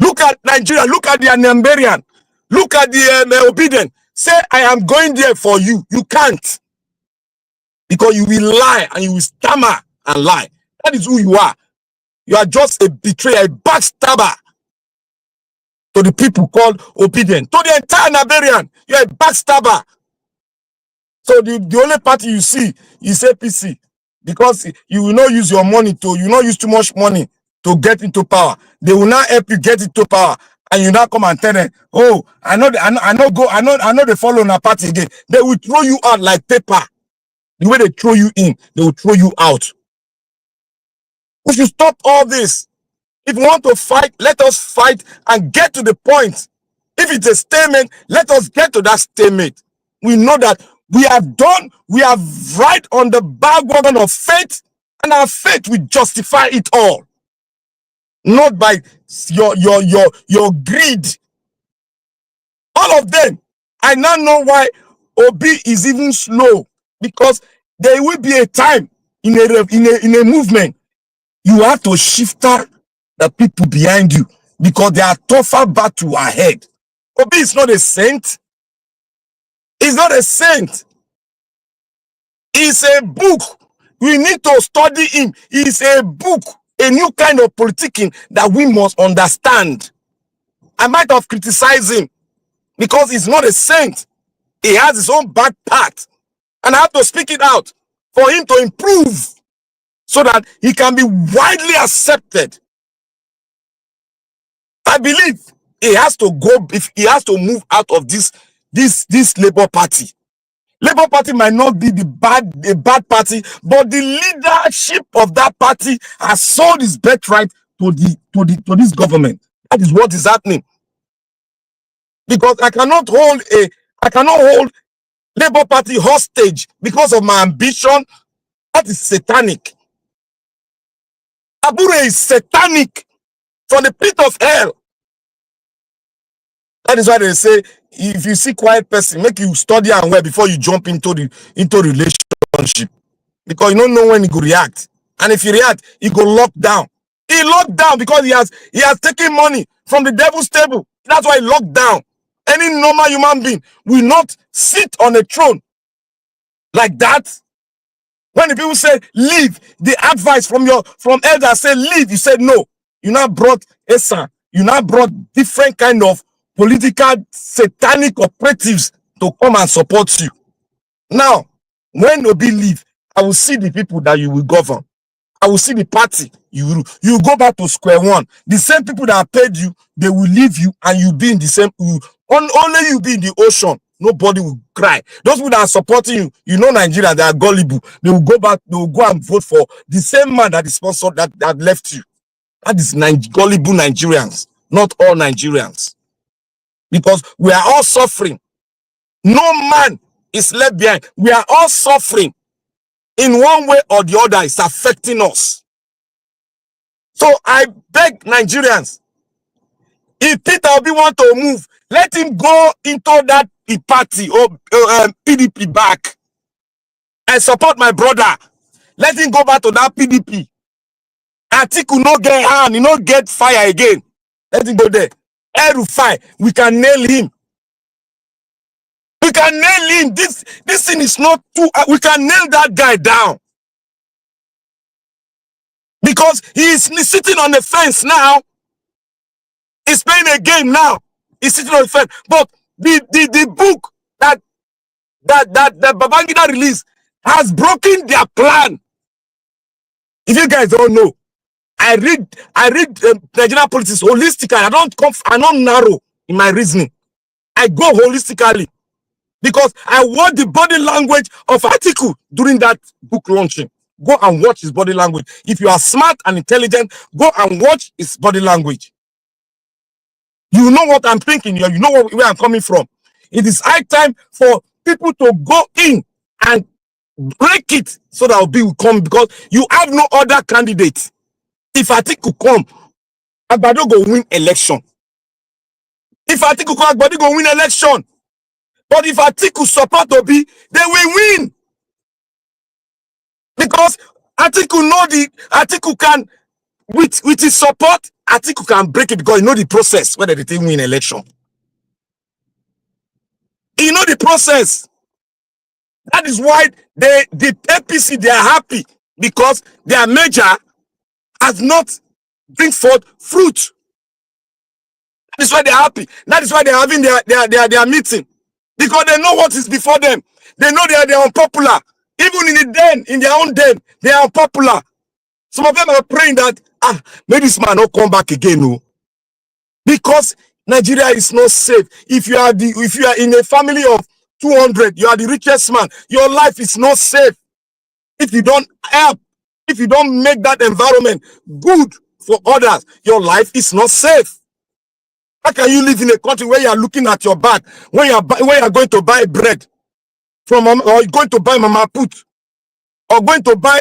Look at Nigeria, look at the Nambarian, look at the obedient. Say, I am going there for you. You can't. Because you will lie and you will stammer and lie. That is who you are. You are just a betrayer, a backstabber to the people called obedient. To the entire Nambarian, you are a backstabber. So the only party you see is APC. Because you will not use your money you will not use too much money to get into power. They will not help you get into power. And you now come and tell them, oh, I know they follow on a party again. They will throw you out like paper. The way they throw you in, they will throw you out. We should stop all this. If we want to fight, let us fight and get to the point. If it's a statement, let us get to that statement. We know that we have right on the bandwagon of faith, and our faith will justify it all. Not by your greed. All of them. I now know why Obi is even slow, because there will be a time in a movement you have to shifter the people behind you because there are tougher battle ahead. Obi is not a saint. He's not a saint. He's a book. We need to study him. He's a book, a new kind of politicking that we must understand. I might have criticized him because he's not a saint. He has his own bad part. And I have to speak it out for him to improve so that he can be widely accepted. I believe he has to go, if he has to move out of this Labour Party. Labour Party might not be a bad party, but the leadership of that party has sold his birthright to this government. That is what is happening. Because I cannot hold Labour Party hostage because of my ambition. That is satanic. Abure is satanic from the pit of hell. That is why they say, if you see quiet person, make you study and well before you jump into relationship. Because you don't know when he go react. And if he react, he go lock down. He locked down because he has taken money from the devil's table. That's why he locked down. Any normal human being will not sit on a throne like that. When the people say leave, the advice from elders say leave, you said no. You now brought Esa. You now brought different kind of political satanic operatives to come and support you. Now, when Obi leave, I will see the people that you will govern. I will see the party you will. You go back to square one. The same people that paid you, they will leave you, and you be in the same. Only you be in the ocean. Nobody will cry. Those people that are supporting you, you know Nigeria, they are gullible. They will go back. They will go and vote for the same man that is sponsored that left you. That is gullible Nigerians, not all Nigerians. Because we are all suffering. No man is left behind. We are all suffering. In one way or the other, it's affecting us. So I beg Nigerians, if Peter Obi want to move, let him go into that party or PDP back and support my brother. Let him go back to that PDP. Atiku no get hand, he no get fire again. Let him go there. El-Rufai, we can nail him. We can nail him. This thing is not too. We can nail that guy down because he is sitting on the fence now. He's playing a game now. He's sitting on the fence. But the book that Babangida released has broken their plan. If you guys don't know, I read Nigerian politics holistically. I don't narrow in my reasoning. I go holistically because I watch the body language of Atiku during that book launching. Go and watch his body language. If you are smart and intelligent, go and watch his body language. You know what I'm thinking. You know where I'm coming from. It is high time for people to go in and break it so that Obi will come because you have no other candidate. If Atiku come, Agbado go win election. If Atiku come, Agbado go win election. But if Atiku support Obi, they will win. Because Atiku can, with his support, Atiku can break it because you know the process whether they win election. You know the process. That is why the APC, they are happy because their measure has not bring forth fruit. That is why they're happy. That is why they're having their meeting. Because they know what is before them. They know they are unpopular. Even in their own den, they are unpopular. Some of them are praying that may this man not come back again. No. Because Nigeria is not safe. If you are in a family of 200, you are the richest man, your life is not safe. If you don't help, if you don't make that environment good for others, your life is not safe. How can you live in a country where you are looking at your back when you are going to buy bread from or going to buy mama put or going to buy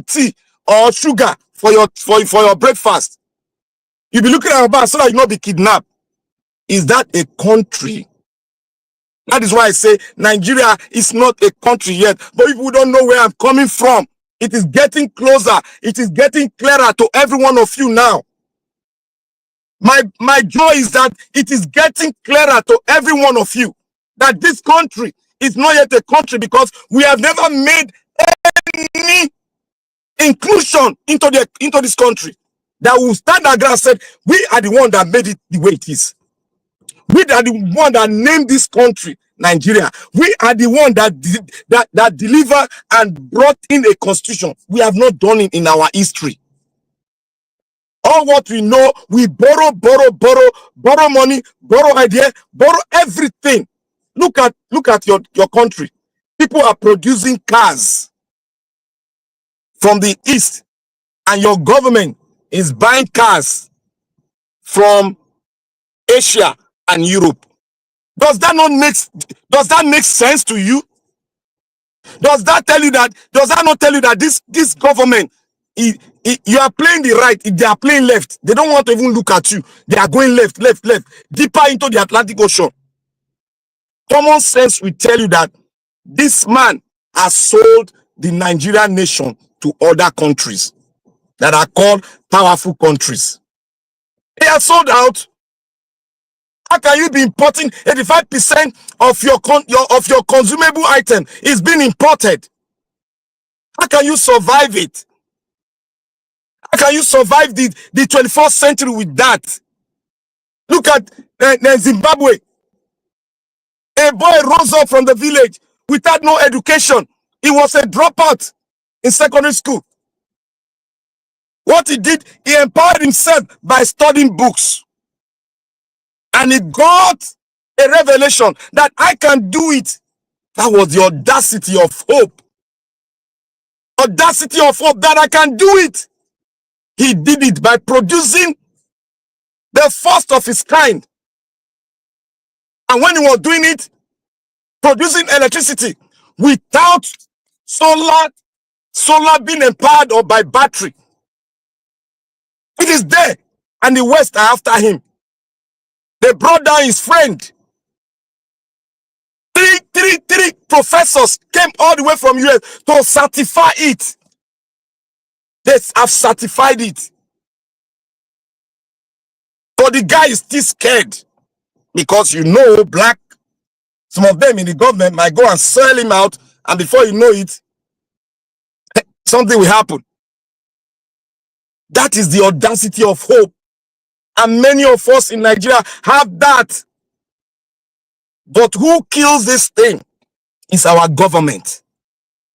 tea or sugar for your breakfast? You be looking at your back so that you not be kidnapped. Is that a country? That is why I say Nigeria is not a country yet. But if we don't know where I'm coming from, it is getting closer. It is getting clearer to every one of you now. My joy is that it is getting clearer to every one of you that this country is not yet a country because we have never made any inclusion into this country that will stand our ground and said, we are the one that made it the way it is. We are the one that named this country Nigeria. We are the one that delivered and brought in a constitution. We have not done it in our history. All what we know, we borrow money, borrow idea, borrow everything. Look at your country. People are producing cars from the east, and your government is buying cars from Asia and Europe. Does that make sense to you? Does that not tell you that this government, you are playing the right, they are playing left. They don't want to even look at you. They are going left, deeper into the Atlantic Ocean. Common sense will tell you that this man has sold the Nigerian nation to other countries that are called powerful countries. He has sold out. How can you be importing 85% of your consumable item is being imported? How can you survive it? How can you survive the 21st century with that? Look at Zimbabwe. A boy rose up from the village without no education. He was a dropout in secondary school. What he did, he empowered himself by studying books. And he got a revelation that I can do it. That was the audacity of hope. Audacity of hope that I can do it. He did it by producing the first of his kind. And when he was doing it, producing electricity without solar being empowered or by battery. It is there. And the West are after him. They brought down his friend. Three professors came all the way from US to certify it. They have certified it. But the guy is still scared because black, some of them in the government might go and sell him out, and before you know it, something will happen. That is the audacity of hope. And many of us in Nigeria have that. But who kills this thing is our government.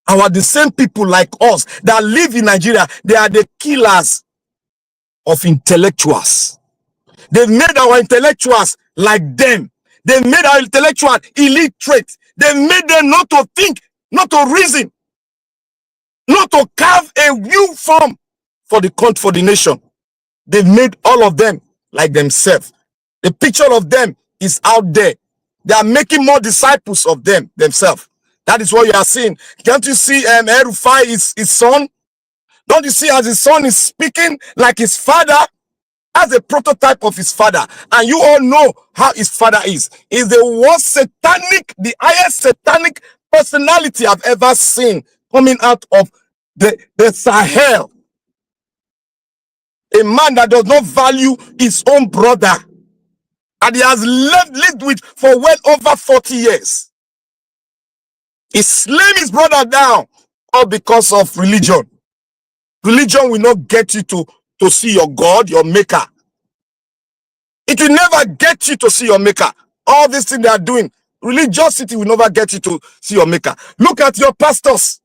The same people like us that live in Nigeria, they are the killers of intellectuals. They've made our intellectuals like them. They've made our intellectuals illiterate. They've made them not to think, not to reason, not to carve a new form for the nation. They've made all of them like themselves. The picture of them is out there. They are making more disciples of themselves. That is what you are seeing. Can't you see El-Rufai, his son? Don't you see as his son is speaking like his father, as a prototype of his father? And you all know how his father is. He's the worst satanic, the highest satanic personality I've ever seen coming out of the Sahel. A man that does not value his own brother, and he has lived with for well over 40 years. He slammed his brother down, all because of religion. Religion will not get you to see your God, your maker. It will never get you to see your maker. All these things they are doing, religiosity will never get you to see your maker. Look at your pastors.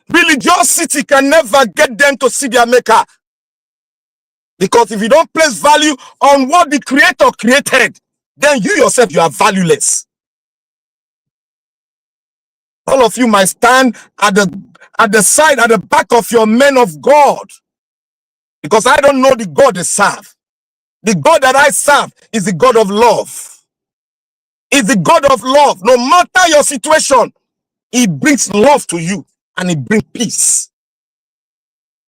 Religiosity can never get them to see their maker. Because if you don't place value on what the Creator created, then you yourself, you are valueless. All of you might stand at the side, at the back of your men of God. Because I don't know the God they serve. The God that I serve is the God of love. Is the God of love. No matter your situation, He brings love to you and He brings peace.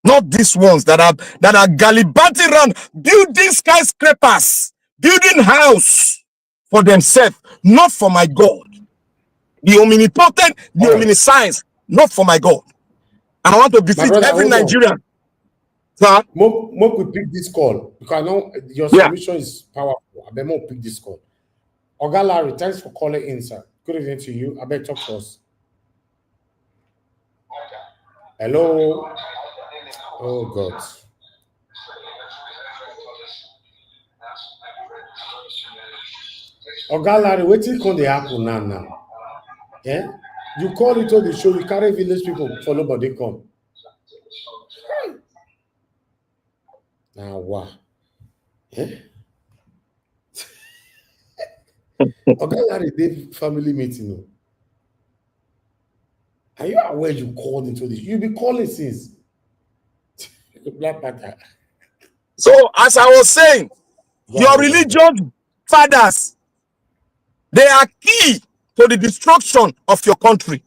Not these ones that are gallivanting around, building skyscrapers, building house for themselves, not for my God. The omnipotent, the omniscience, not for my God. And I want to defeat every Nigerian. Sir? Mo could pick this call because I know your submission is powerful. I bet Mo pick this call. Oga Larry, thanks for calling in, sir. Good evening to you. I bet talk to us. Hello. Oh God. Oga Larry, wetin come dey happen now? Yeah? You call it on the show, you carry village people for nobody come. Now what? Yeah? Oga Larry did family meeting. No? Are you aware you called into this? You be calling since. Black Panther. So, as I was saying, your religious fathers, they are key to the destruction of your country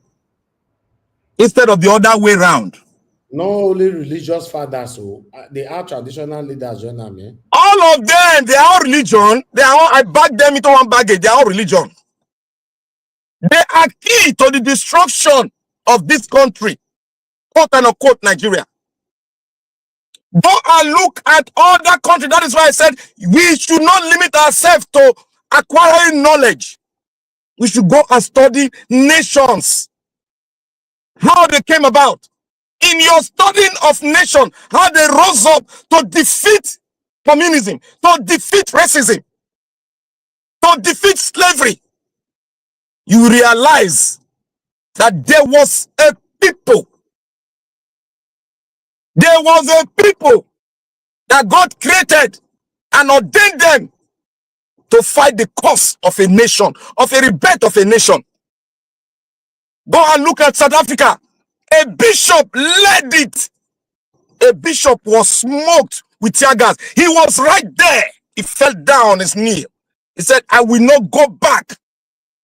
instead of the other way around. Not only religious fathers, so they are traditional leaders, you know, man. All of them, they are religion. They are all, I back them into one baggage. They are all religion. They are key to the destruction of this country, quote and unquote Nigeria. Go and look at other countries. That is why I said we should not limit ourselves to acquiring knowledge. We should go and study nations, how they came about. In your studying of nation, how they rose up to defeat communism, to defeat racism, to defeat slavery, you realize that there was a people. There was a people that God created and ordained them to fight the cause of a nation, of a rebirth of a nation. Go and look at South Africa. A bishop led it. A bishop was smoked with tear gas. He was right there. He fell down on his knee. He said, I will not go back.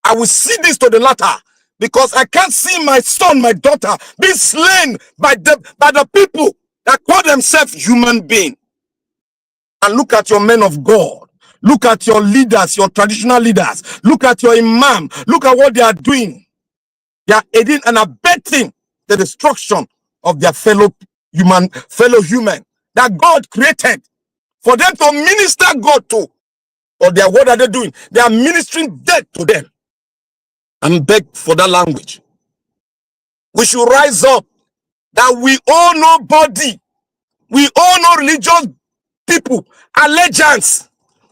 I will see this to the latter, because I can't see my son, my daughter be slain by the people that call themselves human beings. And look at your men of God. Look at your leaders, your traditional leaders. Look at your imam. Look at what they are doing. They are aiding and abetting the destruction of their fellow human that God created. for them to minister God to. Or what are they doing? They are ministering death to them. And beg for that language. We should rise up that we owe nobody. We owe no religious people allegiance.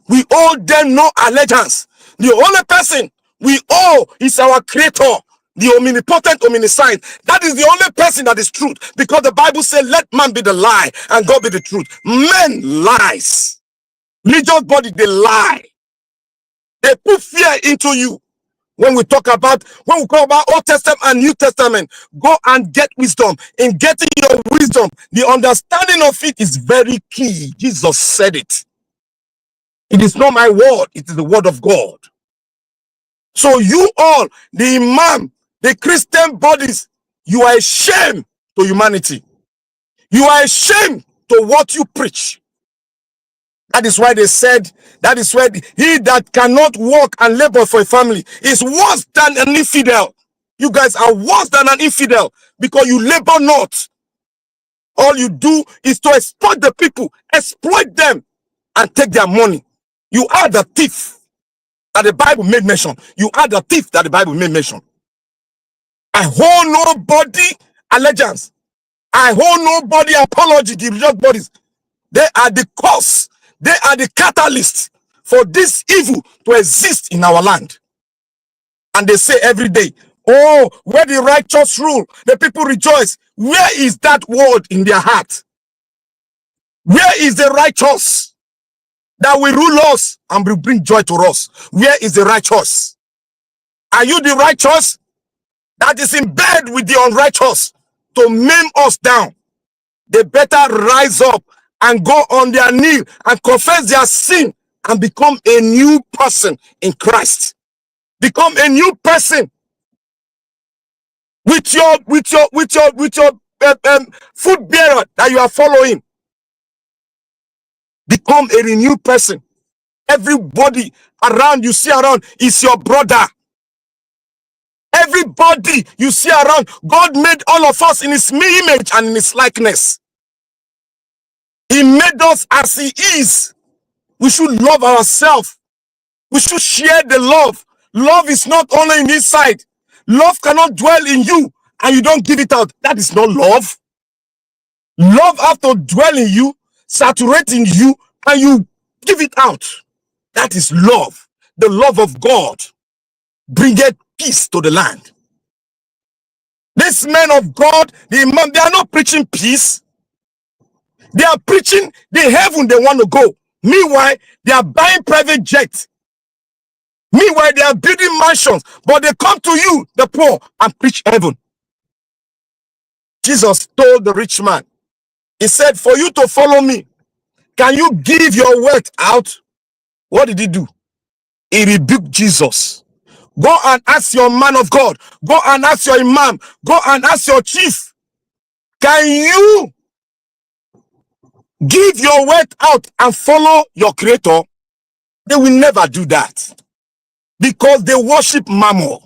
We owe them no allegiance. The only person we owe is our Creator, the omnipotent, omniscient. That is the only person that is truth. Because the Bible says, let man be the lie and God be the truth. Men lies. Religious body, they lie. They put fear into you. When we talk about Old Testament and New Testament, go and get wisdom. In getting your wisdom, the understanding of it is very key. Jesus said it. It is not my word, it is the word of God. So you all, the imam, the Christian bodies, you are a shame to humanity. You are a shame to what you preach. That is why they said, that is why he that cannot work and labor for a family is worse than an infidel. You guys are worse than an infidel because you labor not. All you do is to exploit the people, exploit them, and take their money. You are the thief that the Bible made mention. You are the thief that the Bible made mention. I hold nobody allegiance. I hold nobody apology. The religious bodies, they are the cause. They are the catalyst for this evil to exist in our land. And they say every day, oh, where the righteous rule, the people rejoice. Where is that word in their heart? Where is the righteous that will rule us and will bring joy to us? Where is the righteous? Are you the righteous that is in bed with the unrighteous to maim us down? They better rise up and go on their knee and confess their sin and become a new person in Christ. Become a new person with your food bearer that you are following. Become a renewed person. Everybody around you see around is your brother. Everybody you see around, God made all of us in his image and in his likeness. He made us as he is. We should love ourselves. We should share the love. Love is not only in this side. Love cannot dwell in you and you don't give it out. That is not love. Love has to dwell in you, saturate in you, and you give it out. That is love. The love of God bringeth peace to the land. These men of God, the imam, they are not preaching peace. They are preaching the heaven they want to go. Meanwhile, they are buying private jets. Meanwhile, they are building mansions. But they come to you, the poor, and preach heaven. Jesus told the rich man, he said, for you to follow me, can you give your wealth out? What did he do? He rebuked Jesus. Go and ask your man of God. Go and ask your imam. Go and ask your chief. Can you give your wealth out and follow your creator? They will never do that because they worship Mammon.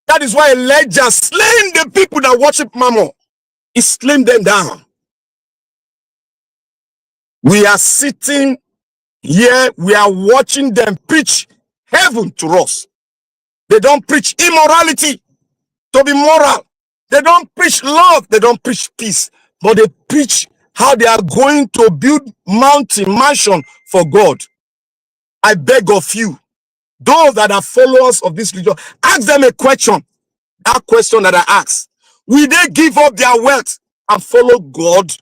That is why Elijah slain the people that worship Mammon. He slain them down. We are sitting here, we are watching them preach heaven to us. They don't preach immorality to be moral. They don't preach love. They don't preach peace. But they preach how they are going to build mountain mansion for God. I beg of you, those that are followers of this religion, ask them a question. That question that I asked, will they give up their wealth and follow God?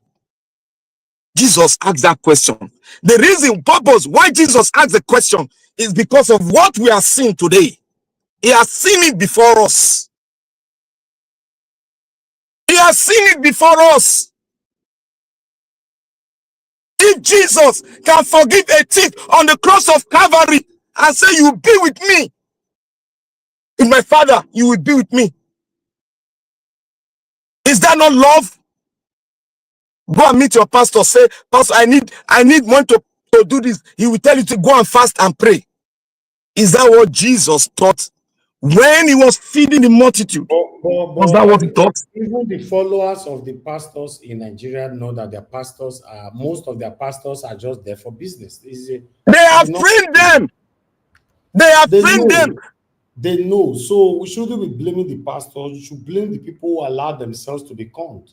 Jesus asked that question. The reason, purpose why Jesus asked the question is because of what we are seeing today. He has seen it before us. He has seen it before us. If Jesus can forgive a thief on the cross of Calvary and say, you will be with me, with my Father, you will be with me. Is that not love? Go and meet your pastor. Say, pastor, I need one to do this. He will tell you to go and fast and pray. Is that what Jesus taught when he was feeding the multitude. Was that what he taught? Even the followers of the pastors in Nigeria know that their pastors are, most of their pastors are just there for business. They have trained them. They have trained them. They know. So we shouldn't be blaming the pastors. We should blame the people who allow themselves to be conned.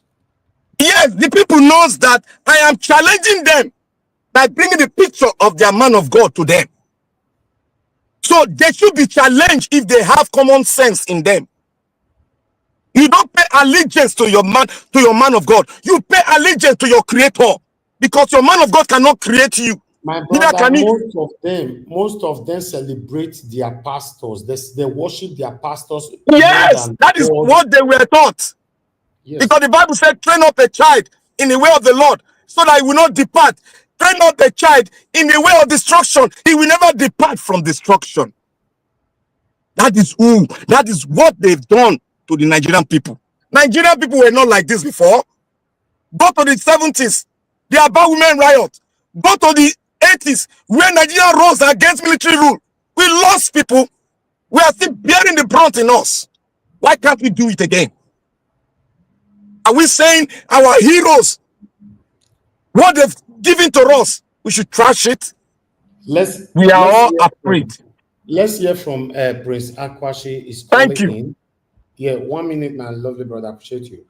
Yes, the people knows that I am challenging them by bringing the picture of their man of God to them. So they should be challenged if they have common sense in them. You don't pay allegiance to your man of God. You pay allegiance to your creator, because your man of God cannot create you. My brother, most of them celebrate their pastors. They worship their pastors. Yes, that is what they were taught. Yes. Because the Bible said, train up a child in the way of the Lord, so that he will not depart. Train up a child in the way of destruction, he will never depart from destruction. That is what they've done to the Nigerian people. Nigerian people were not like this before. Go to the 70s, the Abure women riot. Go to the 80s, when Nigeria rose against military rule. We lost people. We are still bearing the brunt in us. Why can't we do it again? Are we saying our heroes, what they've given to us, we should trash it? We are all afraid. Let's hear from Prince Akwashi. Is thank you. In. Yeah, 1 minute, my lovely brother. I appreciate you.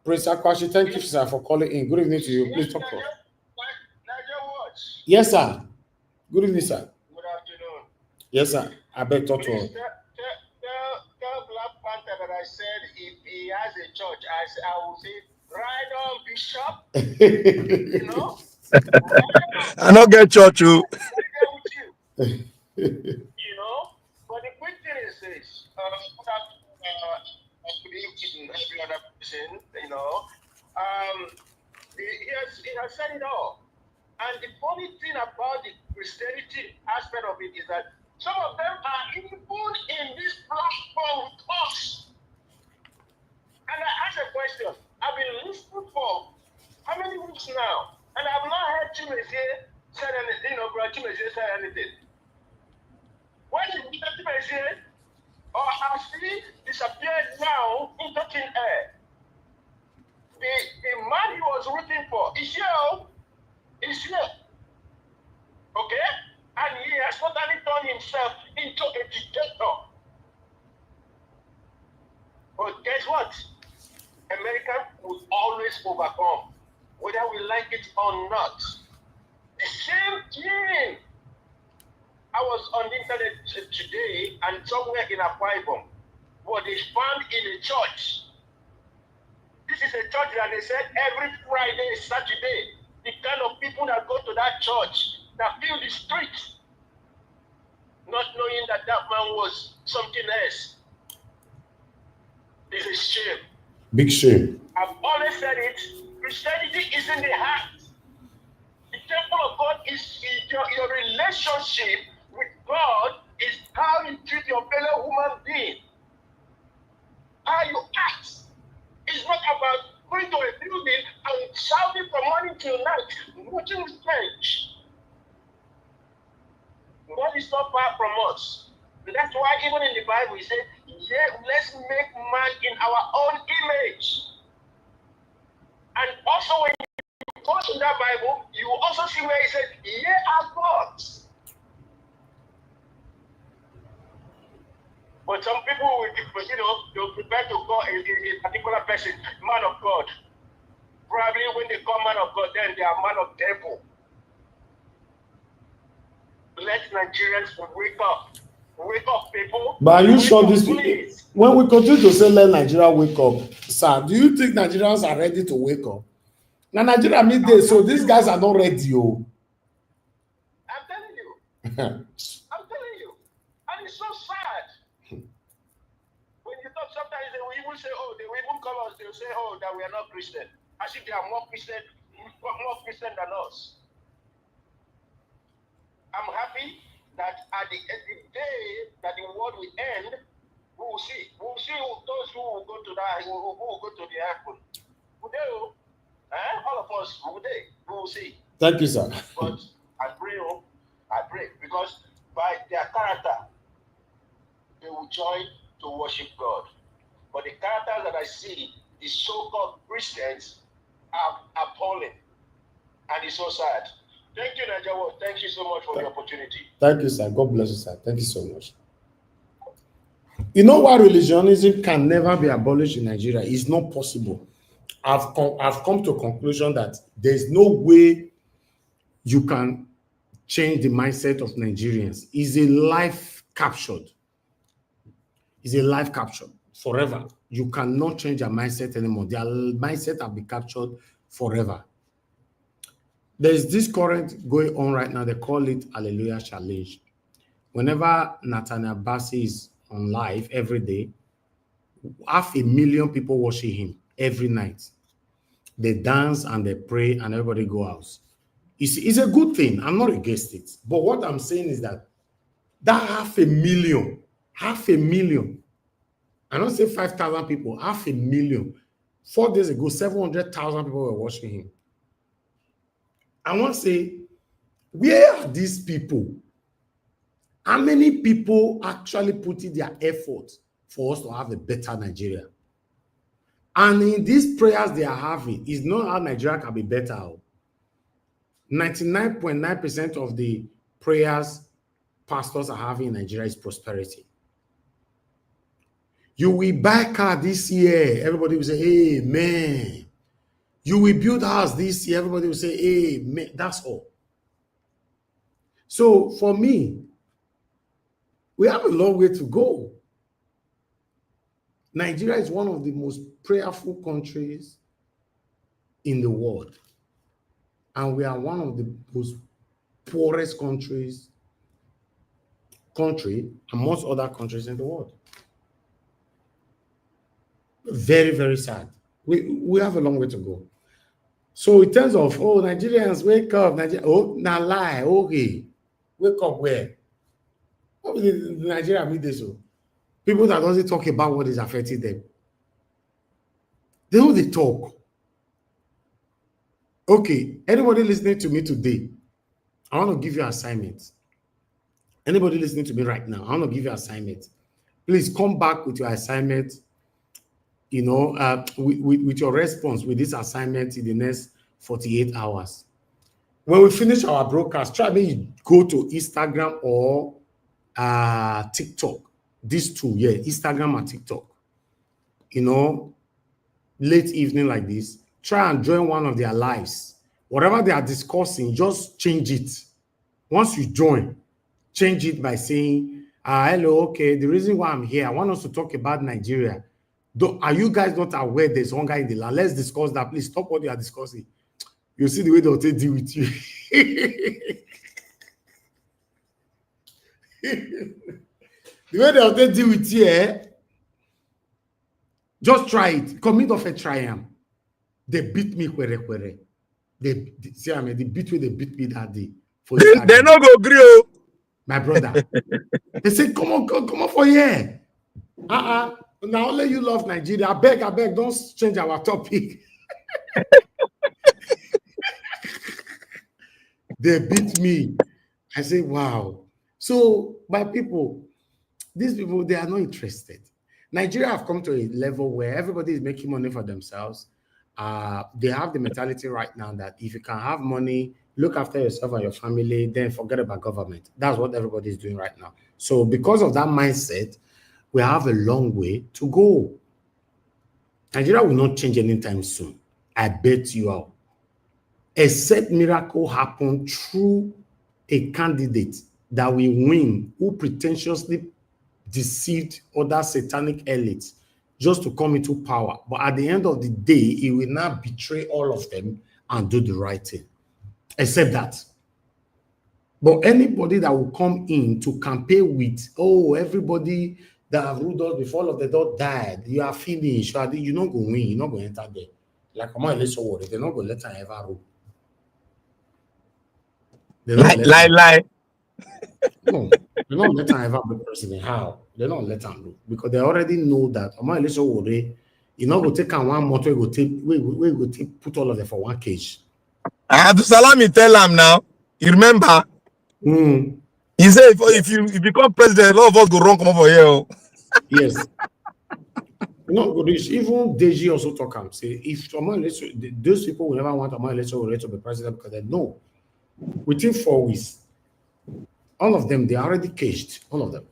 Prince Akwashi, thank you, sir, for calling in. Good evening to you. Please talk to us. Yes, sir. Good evening, sir. Good afternoon. Yes, sir. I beg talk to us. Tell Black Panther that I said if he has a church, I will say, right on, Bishop. You know? I don't get church, you. You know? But the quick thing is this. Every other person, you know. He has said it all. And the funny thing about the Christianity aspect of it is that some of them are even in this platform with us. And I ask a question. I've been listening for how many weeks now? And I've not heard Chimezie said anything, Bro Chimezie said anything. Why did Chimezie, or has he disappeared now into thin air? The man he was rooting for is here. Is here. Okay? And he has totally turned himself into a dictator. But guess what? America will always overcome, whether we like it or not. The same thing. I was on the internet today and somewhere in Akwa Ibom, what they found in a church. This is a church that they said every Friday, Saturday, the kind of people that go to that church, that fill the streets, not knowing that that man was something else. It's a shame. Big shame. I've always said it. Christianity is in the heart. The temple of God is your relationship with God is how you treat your fellow human being. How you act. It's not about going to a building and shouting from morning till night, watching the stage. God is not far from us. And that's why even in the Bible he said, yeah, let's make man in our own image. And also when you go to that Bible, you also see where he said, ye are gods. But some people will, they'll prepare to call a particular person man of God. Probably when they call man of God, then they are man of devil. Let Nigerians wake up. Wake up, people. But are you sure this people, when we continue to say let Nigeria wake up, sir, do you think Nigerians are ready to wake up? Now Nigeria midday, so these guys are not ready. I'm telling you. I'm telling you. And it's so sad. When you talk, sometimes they will even say, oh, they will even call us, they'll say, oh, that we are not Christian. As if they are more Christian than us. I'm happy that at the day that the world will end, we will see. We will see those who will go to that, who will go to the heaven. Will they? All of us, will they? We will see. Thank you, sir. But I pray, because by their character, they will join to worship God. But the characters that I see, the so-called Christians, are appalling. And it's so sad. Thank you, Najawo. Thank you so much for the opportunity. Thank you, sir. God bless you, sir. Thank you so much. You know why religionism can never be abolished in Nigeria? It's not possible. I've come to a conclusion that there's no way you can change the mindset of Nigerians. It's a life captured. It's a life captured forever. You cannot change their mindset anymore. Their mindset have been captured forever. There's this current going on right now. They call it Hallelujah Challenge. Whenever Nathaniel Bassey is on live every day, 500,000 people worship him every night. They dance and they pray and everybody go out. It's a good thing. I'm not against it. But what I'm saying is that 500,000, I don't say 5,000 people, 500,000. 4 days ago, 700,000 people were watching him. I want to say, where are these people? How many people actually put in their effort for us to have a better Nigeria? And in these prayers they are having, is not how Nigeria can be better. 99.9% of the prayers pastors are having in Nigeria is prosperity. You will buy a car this year, everybody will say, amen. You will build a house this year, everybody will say, amen. That's all. So for me, we have a long way to go. Nigeria is one of the most prayerful countries in the world. And we are one of the most poorest country amongst other countries in the world. Very, very sad. We have a long way to go. So in terms of, oh, Nigerians, wake up. Oh, now lie. Okay. Wake up where? What will Nigeria mean this? People that doesn't talk about what is affecting them. They know they talk. Okay, anybody listening to me today, I want to give you an assignment. Anybody listening to me right now, I want to give you an assignment. Please come back with your assignment, you know, with your response with this assignment in the next 48 hours. When we finish our broadcast, try to go to Instagram or TikTok. These two, yeah, Instagram and TikTok. You know, late evening like this, try and join one of their lives. Whatever they are discussing, just change it. Once you join, change it by saying, hello, okay, the reason why I'm here, I want us to talk about Nigeria. Are you guys not aware there's hunger in the land? Let's discuss that. Please stop what you are discussing. You see the way they'll deal with you. The way they'll deal with you, just try it. Commit of a triumph. They beat me where. They see, I mean, they beat me that day. They not go agree. My brother. They say, come on for here. Now only you love Nigeria. I beg, don't change our topic. They beat me. I say, wow. So, my people, these people, they are not interested. Nigeria have come to a level where everybody is making money for themselves. They have the mentality right now that if you can have money, look after yourself and your family, then forget about government. That's what everybody is doing right now. So because of that mindset, we have a long way to go. Nigeria will not change anytime soon. I bet you out. Except miracle happen through a candidate that will win who pretentiously deceived other satanic elites just to come into power. But at the end of the day, he will not betray all of them and do the right thing. Except that. But anybody that will come in to campaign with, oh, everybody that have ruled us before all of them don't died, you are finished, you're not going to win, you're not going to enter there. Like, come on, let's so worry. They're not going to let her ever rule. Lie. No, they're not letting her ever be president. How? They're not letting her rule. Because they already know that, come on, let's so worry. You're not going to take one motor, we go take put all of them for one cage. I have to salami tell him now. You remember? He said if you become president, a lot of us go wrong come over here. Yes. No, even Deji also talk and say if those people will never want Omoyele to be president because they know within 4 weeks, all of them they are already caged, all of them.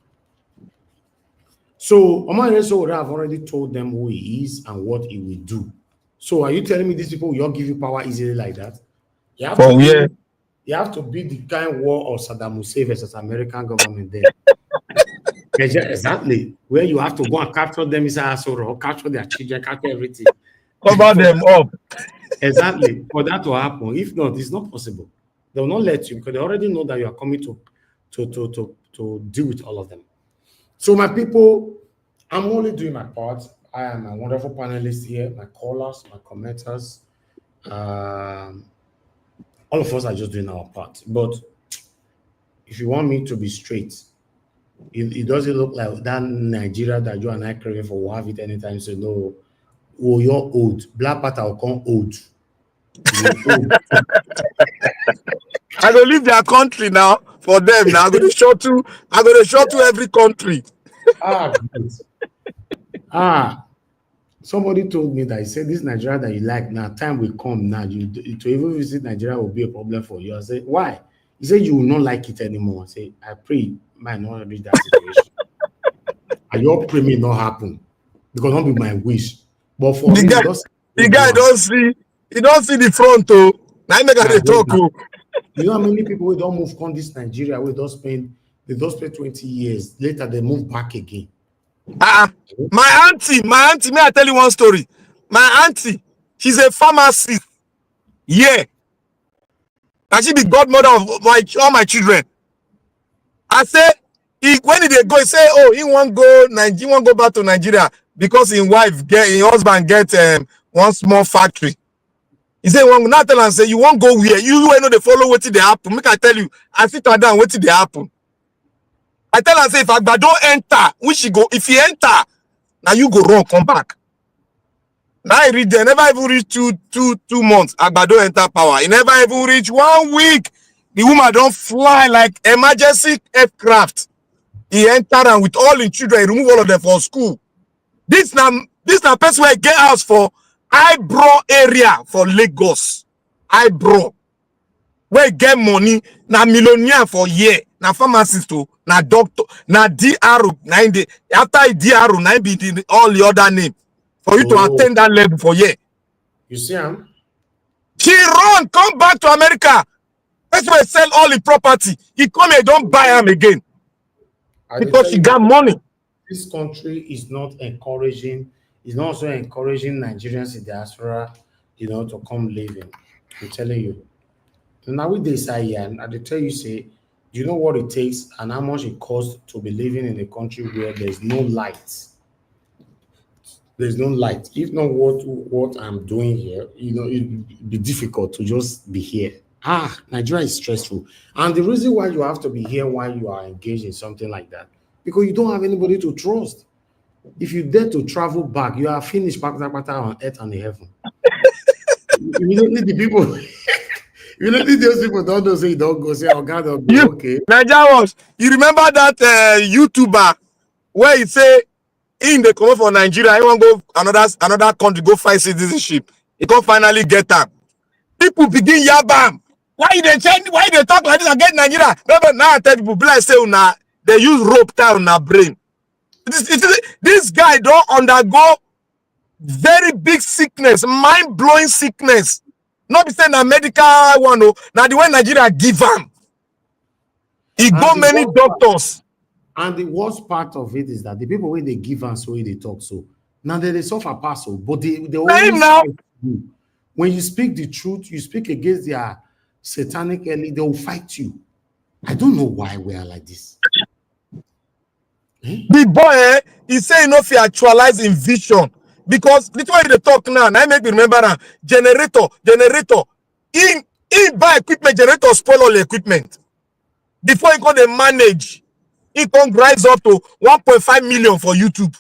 So Omoyele would have already told them who he is and what he will do. So are you telling me these people will not give you power easily like that? You have to be the kind war of Saddam Hussein versus American government there. Exactly. Where you have to go and capture them inside Asoro, capture their children, capture everything. Cover them up. Exactly. For that to happen. If not, it's not possible. They will not let you because they already know that you are coming to deal with all of them. So my people, I'm only doing my part. I am a wonderful panelist here, my callers, my commenters. All of us are just doing our part. But if you want me to be straight, it doesn't look like that Nigeria that you and I craving for will have it anytime soon. No, oh, you're old. Black Panther will come old. I go leave their country now for them. Now I'm going to show to every country. Somebody told me that he said this Nigeria that you like now, time will come now. To even visit Nigeria will be a problem for you. I said, why? He said you will not like it anymore. I said, I pray might not reach that situation. And your pray may not happen because not be my wish. But for the guy don't see the front though. Now make a talk. You know how many people don't move from this Nigeria? They don't spend 20 years. Later they move back again. My auntie, may I tell you one story? My auntie, she's a pharmacist. Yeah. And she be godmother of all my children. I say, when did they go? He say, oh, he won't go back to Nigeria because his husband get one small factory. He say, well, not tell and say, you won't go where? You know they follow what they happen. Make I tell you, I sit down what they happen. I tell her, say, if Agba don't enter, if he enter, now you go wrong, come back. Now I read there, never even reach two months. Agba don't enter power. He never even reach 1 week. The woman don't fly like emergency aircraft. He enter and with all the children, he remove all of them from school. This now person where get house for Abure area for Lagos. Abure. Where get money, na millionaire for year. Na pharmacist too, na doctor, na DR, after DR, na be all the other name. For you to attend that level for year. You see him? She run, come back to America. That's why sell all the property. He come here, don't buy him again. Because she got money. This country is not encouraging, it's not also encouraging Nigerians in diaspora, to come living. I'm telling you. Now with this and I tell you, say, do you know what it takes and how much it costs to be living in a country where there's no light? There's no light. If not what I'm doing here, it'd be difficult to just be here. Nigeria is stressful. And the reason why you have to be here while you are engaged in something like that, because you don't have anybody to trust. If you dare to travel back, you are finished on earth and in heaven. You don't need the people. You don't need those people don't know say don't go say, oh God, don't go, okay. Nigeria you remember that YouTuber where he say in the come for Nigeria, he want go another country, go find citizenship. He can finally get them. People begin yabam. Why they talk like this and get Nigeria? Remember now I tell people, like say they use rope tie on our brain. This guy don't undergo very big sickness, mind-blowing sickness. Not be saying a medical one, now the way Nigeria give him. He go many doctors. And the worst part of it is that the people when they give us so they talk so. Now they suffer pass, but they always fight you. When you speak the truth, you speak against their satanic elite, they will fight you. I don't know why we are like this. The boy, he say enough he actualize in vision. Because the way they talk now, I make me remember now, generator. He buy equipment, generator spoil all the equipment. Before he can manage, he can rise up to 1.5 million for YouTube.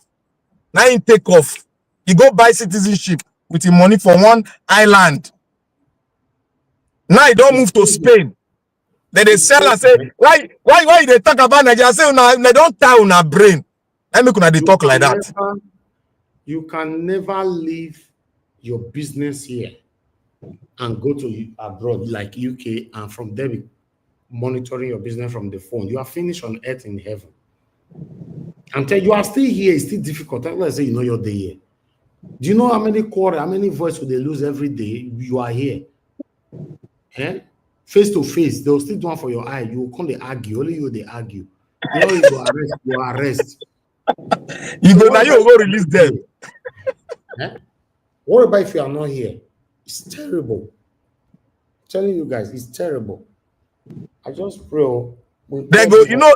Now he take off. He go buy citizenship with the money for one island. Now he don't move to Spain. They sell and say, why they talk about Nigeria? Say, they don't tie on our brain. Let me they talk like that. You can never leave your business here and go to abroad like UK and from there be monitoring your business from the phone. You are finished on earth in heaven. Until you are still here, it's still difficult. Let's say you know you're there here. Do you know how many quarter, how many voices they lose every day? You are here. Eh? Face to face, they'll still do one for your eye. You will come, they argue. Only you, they argue. You know, you arrest. You go now, you go release them. Eh? What about if you are not here? It's terrible. I'm telling you guys, it's terrible. I just pray. They go, you know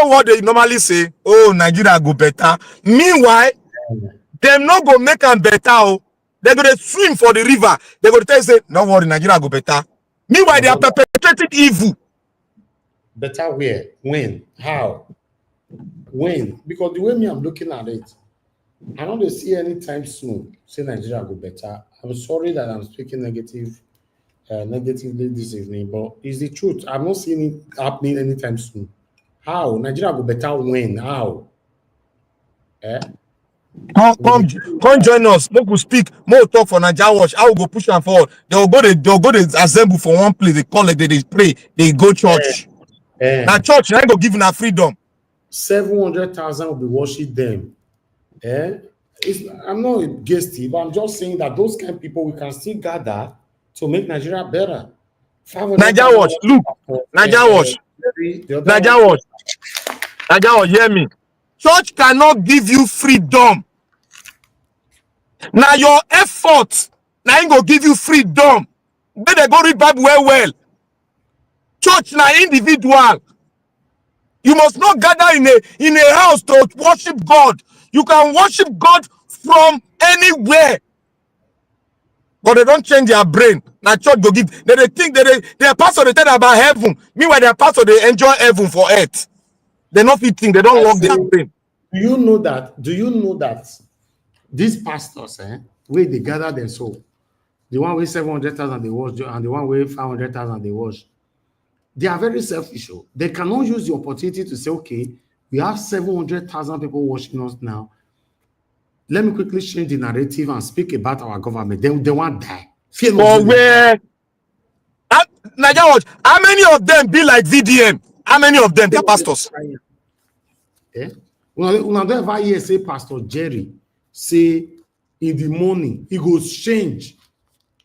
what they normally say? Oh, Nigeria go better. Meanwhile, them not go make them better. Oh. They're going to swim for the river. They're going to tell you, say, don't worry, Nigeria go better. Meanwhile, they are perpetrating evil. Better where? When? How? When? Because the way I'm looking at it, I don't see anytime soon say Nigeria go better. I'm sorry that I'm speaking negatively this evening, but it's the truth. I'm not seeing it happening anytime soon. How? Nigeria go better when? How? Eh? Come join us. Make we speak. More talk for Nigeria Watch. I will go push them forward. They'll go to assemble for one place. They call it. They pray. They go church. Now church, I go give them freedom. 700,000 will be worship them. I'm not guesty, but I'm just saying that those kind of people we can still gather to make Nigeria better. Nigeria Watch, look, Nigeria Watch, Nigeria Watch, Nigeria Watch, hear me. Church cannot give you freedom. Now your effort, now ain't go give you freedom. Then they go read Bible well. Church now individual. You must not gather in a house to worship God. You can worship God from anywhere. But they don't change their brain. Now church go give. They think their pastor they tell about heaven. Meanwhile, their pastor they enjoy heaven for earth. They not fit think. They don't lock their brain. Do you know that these pastors, where they gather them so the one with 700,000 they watch and the one with 500,000 they watch, they are very selfish. They cannot use the opportunity to say, okay, we have 700,000 people watching us now. Let me quickly change the narrative and speak about our government. They won't die. For where? Nigeria Watch, how many of them be like VDM? How many of them they are pastors? When I ever hear say Pastor Jerry say in the morning he goes change.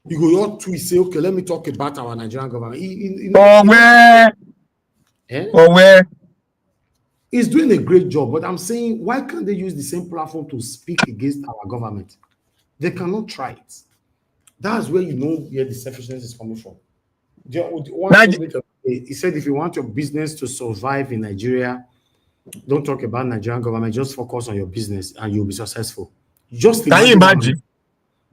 He go your tweet say, okay, let me talk about our Nigerian government. Where? He's doing a great job, but I'm saying, why can't they use the same platform to speak against our government? They cannot try it. That's where you know where the selfishness is coming from. He said, if you want your business to survive in Nigeria, don't talk about Nigerian government, just focus on your business and you'll be successful. Can you imagine?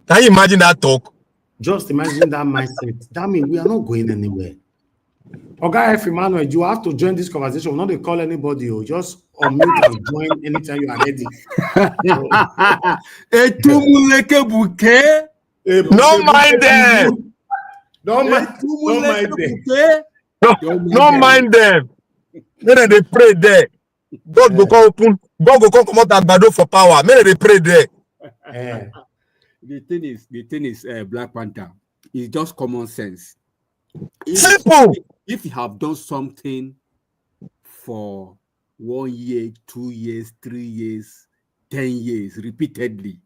Can you imagine that talk? Just imagine that mindset. That means we are not going anywhere. Okay, if Emmanuel, you have to join this conversation. Not to call anybody, you just unmute and join anytime you are ready. Don't mind them. Don't mind them. Then they pray there. God go come open. God go come out Agbado for power. Maybe they pray there. The thing is, Black Panther is just common sense. Simple. If you have done something for 1 year, 2 years, 3 years, 10 years, repeatedly,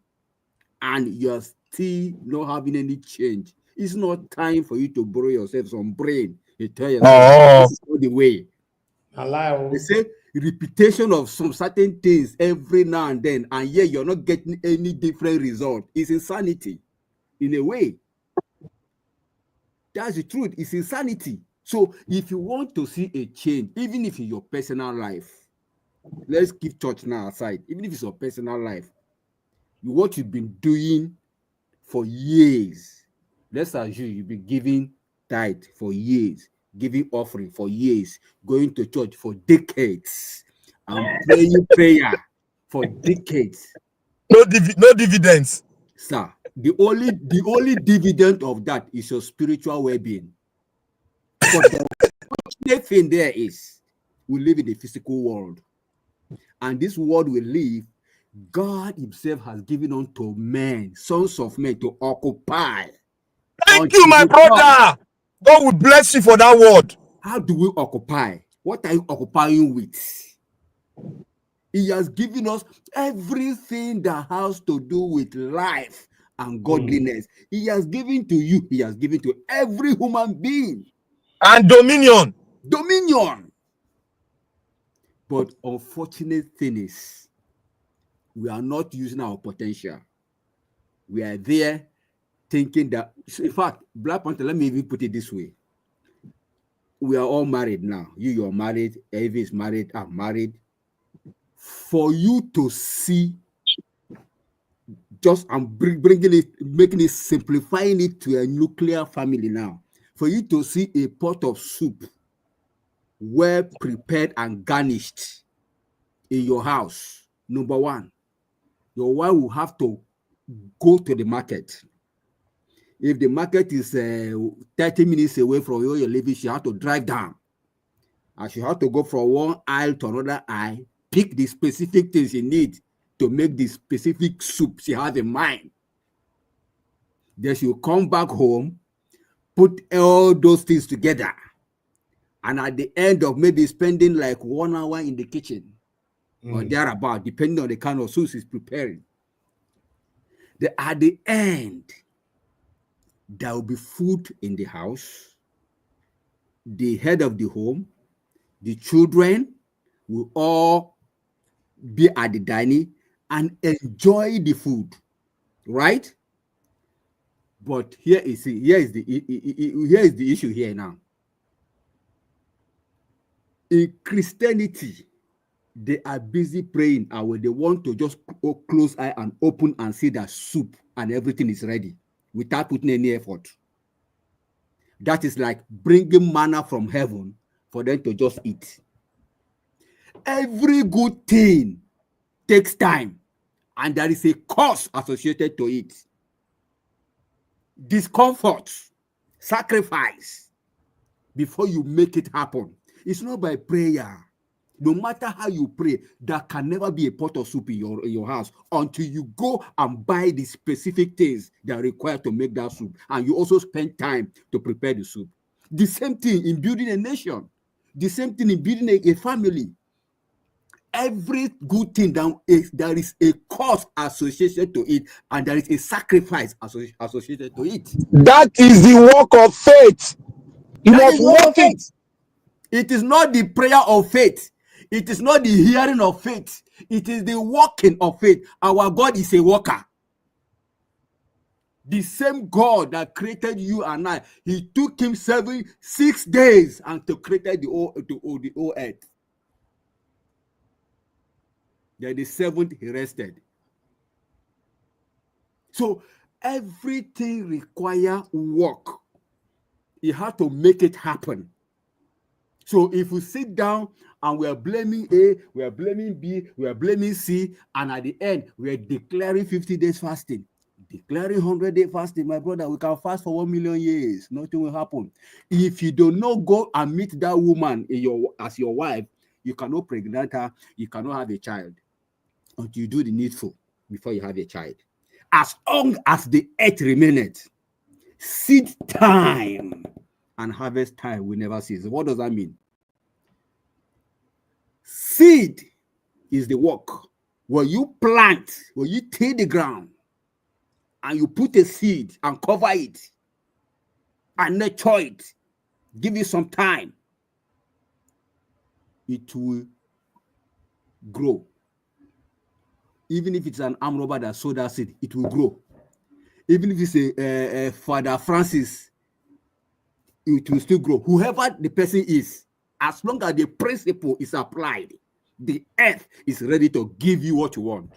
and you're still not having any change, it's not time for you to borrow yourself some brain. You tell yourself, this is not the way. They say repetition of some certain things every now and then, and yet you're not getting any different result. It's insanity, in a way. That's the truth. It's insanity. So if you want to see a change, even if in your personal life, let's keep church now aside, even if it's your personal life, what you've been doing for years, let's assume you've been giving tithe for years, giving offering for years, going to church for decades, and praying prayer for decades. No dividends. Sir, the only dividend of that is your spiritual well-being. But unfortunate thing there is we live in a physical world. And this world we live, God himself has given unto men, sons of men, to occupy. Thank you, my brother. God will bless you for that word. How do we occupy? What are you occupying with? He has given us everything that has to do with life and godliness. He has given to you. He has given to every human being. And dominion. Dominion. But unfortunate thing is, we are not using our potential. We are there thinking that, in fact, Black Panther, let me even put it this way. We are all married now. You're married, Evie is married, I'm married. For you to see, just I'm bringing it, making it, simplifying it to a nuclear family now. For you to see a pot of soup well prepared and garnished in your house, number one, your wife will have to go to the market. If the market is 30 minutes away from where you're living, she has to drive down. And she has to go from one aisle to another aisle, pick the specific things she needs to make the specific soup she has in mind. Then she'll come back home, put all those things together. And at the end of maybe spending like 1 hour in the kitchen or thereabout, depending on the kind of soup she's preparing, at the end, there will be food in the house. The head of the home, the children will all be at the dining and enjoy the food, right? But here is the issue here now. In Christianity, they are busy praying, and they want to just close eye and open and see that soup and everything is ready without putting any effort. That is like bringing manna from heaven for them to just eat. Every good thing takes time, and there is a cost associated to it. Discomfort, sacrifice before you make it happen. It's not by prayer. No matter how you pray, there can never be a pot of soup in your house until you go and buy the specific things that are required to make that soup. And you also spend time to prepare the soup. The same thing in building a nation. The same thing in building a family. Every good thing, there is a cost associated to it, and there is a sacrifice associated to it. That is the work of faith. You must work it. It is not the prayer of faith. It is not the hearing of faith. It is the working of faith. Our God is a worker. The same God that created you and I, he took him 6 days and to create the whole earth. Then the seventh he rested. So everything requires work. You have to make it happen. So if we sit down and we are blaming A, we are blaming B, we are blaming C, and at the end we are declaring 50 days fasting, declaring 100-day fasting, my brother, we can fast for 1 million years. Nothing will happen. If you do not go and meet that woman as your wife, you cannot pregnant her, you cannot have a child until you do the needful before you have a child. As long as the earth remaineth, seed time and harvest time will never cease. What does that mean? Seed is the work where you plant, where you till the ground, and you put a seed and cover it and nurture it. Give it some time. It will grow. Even if it's an armed robber that sowed that seed, it will grow. Even if it's a Father Francis, it will still grow. Whoever the person is, as long as the principle is applied, the earth is ready to give you what you want.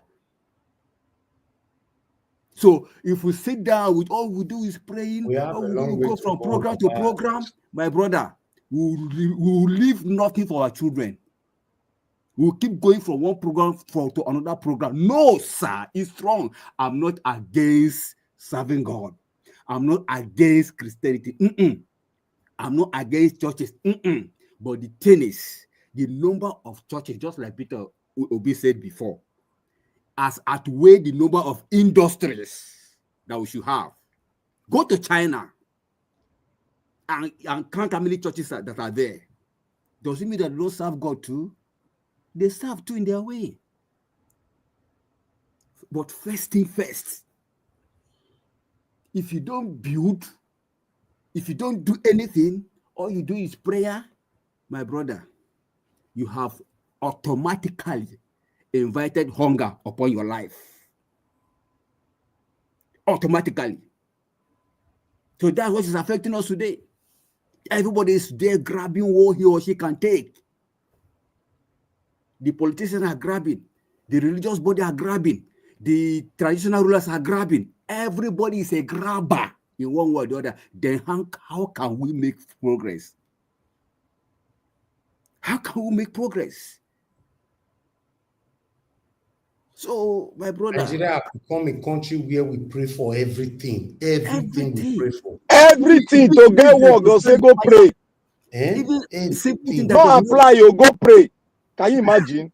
So if we sit down with all we do is praying, we go from program to program, my brother, we will leave nothing for our children. We'll keep going from one program to another program. No, sir, it's wrong. I'm not against serving God. I'm not against Christianity. I'm not against churches. But the thing is, the number of churches, just like Peter Obi said before, has outweighed the number of industries that we should have. Go to China and count how many churches that are there. Does it mean that they don't serve God too? They serve too in their way. But first thing first, if you don't build, if you don't do anything, all you do is prayer, my brother, you have automatically invited hunger upon your life. Automatically. So that's what is affecting us today. Everybody is there grabbing what he or she can take. The politicians are grabbing. The religious body are grabbing. The traditional rulers are grabbing. Everybody is a grabber in one way or the other. Then how can we make progress? How can we make progress? So, my brother, Nigeria has become a country where we pray for everything. Everything we pray for. Everything to get work, go say go pray. Everything. Don't apply, you go pray. Can you imagine?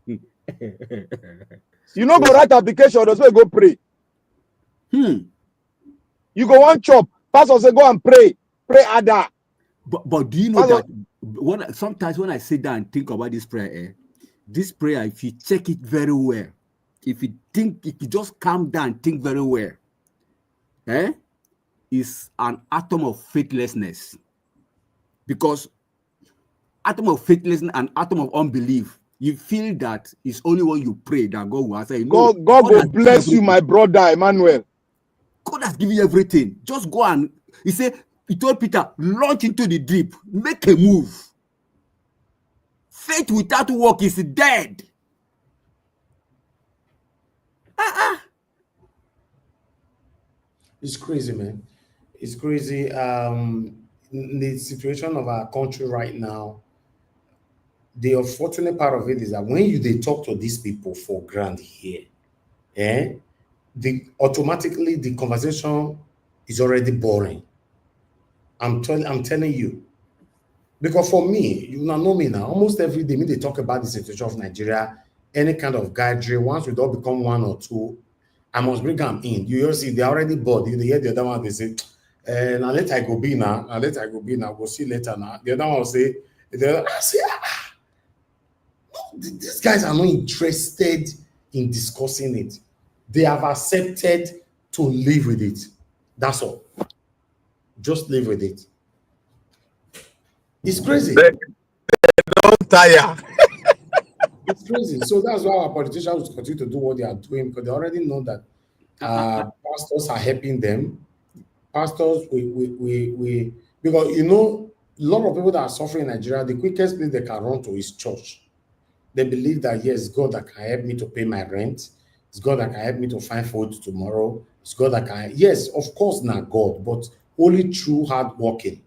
You know, go write application, that's why you go pray. You go one chop. Pastor say go and pray. Pray harder. But do you know that sometimes when I sit down and think about this prayer, if you check it very well, if you just calm down and think very well, is an atom of faithlessness. Because atom of faithlessness and atom of unbelief, you feel that it's only when you pray that God will answer. God will bless you, my brother Emmanuel. God has given you everything. Just go and he told Peter, launch into the deep, make a move. Faith without work is dead. It's crazy, man. It's crazy. The situation of our country right now, the unfortunate part of it is that when they talk to these people for granted here, automatically the conversation is already boring. I'm telling you. Because for me, you know me now, almost every day, when they talk about the situation of Nigeria, any kind of gathering, once we don't become one or two, I must bring them in. You see, they're already bored. You hear the other one, they say, now let I go be now, go see later now. The other one will say, no, these guys are not interested in discussing it. They have accepted to live with it. That's all. Just live with it. It's crazy. They don't tire. It's crazy. So that's why our politicians will continue to do what they are doing, because they already know that pastors are helping them. Pastors, because a lot of people that are suffering in Nigeria, the quickest place they can run to is church. They believe that, yes, God that can help me to pay my rent. It's God that can help me to find food tomorrow. It's God that can, yes, of course, not God, but only through hard working.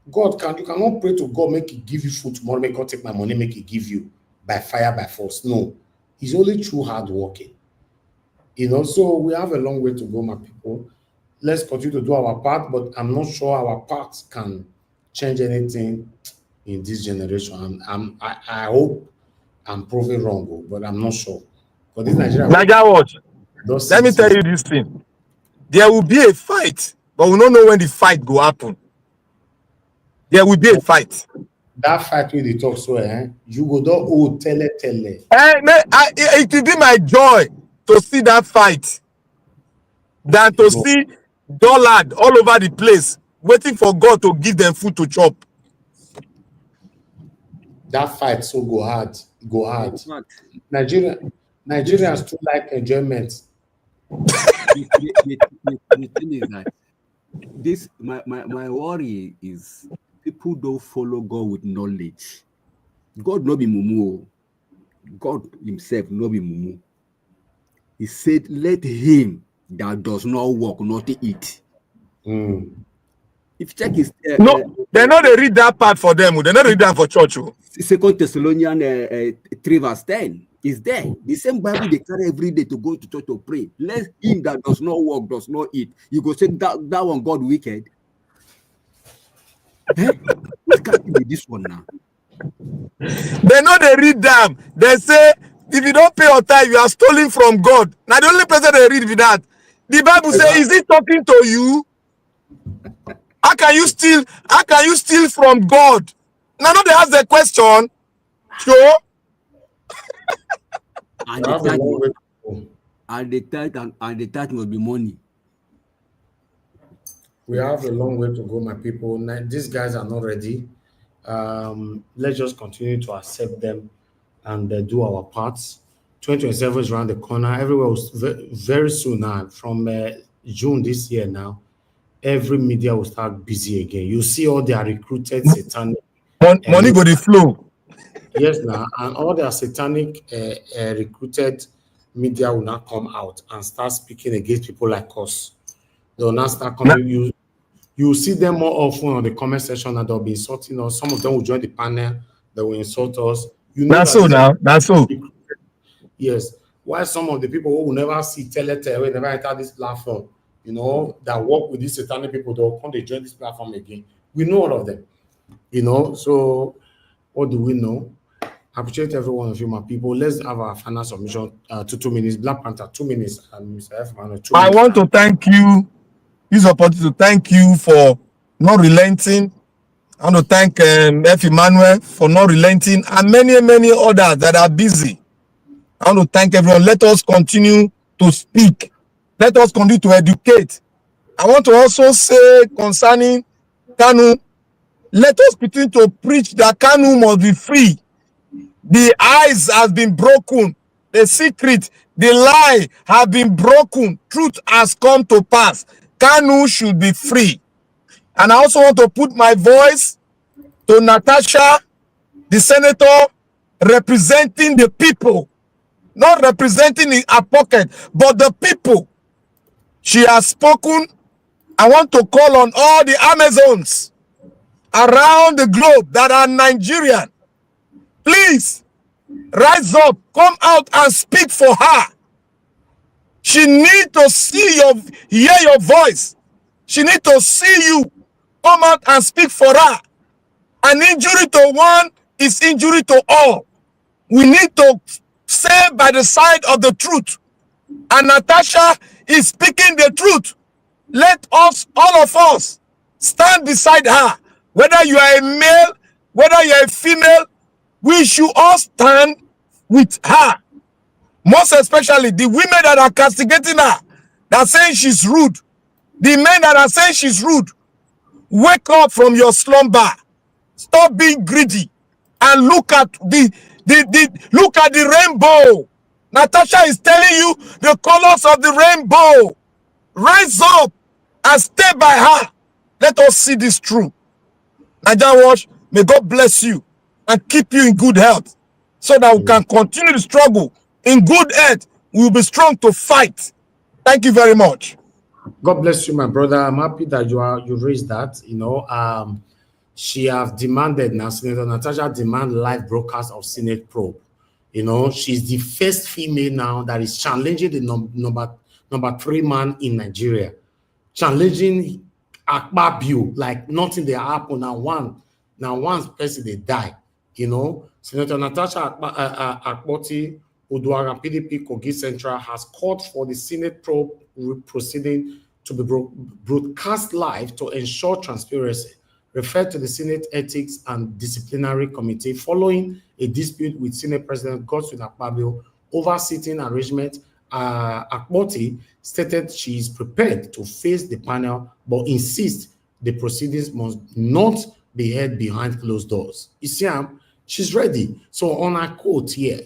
You cannot pray to God, make it give you food tomorrow, make God take my money, make it give you by fire, by force. No, it's only through hard working. So we have a long way to go, my people. Let's continue to do our part, but I'm not sure our part can change anything in this generation. I hope I'm proving wrong, but I'm not sure. For this Nigeria watch. Let me tell you this thing. There will be a fight, but we don't know when the fight will happen. There will be a fight. That fight with the talk, so you go do tele. It will be my joy to see that fight than to see dollars all over the place waiting for God to give them food to chop. That fight so go hard. Nigerians too like enjoyment. The thing is that my worry is people don't follow God with knowledge. God no be mumu. God himself no be mumu. He said, let him that does not work not eat. If you check his they know they read that part for them. They not read that for church. 2 Thessalonians 3 verse 10 is there. The same Bible they carry every day to go to church to pray. Let him that does not work does not eat. You go say that one God wicked. What can't be this one now? They know they read them. They say, if you don't pay your tithe, you are stealing from God. Now the only person they read with that. The Bible says, is it talking to you? How can you steal? How can you steal from God? Now they ask the question. Sure. And the tithe will be money. We have a long way to go, my people. These guys are not ready. Let's just continue to accept them and do our parts. 2027 is around the corner. Everywhere was very soon now. From June this year now, every media will start busy again. You see all their recruited satanic money go the flow. Yes, now, and all their satanic recruited media will now come out and start speaking against people like us. They will now start coming. You see them more often on the comment section, and they'll be insulting us. Some of them will join the panel. They will insult us. You know that's so now. That's so. Yes. Why some of the people who will never see Telete, will never enter this platform, you know, that work with these satanic people, they'll come to join this platform again. We know all of them, you know. So what do we know? I appreciate every one of you, my people. Let's have our final submission to 2 minutes. Black Panther, 2 minutes. And Mr. F. 2 minutes. I want to thank you. This opportunity to thank you for not relenting. I want to thank F. Emmanuel for not relenting, and many others that are busy. I want to thank everyone. Let us continue to speak. Let us continue to educate. I want to also say concerning Kanu, let us continue to preach that Kanu must be free. The eyes has been broken. The secret, the lie have been broken. Truth has come to pass. Kanu should be free. And I also want to put my voice to Natasha, the senator, representing the people, not representing in her pocket, but the people. She has spoken. I want to call on all the Amazons around the globe that are Nigerian. Please rise up, come out and speak for her. She needs to hear your voice. She needs to see you. Come out and speak for her. An injury to one is injury to all. We need to stay by the side of the truth. And Natasha is speaking the truth. Let us, all of us, stand beside her. Whether you are a male, whether you are a female, we should all stand with her. Most especially the women that are castigating her, that are saying she's rude. The men that are saying she's rude. Wake up from your slumber. Stop being greedy and look at the rainbow. Natasha is telling you the colors of the rainbow. Rise up and stay by her. Let us see this through. Naija Watch, may God bless you and keep you in good health so that we can continue the struggle. In good health, we will be strong to fight. Thank you very much. God bless you, my brother. I'm happy that you raised that. You know, she have demanded now, Senator Natasha demand live broadcast of Senate probe. You know, she's the first female now that is challenging the number 3 man in Nigeria, challenging Akpabio like nothing they happen. Now one person they die. You know, Senator Natasha Akpoti Uduaghan PDP Kogi Central has called for the Senate probe proceeding to be broadcast live to ensure transparency, referred to the Senate Ethics and Disciplinary Committee following a dispute with Senate President Godswill Akpabio over seating arrangement. Akpoti stated she is prepared to face the panel, but insists the proceedings must not be held behind closed doors. You see, she's ready. So on her quote here,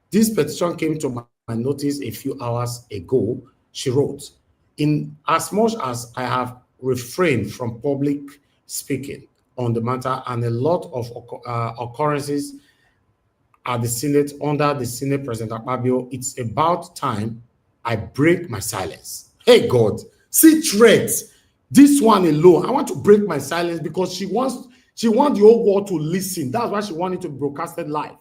this petition came to my notice a few hours ago. She wrote, in as much as I have refrained from public speaking on the matter and a lot of occurrences at the Senate under the Senate President Akpabio, it's about time I break my silence. Hey God, see threats. This one alone, I want to break my silence because she wants the whole world to listen. That's why she wanted to be broadcasted live.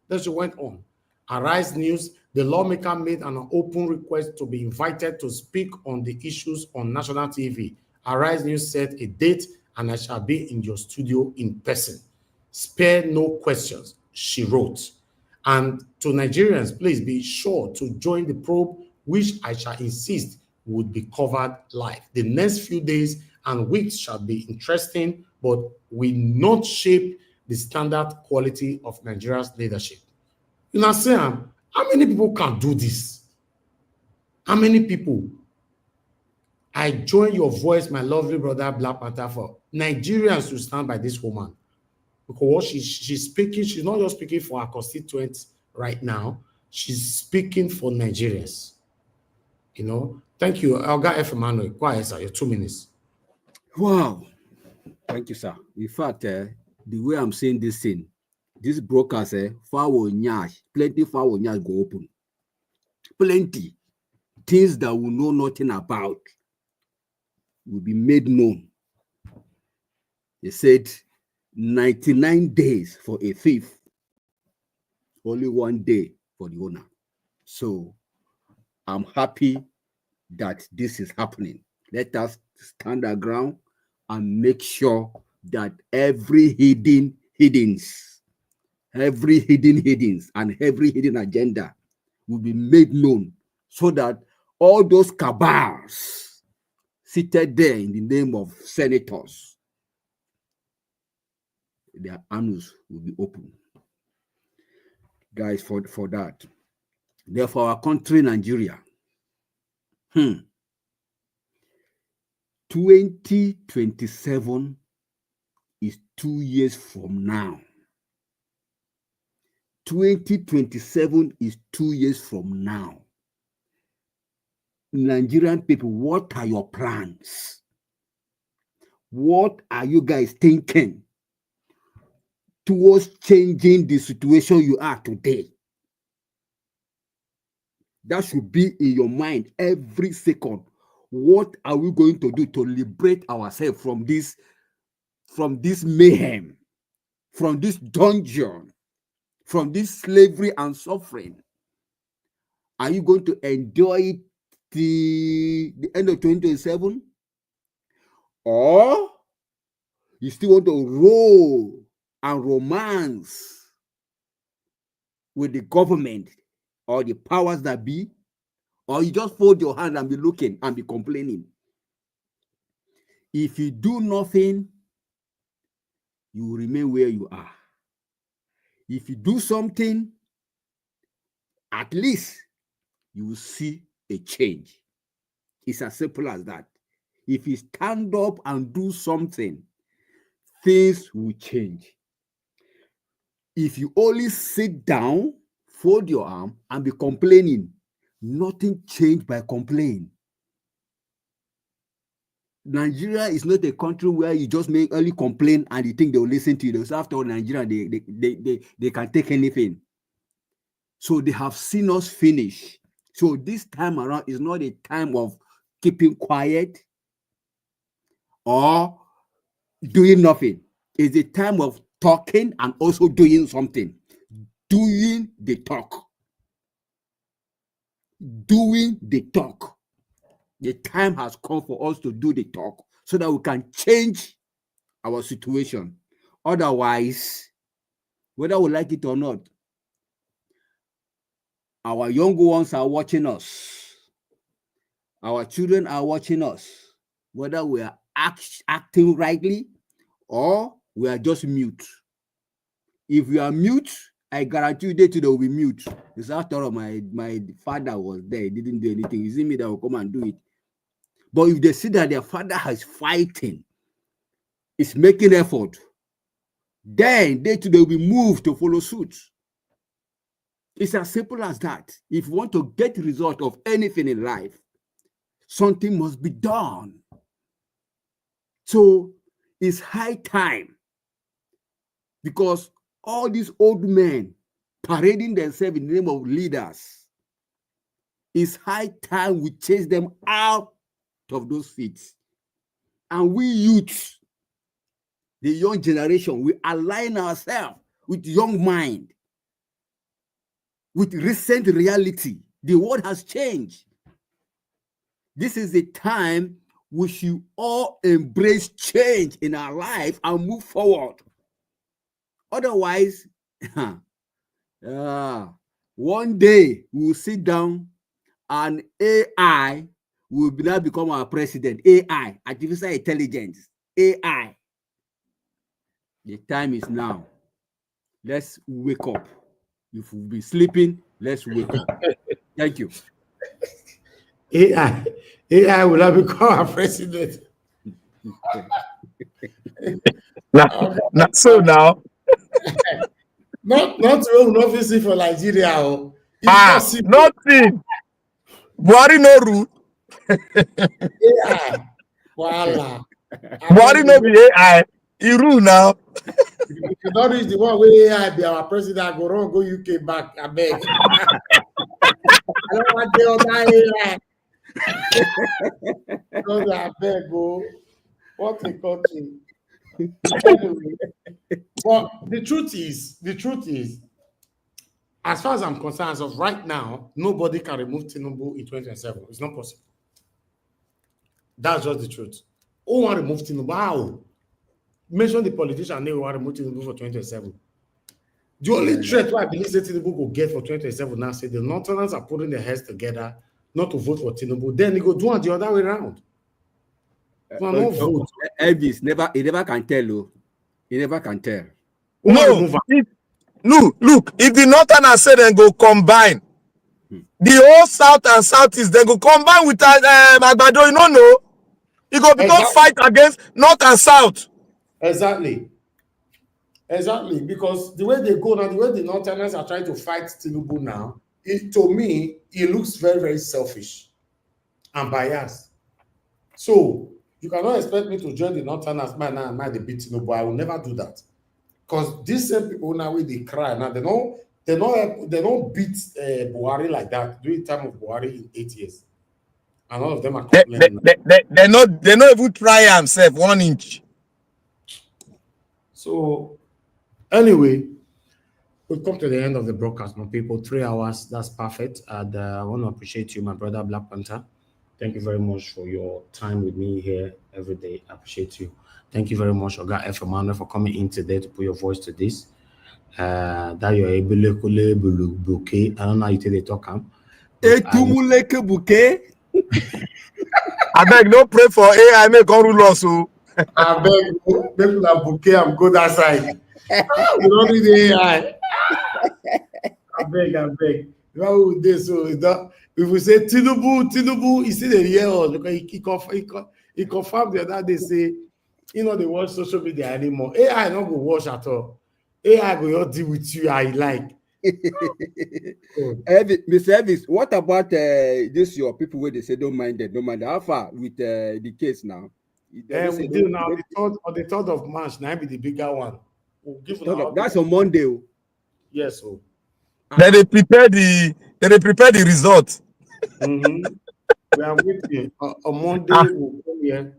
Then she went on. Arise News, the lawmaker made an open request to be invited to speak on the issues on national TV. Arise News set a date and I shall be in your studio in person. Spare no questions, she wrote. And to Nigerians, please be sure to join the probe, which I shall insist would be covered live. The next few days and weeks shall be interesting, but will not shape the standard quality of Nigeria's leadership. You know, Sam, how many people can do this? How many people? I join your voice, my lovely brother Black Panther, for Nigerians to stand by this woman. Because what she's speaking, she's not just speaking for her constituents right now, she's speaking for Nigerians. You know, thank you. Elga F. Emmanuel. Go ahead, sir. Your 2 minutes. Wow. Thank you, sir. In fact, the way I'm saying this thing, these brokers, foul nyash, plenty foul nyash go open. Plenty. Things that we know nothing about will be made known. They said 99 days for a thief, only 1 day for the owner. So I'm happy that this is happening. Let us stand our ground and make sure that every hidden hiddens, and every hidden agenda will be made known, so that all those cabals seated there in the name of senators, their annals will be open. Guys, for that. Therefore, our country, Nigeria, 2027 is 2 years from now. 2027 is 2 years from now. Nigerian people, what are your plans? What are you guys thinking towards changing the situation you are today? That should be in your mind every second. What are we going to do to liberate ourselves from this mayhem, from this dungeon, from this slavery and suffering? Are you going to enjoy it the end of 2027? Or you still want to roll and romance with the government or the powers that be? Or you just fold your hand and be looking and be complaining? If you do nothing, you will remain where you are. If you do something, at least you will see a change. It's as simple as that. If you stand up and do something, things will change. If you only sit down, fold your arm, and be complaining, nothing changed by complaining. Nigeria is not a country where you just make only complain and you think they will listen to you. So after all, Nigeria, they can take anything. So they have seen us finish. So this time around is not a time of keeping quiet or doing nothing. It's a time of talking and also doing something. Doing the talk. Doing the talk. The time has come for us to do the talk so that we can change our situation. Otherwise, whether we like it or not, our young ones are watching us. Our children are watching us. Whether we are acting rightly or we are just mute. If we are mute, I guarantee you they will be mute. It's after all, my father was there. He didn't do anything. It's me that will come and do it. But if they see that their father is fighting, is making effort, then they will be moved to follow suit. It's as simple as that. If you want to get the result of anything in life, something must be done. So it's high time, because all these old men parading themselves in the name of leaders, it's high time we chase them out of those seats. And we youths, the young generation, we align ourselves with young mind, with recent reality. The world has changed. This is a time we should all embrace change in our life and move forward. Otherwise, one day we will sit down and AI will now become our president. AI, artificial intelligence, AI. The time is now. Let's wake up. If we'll be sleeping, let's wake up. Thank you. AI will have become our president. So now. not visit for Nigeria. Nothing. Buhari no rule. AI. Voila. Buhari no be AI. He rule now. If you don't reach the one where AI be our president, go wrong, go UK back. I beg. I don't want the other AI. Because I beg, go. What a country. Anyway, but the truth is, as far as I'm concerned, as of right now, nobody can remove Tinubu in 2027. It's not possible. That's just the truth. Who want to remove Tinubu? How? Mention the politician they want to remove Tinubu for 2027. The only threat why I believe that Tinubu will get for 2027 now, say the Northerners are putting their heads together not to vote for Tinubu. Then they go do it the other way around. Elvis he never can tell. Oh. He never can tell. No, look, if the Northerners say then go combine, the whole South and Southeast, they go combine with Agbado, you don't know. It go become fight against North and South. Exactly, because the way they go now, the way the Northerners are trying to fight Tinubu now, to me, it looks very, very selfish and biased. So you cannot expect me to join the Northerners, man, they beat Tinubu. I will never do that. Because these same people now, when they cry, now they don't beat Buhari like that during the time of Buhari in 8 years. And all of them are complaining. They not even try themselves 1 inch. So anyway, we've come to the end of the broadcast, my people. 3 hours, that's perfect. And I want to appreciate you, my brother Black Panther. Thank you very much for your time with me here every day. I appreciate you. Thank you very much, Oga F. Emmanuel, for coming in today to put your voice to this. That you're able to bouquet. I don't know how you tell the talk. Bouquet. I beg, no pray for AI, make on rule also. I beg, people are bouquet, I'm good that side. You don't need the AI. I beg. Why would they so? If we say Tinubu, you see the real because he confirmed the other day, say, they watch social media anymore. AI not go watch at all. AI go deal with you, I like. Mr. Elvis, what about this your people where they say don't mind it? How far with the case now? We do now. On the 3rd of March, now be the bigger one. We'll give that's on Monday. Yes, Then they prepare the result. We are waiting. On Monday, we'll come here.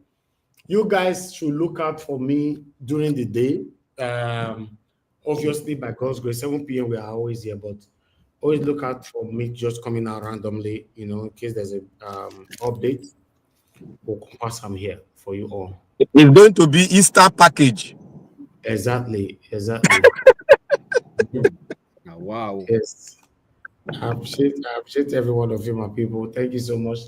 You guys should look out for me during the day. Obviously, by God's grace, 7 p.m. we are always here, but always look out for me just coming out randomly, in case there's a update. We'll pass I'm here for you all. It's going to be Easter package. Exactly. Wow. Yes. I appreciate every one of you, my people. Thank you so much.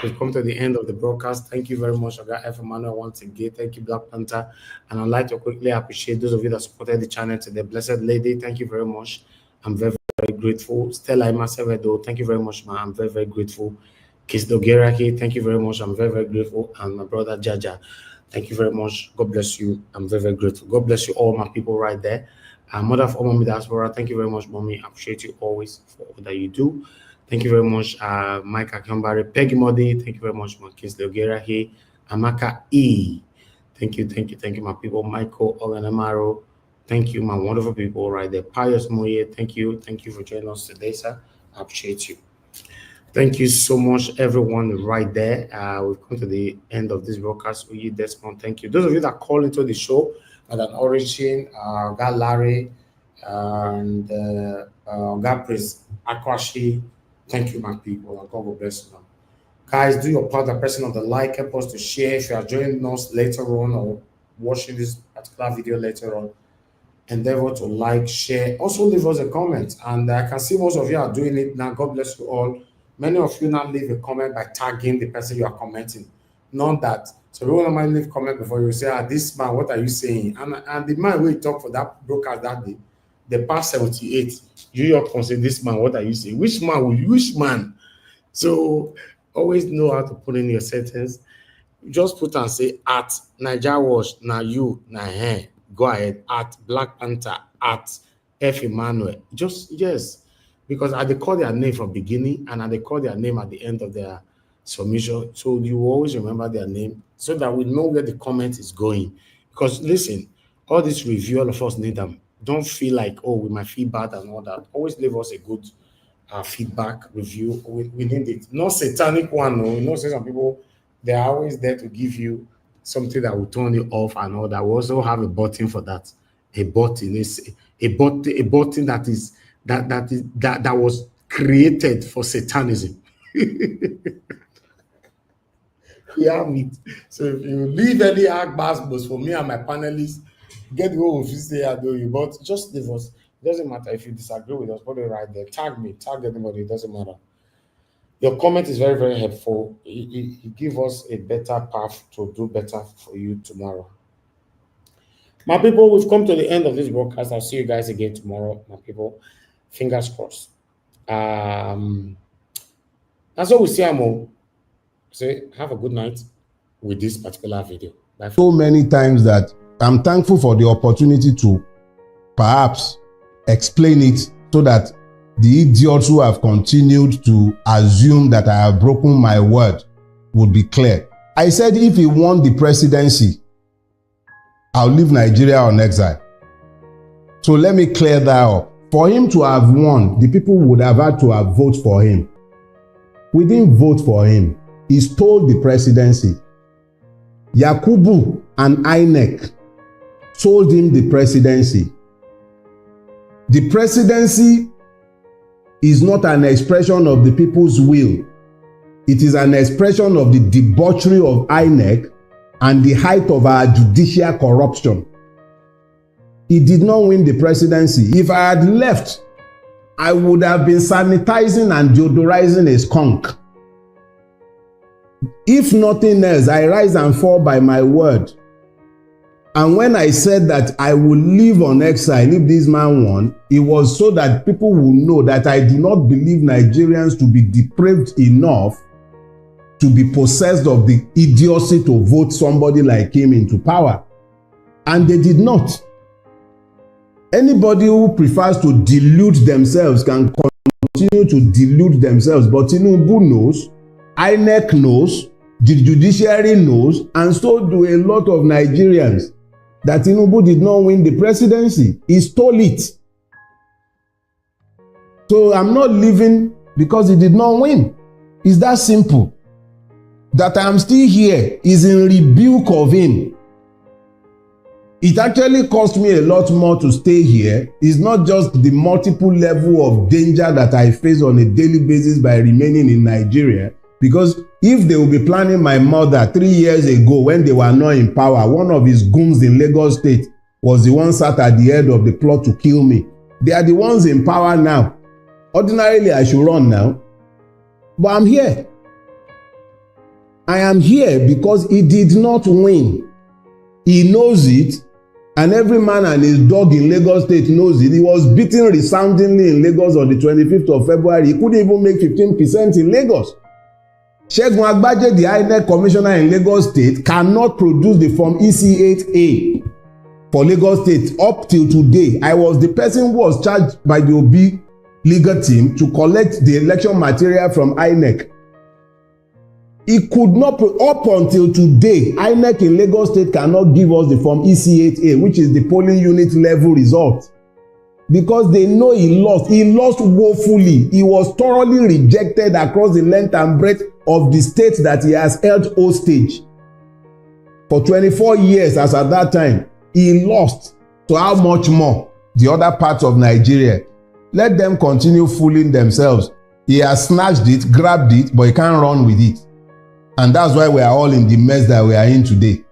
We've come to the end of the broadcast. Thank you very much, Oga F. Emmanuel, once again. Thank you, Black Panther. And I'd like to quickly appreciate those of you that supported the channel today. Blessed Lady, thank you very much. I'm very, very grateful. Stella Imasevedo, thank you very much, man. I'm very, very grateful. Kiss Dogeraki, thank you very much. I'm very, very grateful. And my brother Jaja, thank you very much. God bless you. I'm very, very grateful. God bless you all, my people right there. Mother of all Mommy Diaspora, thank you very much, Mommy. I appreciate you always for all that you do. Thank you very much, Mike Akambare, Peggy Modi. Thank you very much, Marquis Leogerahi, Amaka E. Thank you, my people. Michael Oganamaro. Thank you, my wonderful people right there. Pius Moye, thank you for joining us today, sir. I appreciate you. Thank you so much, everyone right there. We've come to the end of this broadcast. We Desmond, thank you. Those of you that call into the show, and an origin, God Larry, and God Prince Akwashi. Thank you, my people. God will bless you. Guys, do your part by pressing on the like, help us to share. If you are joining us later on or watching this particular video later on, endeavor to like, share. Also leave us a comment. And I can see most of you are doing it now. God bless you all. Many of you now leave a comment by tagging the person you are commenting. Not that. So we want to leave a comment before you say, this man, what are you saying? And the man will talk for that broadcast that day, the past 78, you can say, this man, what are you saying? Which man will you? Which man? So always know how to put in your sentence. Just put and say, at Niger Watch, na you, na hen. Go ahead, at Black Panther, at F. Emmanuel. Just, yes. Because I they call their name from beginning and I they call their name at the end of their submission. So you always remember their name so that we know where the comment is going. Because listen, all this review, all of us need them. Don't feel like, oh, we might feel bad and all that. Always leave us a good feedback, review. We need it. Not satanic one, no. You know, some people, they're always there to give you something that will turn you off and all that. We also have a button for that. A button is a button that was created for satanism. We have it. So if you leave any agbas for me and my panelists, get the whole office say I do you, but just leave us. It doesn't matter if you disagree with us, put it right there. Tag me, tag anybody, it doesn't matter. Your comment is very, very helpful. It gives us a better path to do better for you tomorrow. My people, we've come to the end of this broadcast. I'll see you guys again tomorrow, my people. Fingers crossed. And so we see Amo. Say, have a good night with this particular video. Bye. So many times that I'm thankful for the opportunity to perhaps explain it so that the idiots who have continued to assume that I have broken my word would be clear. I said if he won the presidency, I'll leave Nigeria on exile. So let me clear that up. For him to have won, the people would have had to have voted for him. We didn't vote for him. He stole the presidency. Yakubu and INEC sold him the presidency. The presidency is not an expression of the people's will. It is an expression of the debauchery of INEC and the height of our judicial corruption. He did not win the presidency. If I had left, I would have been sanitizing and deodorizing a skunk. If nothing else, I rise and fall by my word. And when I said that I would live on exile if this man won, it was so that people will know that I do not believe Nigerians to be depraved enough to be possessed of the idiocy to vote somebody like him into power. And they did not. Anybody who prefers to delude themselves can continue to delude themselves, but Tinubu knows, INEC knows, the judiciary knows, and so do a lot of Nigerians, that Tinubu did not win the presidency. He stole it. So I'm not leaving because he did not win. It's that simple. That I'm still here is in rebuke of him. It actually cost me a lot more to stay here. It's not just the multiple level of danger that I face on a daily basis by remaining in Nigeria. Because if they will be planning my murder 3 years ago when they were not in power, one of his goons in Lagos State was the one sat at the head of the plot to kill me. They are the ones in power now. Ordinarily, I should run now. But I'm here. I am here because he did not win. He knows it. And every man and his dog in Lagos State knows it. He was beaten resoundingly in Lagos on the 25th of February. He couldn't even make 15% in Lagos. Segun Agbaje, the INEC commissioner in Lagos State, cannot produce the form EC8A for Lagos State up till today. I was the person who was charged by the Obi legal team to collect the election material from INEC. He could not, up until today, INEC in Lagos State cannot give us the form EC8A, which is the polling unit level result. Because they know he lost. He lost woefully. He was thoroughly rejected across the length and breadth of the state that he has held hostage. For 24 years as at that time, he lost. So how much more the other parts of Nigeria? Let them continue fooling themselves. He has snatched it, grabbed it, but he can't run with it. And that's why we are all in the mess that we are in today.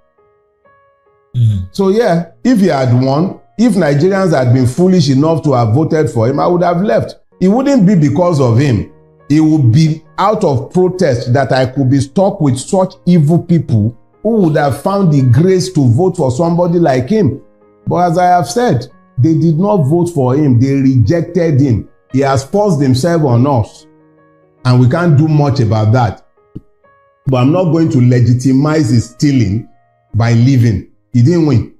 So yeah, if he had won, if Nigerians had been foolish enough to have voted for him, I would have left. It wouldn't be because of him. It would be out of protest that I could be stuck with such evil people who would have found the grace to vote for somebody like him. But as I have said, they did not vote for him. They rejected him. He has forced himself on us. And we can't do much about that. But I'm not going to legitimize his stealing by leaving. He didn't win.